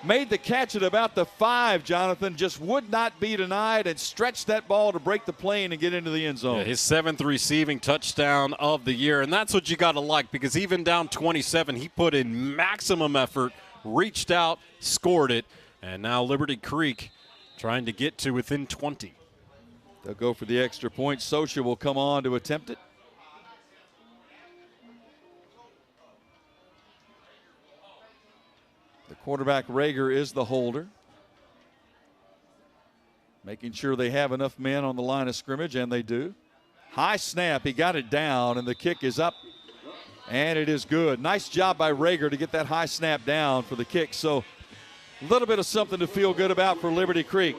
Made the catch at about the 5, Jonathan. Just would not be denied and stretched that ball to break the plane and get into the end zone. Yeah, his 7th receiving touchdown of the year, and that's what you got to like because even down 27, he put in maximum effort, reached out, scored it, and now Liberty Creek trying to get to within 20. They'll go for the extra point. Socia will come on to attempt it. The quarterback, Rager, is the holder. Making sure they have enough men on the line of scrimmage, and they do. High snap. He got it down, and the kick is up, and it is good. Nice job by Rager to get that high snap down for the kick. So a little bit of something to feel good about for Liberty Creek.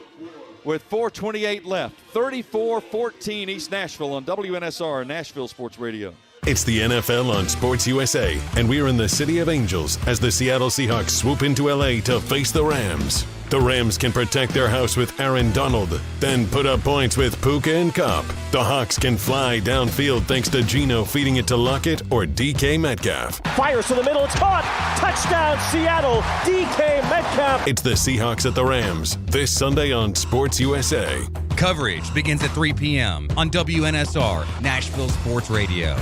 with 4:28 left. 34-14 East Nashville on WNSR, Nashville Sports Radio. It's the NFL on Sports USA, and we're in the City of Angels as the Seattle Seahawks swoop into LA to face the Rams. The Rams can protect their house with Aaron Donald, then put up points with Puka and Kupp. The Hawks can fly downfield thanks to Geno feeding it to Lockett or DK Metcalf. Fires to the middle, it's caught! Touchdown, Seattle! DK Metcalf! It's the Seahawks at the Rams, this Sunday on Sports USA. Coverage begins at 3 p.m. on WNSR, Nashville Sports Radio.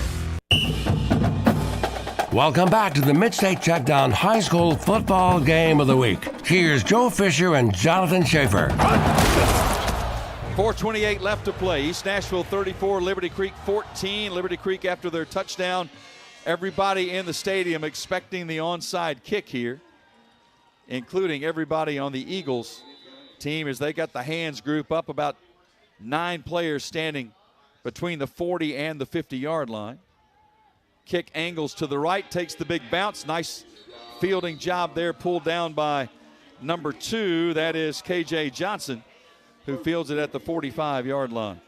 Welcome back to the Mid-State Checkdown High School Football Game of the Week. Here's Joe Fisher and Jonathan Shaffer. 4:28 left to play. East Nashville 34, Liberty Creek 14. Liberty Creek after their touchdown. Everybody in the stadium expecting the onside kick here, including everybody on the Eagles team as they got the hands group up, about 9 players standing between the 40 and the 50-yard line. Kick angles to the right, takes the big bounce. Nice fielding job there, pulled down by number 2. That is KJ Johnson, who fields it at the 45-yard line.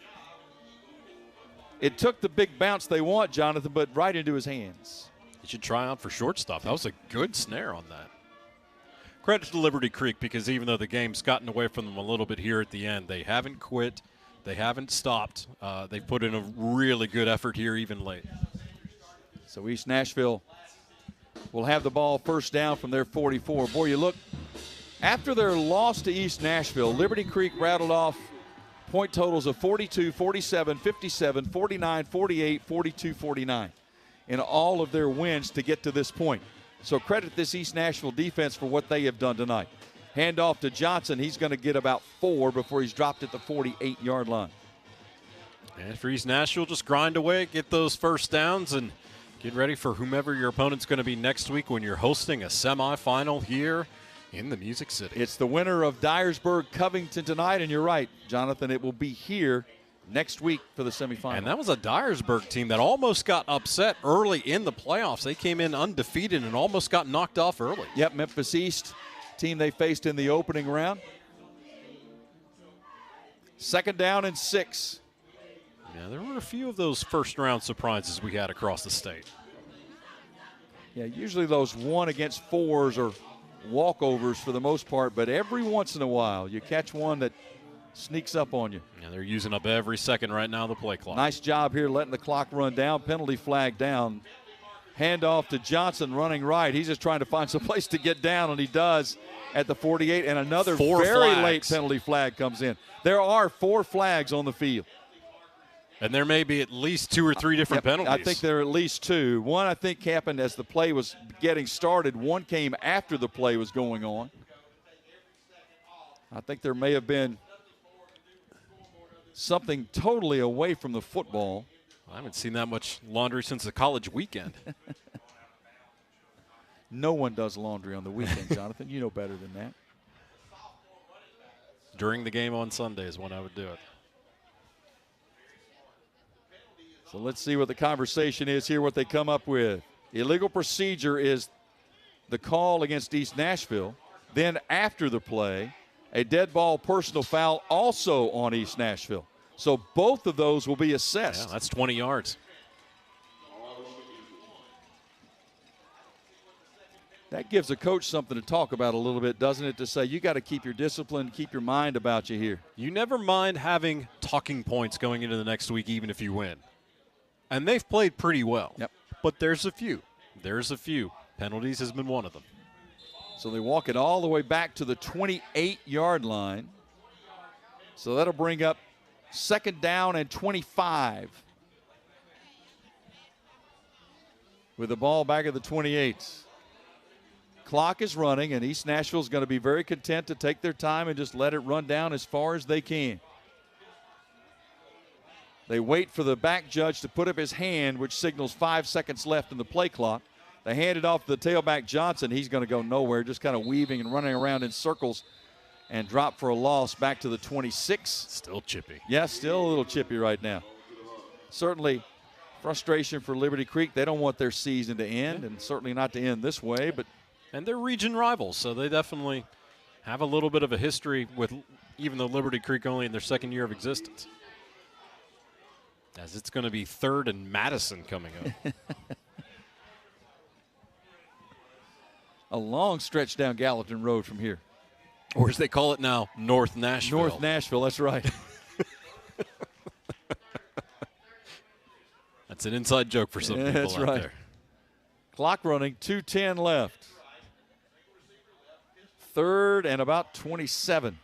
It took the big bounce they want, Jonathan, but right into his hands. You should try out for shortstop. That was a good snare on that. Credit to Liberty Creek, because even though the game's gotten away from them a little bit here at the end, they haven't quit. They haven't stopped. They've put in a really good effort here even late. So East Nashville will have the ball first down from their 44. Boy, you look, after their loss to East Nashville, Liberty Creek rattled off point totals of 42, 47, 57, 49, 48, 42, 49 in all of their wins to get to this point. So credit this East Nashville defense for what they have done tonight. Hand off to Johnson. He's going to get about 4 before he's dropped at the 48-yard line. And for East Nashville, just grind away, get those first downs, and get ready for whomever your opponent's going to be next week when you're hosting a semifinal here in the Music City. It's the winner of Dyersburg-Covington tonight, and you're right, Jonathan, it will be here next week for the semifinal. And that was a Dyersburg team that almost got upset early in the playoffs. They came in undefeated and almost got knocked off early. Yep, Memphis East, team they faced in the opening round. 2nd down and 6. Yeah, there were a few of those first-round surprises we had across the state. Yeah, usually those 1 against 4s are walkovers for the most part, but every once in a while you catch one that sneaks up on you. Yeah, they're using up every second right now, the play clock. Nice job here letting the clock run down. Penalty flag down. Hand off to Johnson running right. He's just trying to find some place to get down, and he does at the 48, and another very late penalty flag comes in. There are 4 flags on the field. And there may be at least 2 or 3 different penalties. I think there are at least 2. One, I think, happened as the play was getting started. One came after the play was going on. I think there may have been something totally away from the football. I haven't seen that much laundry since the college weekend. No one does laundry on the weekend, Jonathan. You know better than that. During the game on Sunday is when I would do it. So let's see what the conversation is here, what they come up with. Illegal procedure is the call against East Nashville. Then after the play, a dead ball personal foul also on East Nashville. So both of those will be assessed. Yeah, that's 20 yards. That gives a coach something to talk about a little bit, doesn't it, to say you got to keep your discipline, keep your mind about you here. You never mind having talking points going into the next week, even if you win. And they've played pretty well. Yep. But there's a few. There's a few. Penalties has been one of them. So they walk it all the way back to the 28-yard line. So that'll bring up 2nd down and 25. With the ball back at the 28. Clock is running, and East Nashville's going to be very content to take their time and just let it run down as far as they can. They wait for the back judge to put up his hand, which signals 5 seconds left in the play clock. They hand it off to the tailback Johnson. He's going to go nowhere, just kind of weaving and running around in circles and drop for a loss back to the 26. Still chippy. Yeah, still a little chippy right now. Certainly frustration for Liberty Creek. They don't want their season to end, and certainly not to end this way. And they're region rivals, so they definitely have a little bit of a history with, even though Liberty Creek only in their second year of existence. As it's going to be 3rd and Madison coming up. A long stretch down Gallatin Road from here. Or as they call it now, North Nashville. North Nashville, that's right. That's an inside joke for some people that's out right. there. Clock running, 2:10 left. 3rd and about 27.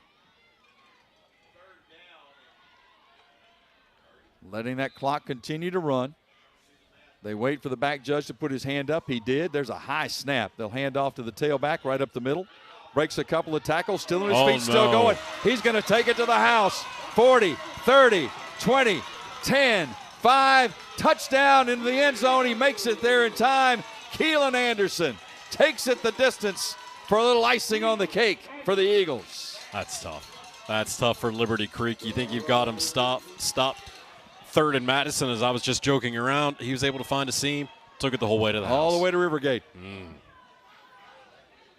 Letting that clock continue to run. They wait for the back judge to put his hand up. He did. There's a high snap. They'll hand off to the tailback right up the middle. Breaks a couple of tackles, still on his feet, still going. He's going to take it to the house. 40, 30, 20, 10, 5. Touchdown into the end zone. He makes it there in time. Keelan Anderson takes it the distance for a little icing on the cake for the Eagles. That's tough. That's tough for Liberty Creek. You think you've got him stopped 3rd and Madison. As I was just joking around, he was able to find a seam, took it the whole way to the house. All the way to Rivergate.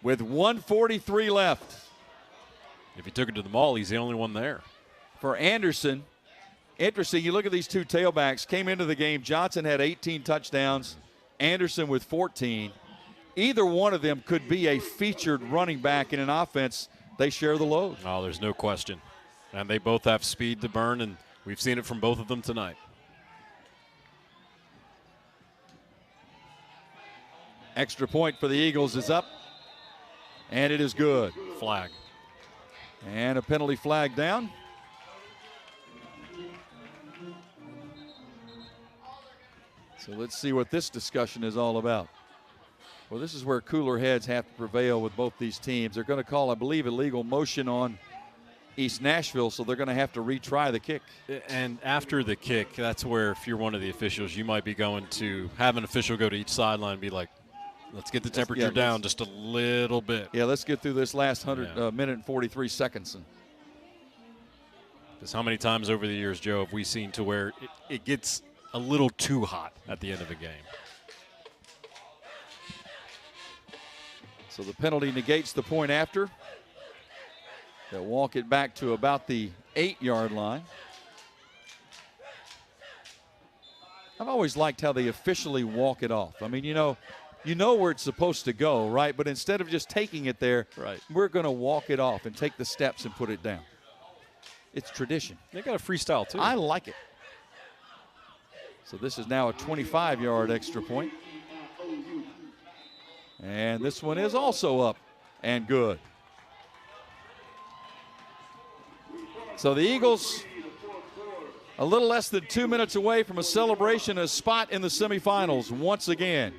With 1:43 left. If he took it to the mall, he's the only one there. For Anderson, interesting, you look at these two tailbacks, came into the game, Johnson had 18 touchdowns, Anderson with 14. Either one of them could be a featured running back in an offense. They share the load. Oh, there's no question. And they both have speed to burn, and we've seen it from both of them tonight. Extra point for the Eagles is up, and it is good. Flag. And a penalty flag down. So let's see what this discussion is all about. Well, this is where cooler heads have to prevail with both these teams. They're going to call, I believe, illegal motion on East Nashville, so they're going to have to retry the kick. And after the kick, that's where, if you're one of the officials, you might be going to have an official go to each sideline and be like, let's get the temperature down just a little bit. Yeah, let's get through this last minute and 43 seconds. Because how many times over the years, Joe, have we seen to where it gets a little too hot at the end of a game? So the penalty negates the point after. They'll walk it back to about the 8-yard line. I've always liked how they officially walk it off. I mean, you know where it's supposed to go, right? But instead of just taking it there, we're going to walk it off and take the steps and put it down. It's tradition. They got a freestyle, too. I like it. So this is now a 25-yard extra point. And this one is also up and good. So the Eagles a little less than 2 minutes away from a celebration, a spot in the semifinals once again.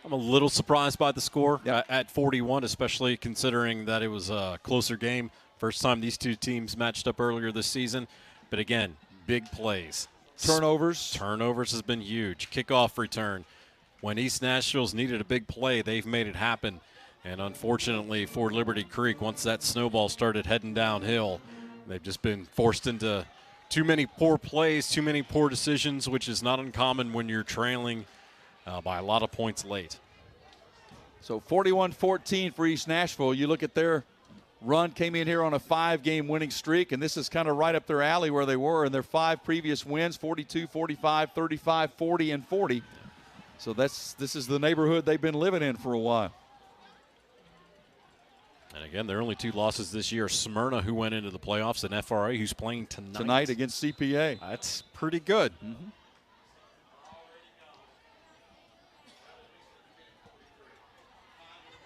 I'm a little surprised by the score at 41, especially considering that it was a closer game. First time these two teams matched up earlier this season. But again, big plays. Turnovers. Turnovers has been huge. Kickoff return. When East Nashville's needed a big play, they've made it happen. And unfortunately for Liberty Creek, once that snowball started heading downhill, they've just been forced into too many poor plays, too many poor decisions, which is not uncommon when you're trailing by a lot of points late. So 41-14 for East Nashville. You look at their run, came in here on a 5-game winning streak, and this is kind of right up their alley where they were in their 5 previous wins, 42, 45, 35, 40, and 40. So this is the neighborhood they've been living in for a while. And again, their only 2 losses this year. Smyrna, who went into the playoffs, and FRA, who's playing tonight. Tonight against CPA. That's pretty good. Mm-hmm.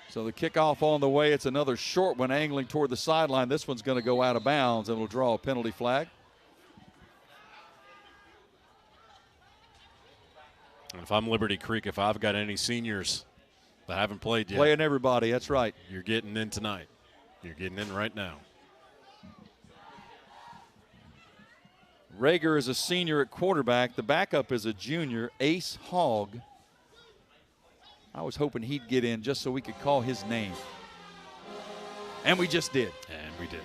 So the kickoff on the way. It's another short one angling toward the sideline. This one's going to go out of bounds and will draw a penalty flag. And if I'm Liberty Creek, if I've got any seniors that haven't played yet. Playing everybody, that's right. You're getting in tonight. You're getting in right now. Rager is a senior at quarterback. The backup is a junior, Ace Hogg. I was hoping he'd get in just so we could call his name. And we just did. And we did.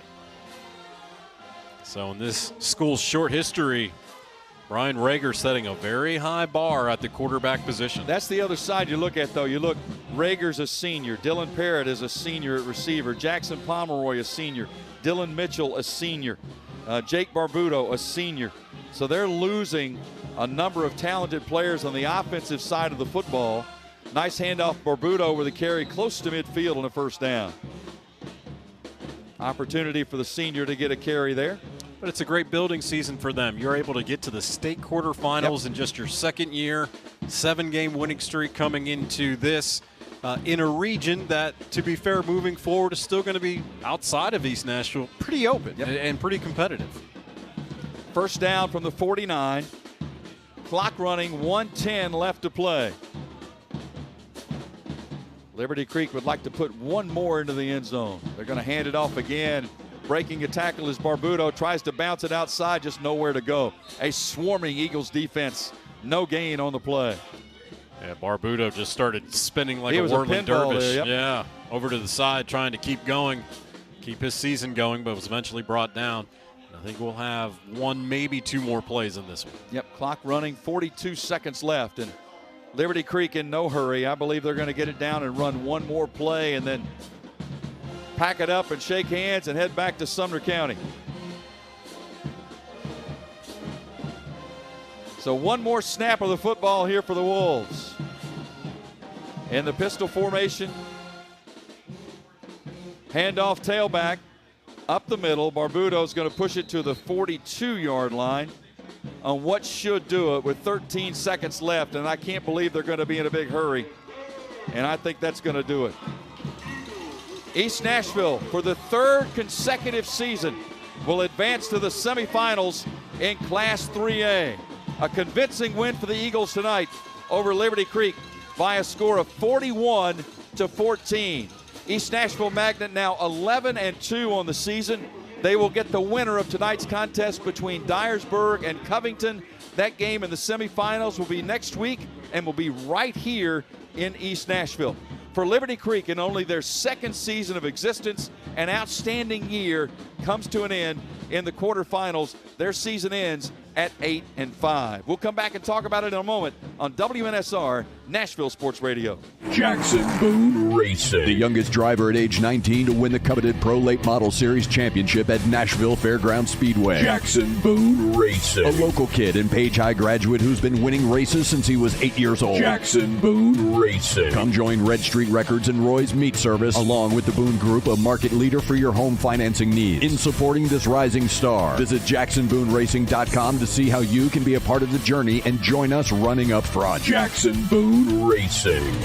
So in this school's short history, Brian Rager setting a very high bar at the quarterback position. That's the other side you look at, though. You look, Rager's a senior. Dylan Parrott is a senior at receiver. Jackson Pomeroy, a senior. Dylan Mitchell, a senior. Jake Barbuto, a senior. So they're losing a number of talented players on the offensive side of the football. Nice handoff, Barbuto with a carry close to midfield on a first down. Opportunity for the senior to get a carry there. But it's a great building season for them. You're able to get to the state quarterfinals in just your second year, 7-game winning streak coming into this in a region that, to be fair, moving forward is still going to be outside of East Nashville, pretty open and pretty competitive. First down from the 49. Clock running, 1:10 left to play. Liberty Creek would like to put one more into the end zone. They're going to hand it off again. Breaking a tackle as Barbuto tries to bounce it outside, just nowhere to go. A swarming Eagles defense, no gain on the play. Yeah, Barbuto just started spinning like a whirling dervish. There, yep. Yeah, over to the side trying to keep going, keep his season going, but was eventually brought down. I think we'll have one, maybe two more plays in this one. Yep, clock running, 42 seconds left, and Liberty Creek in no hurry. I believe they're going to get it down and run one more play and then pack it up and shake hands and head back to Sumner County. So one more snap of the football here for the Wolves. In the pistol formation. Handoff tailback. Up the middle. Barbuto's going to push it to the 42-yard line on what should do it with 13 seconds left. And I can't believe they're going to be in a big hurry. And I think that's going to do it. East Nashville, for the third consecutive season, will advance to the semifinals in Class 3A. A convincing win for the Eagles tonight over Liberty Creek by a score of 41-14. East Nashville Magnet now 11-2 on the season. They will get the winner of tonight's contest between Dyersburg and Covington. That game in the semifinals will be next week and will be right here in East Nashville. For Liberty Creek, in only their second season of existence, an outstanding year comes to an end in the quarterfinals. Their season ends at 8-5. We'll come back and talk about it in a moment on WNSR, Nashville Sports Radio. Jackson Boone Racing. The youngest driver at age 19 to win the coveted Pro Late Model Series championship at Nashville Fairground Speedway. Jackson Boone Racing. A local kid and Page High graduate who's been winning races since he was 8 years old. Jackson Boone Racing. Come join Red Street Records and Roy's Meat Service, along with the Boone Group, a market leader for your home financing needs. In supporting this rising star, visit JacksonBooneRacing.com to see how you can be a part of the journey and join us running up front. Jackson Boone Racing.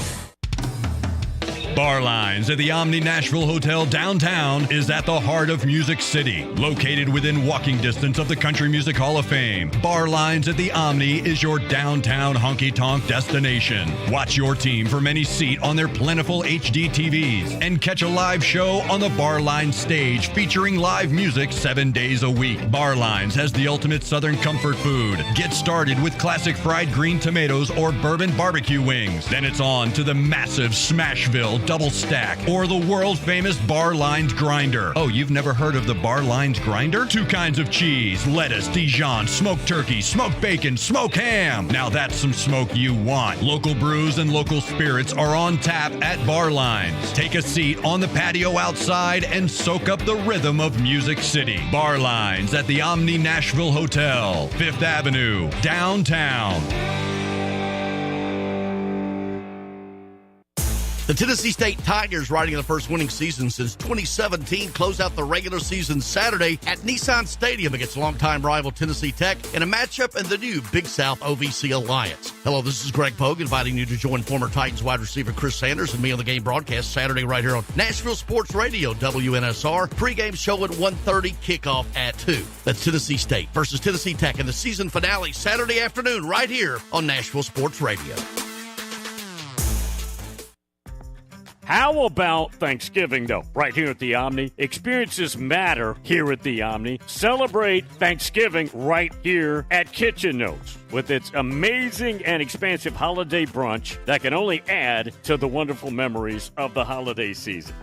Bar Lines at the Omni Nashville Hotel downtown is at the heart of Music City. Located within walking distance of the Country Music Hall of Fame, Bar Lines at the Omni is your downtown honky-tonk destination. Watch your team from any seat on their plentiful HD TVs and catch a live show on the Bar Lines stage featuring live music 7 days a week. Bar Lines has the ultimate Southern comfort food. Get started with classic fried green tomatoes or bourbon barbecue wings. Then it's on to the massive Smashville double stack or the world famous Bar Lines grinder. Oh, you've never heard of the Bar Lines grinder? 2 kinds of cheese, lettuce, Dijon, smoked turkey, smoked bacon, smoked ham. Now that's some smoke you want. Local brews and local spirits are on tap at Bar Lines. Take a seat on the patio outside and soak up the rhythm of Music City. Bar Lines at the Omni Nashville Hotel, 5th Avenue, downtown. The Tennessee State Tigers, riding in the first winning season since 2017, close out the regular season Saturday at Nissan Stadium against longtime rival Tennessee Tech in a matchup in the new Big South OVC Alliance. Hello, this is Greg Pogue inviting you to join former Titans wide receiver Chris Sanders and me on the game broadcast Saturday right here on Nashville Sports Radio, WNSR. Pre-game show at 1:30, kickoff at 2. That's Tennessee State versus Tennessee Tech in the season finale Saturday afternoon right here on Nashville Sports Radio. How about Thanksgiving, though? Right here at the Omni. Experiences matter here at the Omni. Celebrate Thanksgiving right here at Kitchen Notes with its amazing and expansive holiday brunch that can only add to the wonderful memories of the holiday season.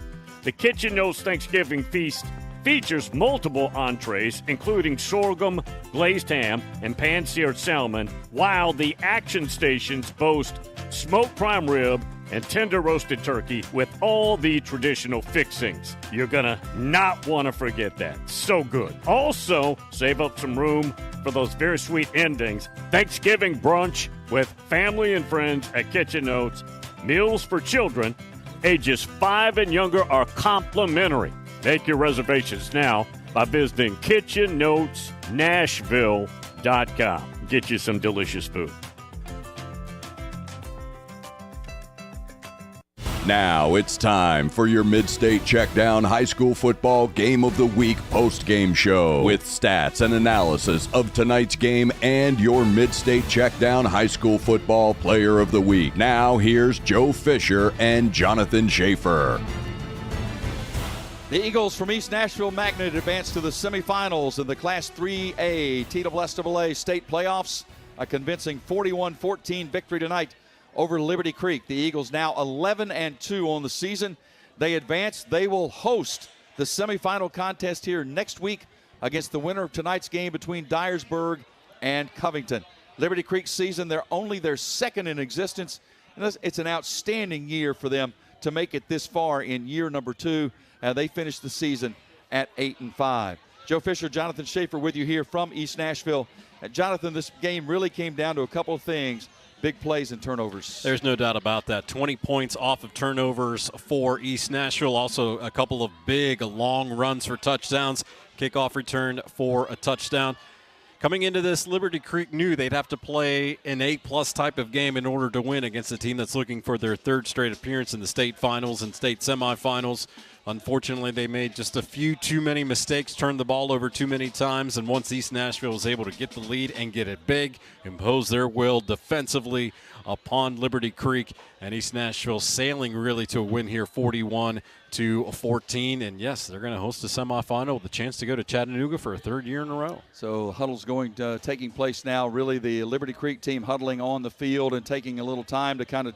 The Kitchen Notes Thanksgiving Feast features multiple entrees, including sorghum, glazed ham, and pan-seared salmon, while the action stations boast smoked prime rib and tender roasted turkey with all the traditional fixings. You're gonna not want to forget that. So good. Also, save up some room for those very sweet endings. Thanksgiving brunch with family and friends at Kitchen Notes. Meals for children ages 5 and younger are complimentary. Make your reservations now by visiting KitchenNotesNashville.com. Get you some delicious food. Now it's time for your Mid-State Checkdown High School Football Game of the Week post-game show with stats and analysis of tonight's game and your Mid-State Checkdown High School Football Player of the Week. Now here's Joe Fisher and Jonathan Shaffer. The Eagles from East Nashville Magnet advanced to the semifinals in the Class 3A TSSAA state playoffs. A convincing 41-14 victory tonight over Liberty Creek. The Eagles now 11-2 on the season. They advance. They will host the semifinal contest here next week against the winner of tonight's game between Dyersburg and Covington. Liberty Creek's season, they're only their second in existence. And it's an outstanding year for them to make it this far in year number 2. They finished the season at 8-5. Joe Fisher, Jonathan Shaffer with you here from East Nashville. Jonathan, this game really came down to a couple of things. Big plays and turnovers. There's no doubt about that. 20 points off of turnovers for East Nashville. Also a couple of big long runs for touchdowns. Kickoff return for a touchdown. Coming into this, Liberty Creek knew they'd have to play an 8+ type of game in order to win against a team that's looking for their 3rd straight appearance in the state finals and state semifinals. Unfortunately, they made just a few too many mistakes, turned the ball over too many times, and once East Nashville was able to get the lead and get it big, impose their will defensively upon Liberty Creek, and East Nashville sailing really to a win here, 41-14. And yes, they're going to host a semifinal with a chance to go to Chattanooga for a 3rd year in a row. So huddles taking place now. Really, the Liberty Creek team huddling on the field and taking a little time to kind of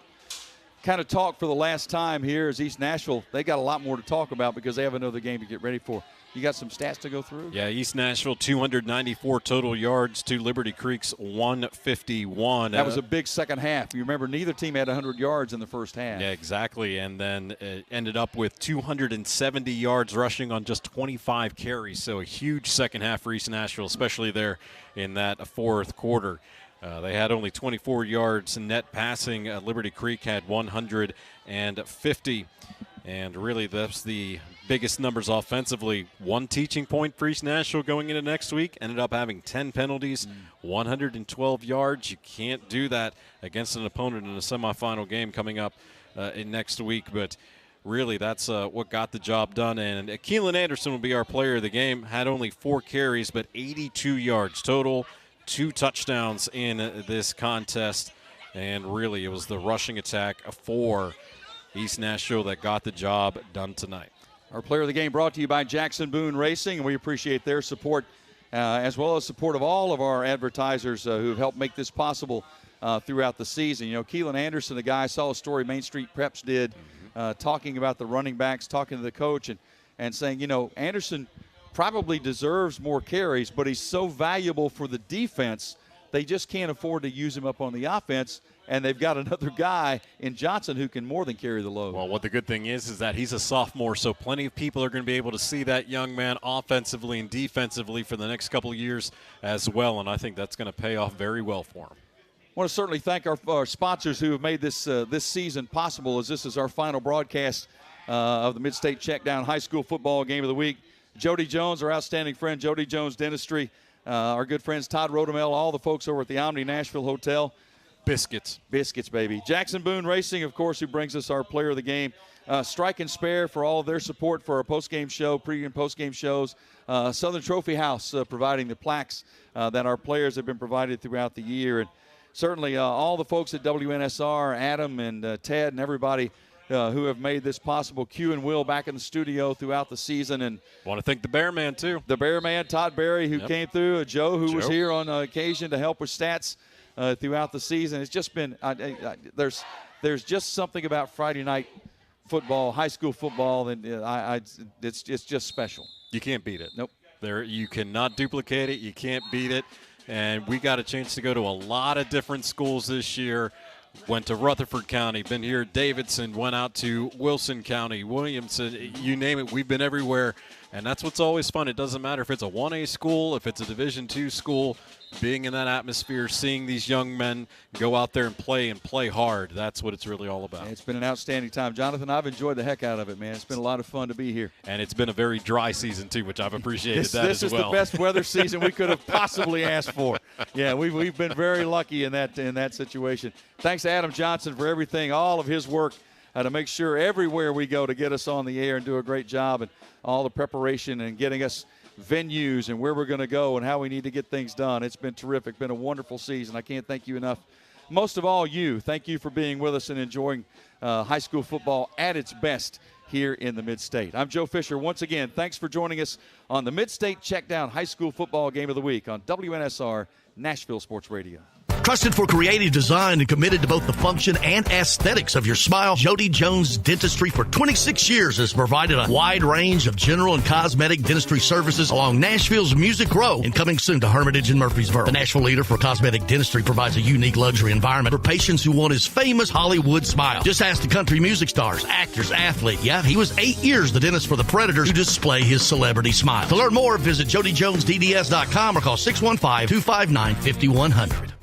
talk for the last time here as East Nashville. They got a lot more to talk about because they have another game to get ready for. You got some stats to go through? Yeah, East Nashville 294 total yards to Liberty Creek's 151. That was a big second half. You remember neither team had 100 yards in the first half. Yeah, exactly. And then it ended up with 270 yards rushing on just 25 carries. So a huge second half for East Nashville, especially there in that 4th quarter. They had only 24 yards net passing. Liberty Creek had 150. And really, that's the biggest numbers offensively. 1 teaching point for East Nashville going into next week. Ended up having 10 penalties, 112 yards. You can't do that against an opponent in a semifinal game coming up in next week. But really, that's what got the job done. And Keelan Anderson will be our player of the game. Had only 4 carries, but 82 yards total. 2 touchdowns in this contest. And really, it was the rushing attack for East Nashville that got the job done tonight. Our player of the game brought to you by Jackson Boone Racing, and we appreciate their support as well as support of all of our advertisers who have helped make this possible throughout the season. You know, Keelan Anderson, the guy, I saw a story Main Street Preps did talking about the running backs, talking to the coach and saying, you know, Anderson probably deserves more carries, but he's so valuable for the defense, they just can't afford to use him up on the offense. And they've got another guy in Johnson who can more than carry the load. Well, what the good thing is that he's a sophomore, so plenty of people are going to be able to see that young man offensively and defensively for the next couple of years as well, and I think that's going to pay off very well for him. I want to certainly thank our sponsors who have made this season possible, as this is our final broadcast of the Mid-State Checkdown High School Football Game of the Week. Jody Jones, our outstanding friend, Jody Jones Dentistry, our good friends Todd Rodemel, all the folks over at the Omni Nashville Hotel. Biscuits, baby. Jackson Boone Racing, of course, who brings us our player of the game. Strike and Spare for all of their support for our post-game show, pre- and post-game shows. Southern Trophy House providing the plaques that our players have been provided throughout the year. And certainly all the folks at WNSR, Adam and Ted and everybody who have made this possible. Q and Will back in the studio throughout the season. And want to thank the Bear Man, too. The Bear Man, Todd Berry, who came through. Joe, who was here on occasion to help with stats throughout the season. It's just been there's just something about Friday night football, high school football, and it's just special. You can't beat it. Nope. You cannot duplicate it. You can't beat it. And we got a chance to go to a lot of different schools this year. Went to Rutherford County, been here at Davidson, went out to Wilson County, Williamson, you name it. We've been everywhere, and that's what's always fun. It doesn't matter if it's a 1A school, if it's a Division II school, being in that atmosphere, seeing these young men go out there and play hard. That's what it's really all about. It's been an outstanding time. Jonathan, I've enjoyed the heck out of it, man. It's been a lot of fun to be here. And it's been a very dry season, too, which I've appreciated This as is well. the best weather season we could have possibly asked for. Yeah, we've been very lucky in that situation. Thanks to Adam Johnson for everything, all of his work to make sure everywhere we go to get us on the air and do a great job, and all the preparation and getting us venues and where we're going to go and how we need to get things done. It's been terrific. Been a wonderful season. I can't thank you enough. Most of all, you. Thank you for being with us and enjoying high school football at its best here in the Mid-State. I'm Joe Fisher. Once again, thanks for joining us on the Mid-State Checkdown High School Football Game of the Week on WNSR Nashville Sports Radio. Trusted for creative design and committed to both the function and aesthetics of your smile, Jody Jones Dentistry for 26 years has provided a wide range of general and cosmetic dentistry services along Nashville's Music Row and coming soon to Hermitage and Murfreesboro. The Nashville leader for cosmetic dentistry provides a unique luxury environment for patients who want his famous Hollywood smile. Just ask the country music stars, actors, athlete. Yeah, he was 8 years the dentist for the Predators to display his celebrity smile. To learn more, visit jodyjonesdds.com or call 615-259-5100.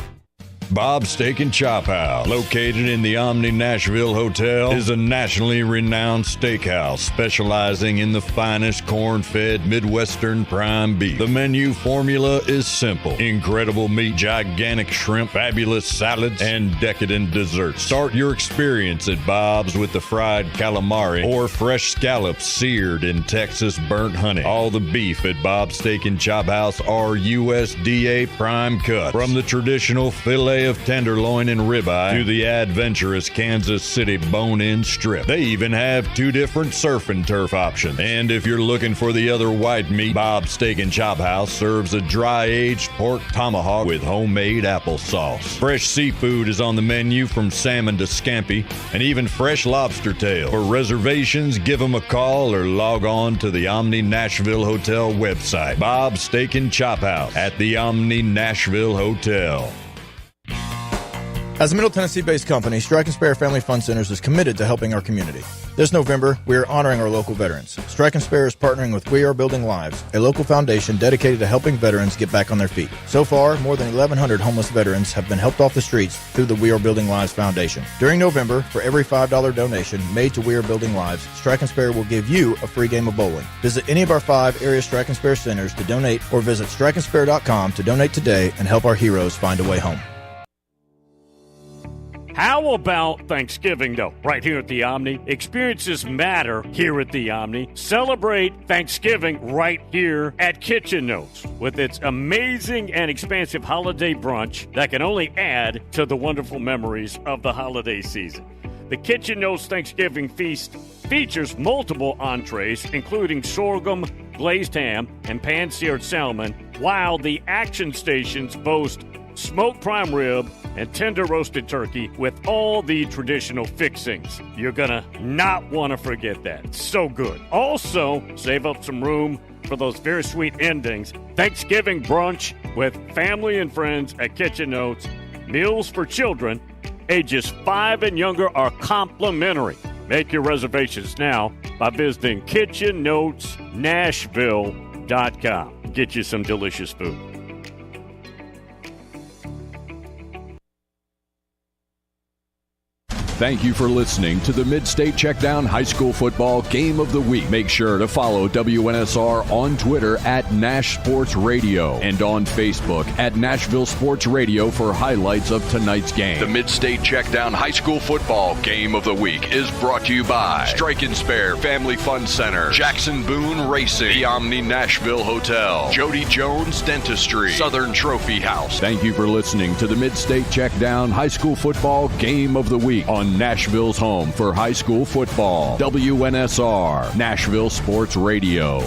Bob's Steak and Chop House, located in the Omni Nashville Hotel, is a nationally renowned steakhouse specializing in the finest corn-fed Midwestern prime beef. The menu formula is simple: incredible meat, gigantic shrimp, fabulous salads, and decadent desserts. Start your experience at Bob's with the fried calamari or fresh scallops seared in Texas burnt honey. All the beef at Bob's Steak and Chop House are USDA prime cuts, from the traditional filet of tenderloin and ribeye to the adventurous Kansas City bone-in strip. They even have 2 different surf and turf options. And if you're looking for the other white meat, Bob's Steak and Chop House serves a dry-aged pork tomahawk with homemade applesauce. Fresh seafood is on the menu, from salmon to scampi, and even fresh lobster tail. For reservations, give them a call or log on to the Omni Nashville Hotel website. Bob's Steak and Chop House at the Omni Nashville Hotel. As a Middle Tennessee-based company, Strike and Spare Family Fun Centers is committed to helping our community. This November, we are honoring our local veterans. Strike and Spare is partnering with We Are Building Lives, a local foundation dedicated to helping veterans get back on their feet. So far, more than 1,100 homeless veterans have been helped off the streets through the We Are Building Lives Foundation. During November, for every $5 donation made to We Are Building Lives, Strike and Spare will give you a free game of bowling. Visit any of our 5 area Strike and Spare centers to donate, or visit strikeandspare.com to donate today and help our heroes find a way home. How about Thanksgiving, though? Right here at the Omni. Experiences matter here at the Omni. Celebrate Thanksgiving right here at Kitchen Notes with its amazing and expansive holiday brunch that can only add to the wonderful memories of the holiday season. The Kitchen Notes Thanksgiving Feast features multiple entrees, including sorghum, glazed ham, and pan-seared salmon, while the action stations boast smoked prime rib and tender roasted turkey with all the traditional fixings. You're gonna not want to forget that. It's so good. Also, save up some room for those very sweet endings. Thanksgiving brunch with family and friends at Kitchen Notes. Meals for children ages 5 and younger are complimentary. Make your reservations now by visiting kitchennotesnashville.com. Get you some delicious food. Thank you for listening to the Mid-State Checkdown High School Football Game of the Week. Make sure to follow WNSR on Twitter at Nash Sports Radio and on Facebook at Nashville Sports Radio for highlights of tonight's game. The Mid-State Checkdown High School Football Game of the Week is brought to you by Strike and Spare Family Fun Center, Jackson Boone Racing, the Omni Nashville Hotel, Jody Jones Dentistry, Southern Trophy House. Thank you for listening to the Mid-State Checkdown High School Football Game of the Week on Nashville's home for high school football, WNSR, Nashville Sports Radio.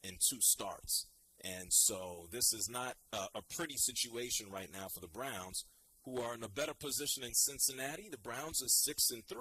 In 2 starts. And so this is not a pretty situation right now for the Browns, who are in a better position in Cincinnati. The Browns are 6-3.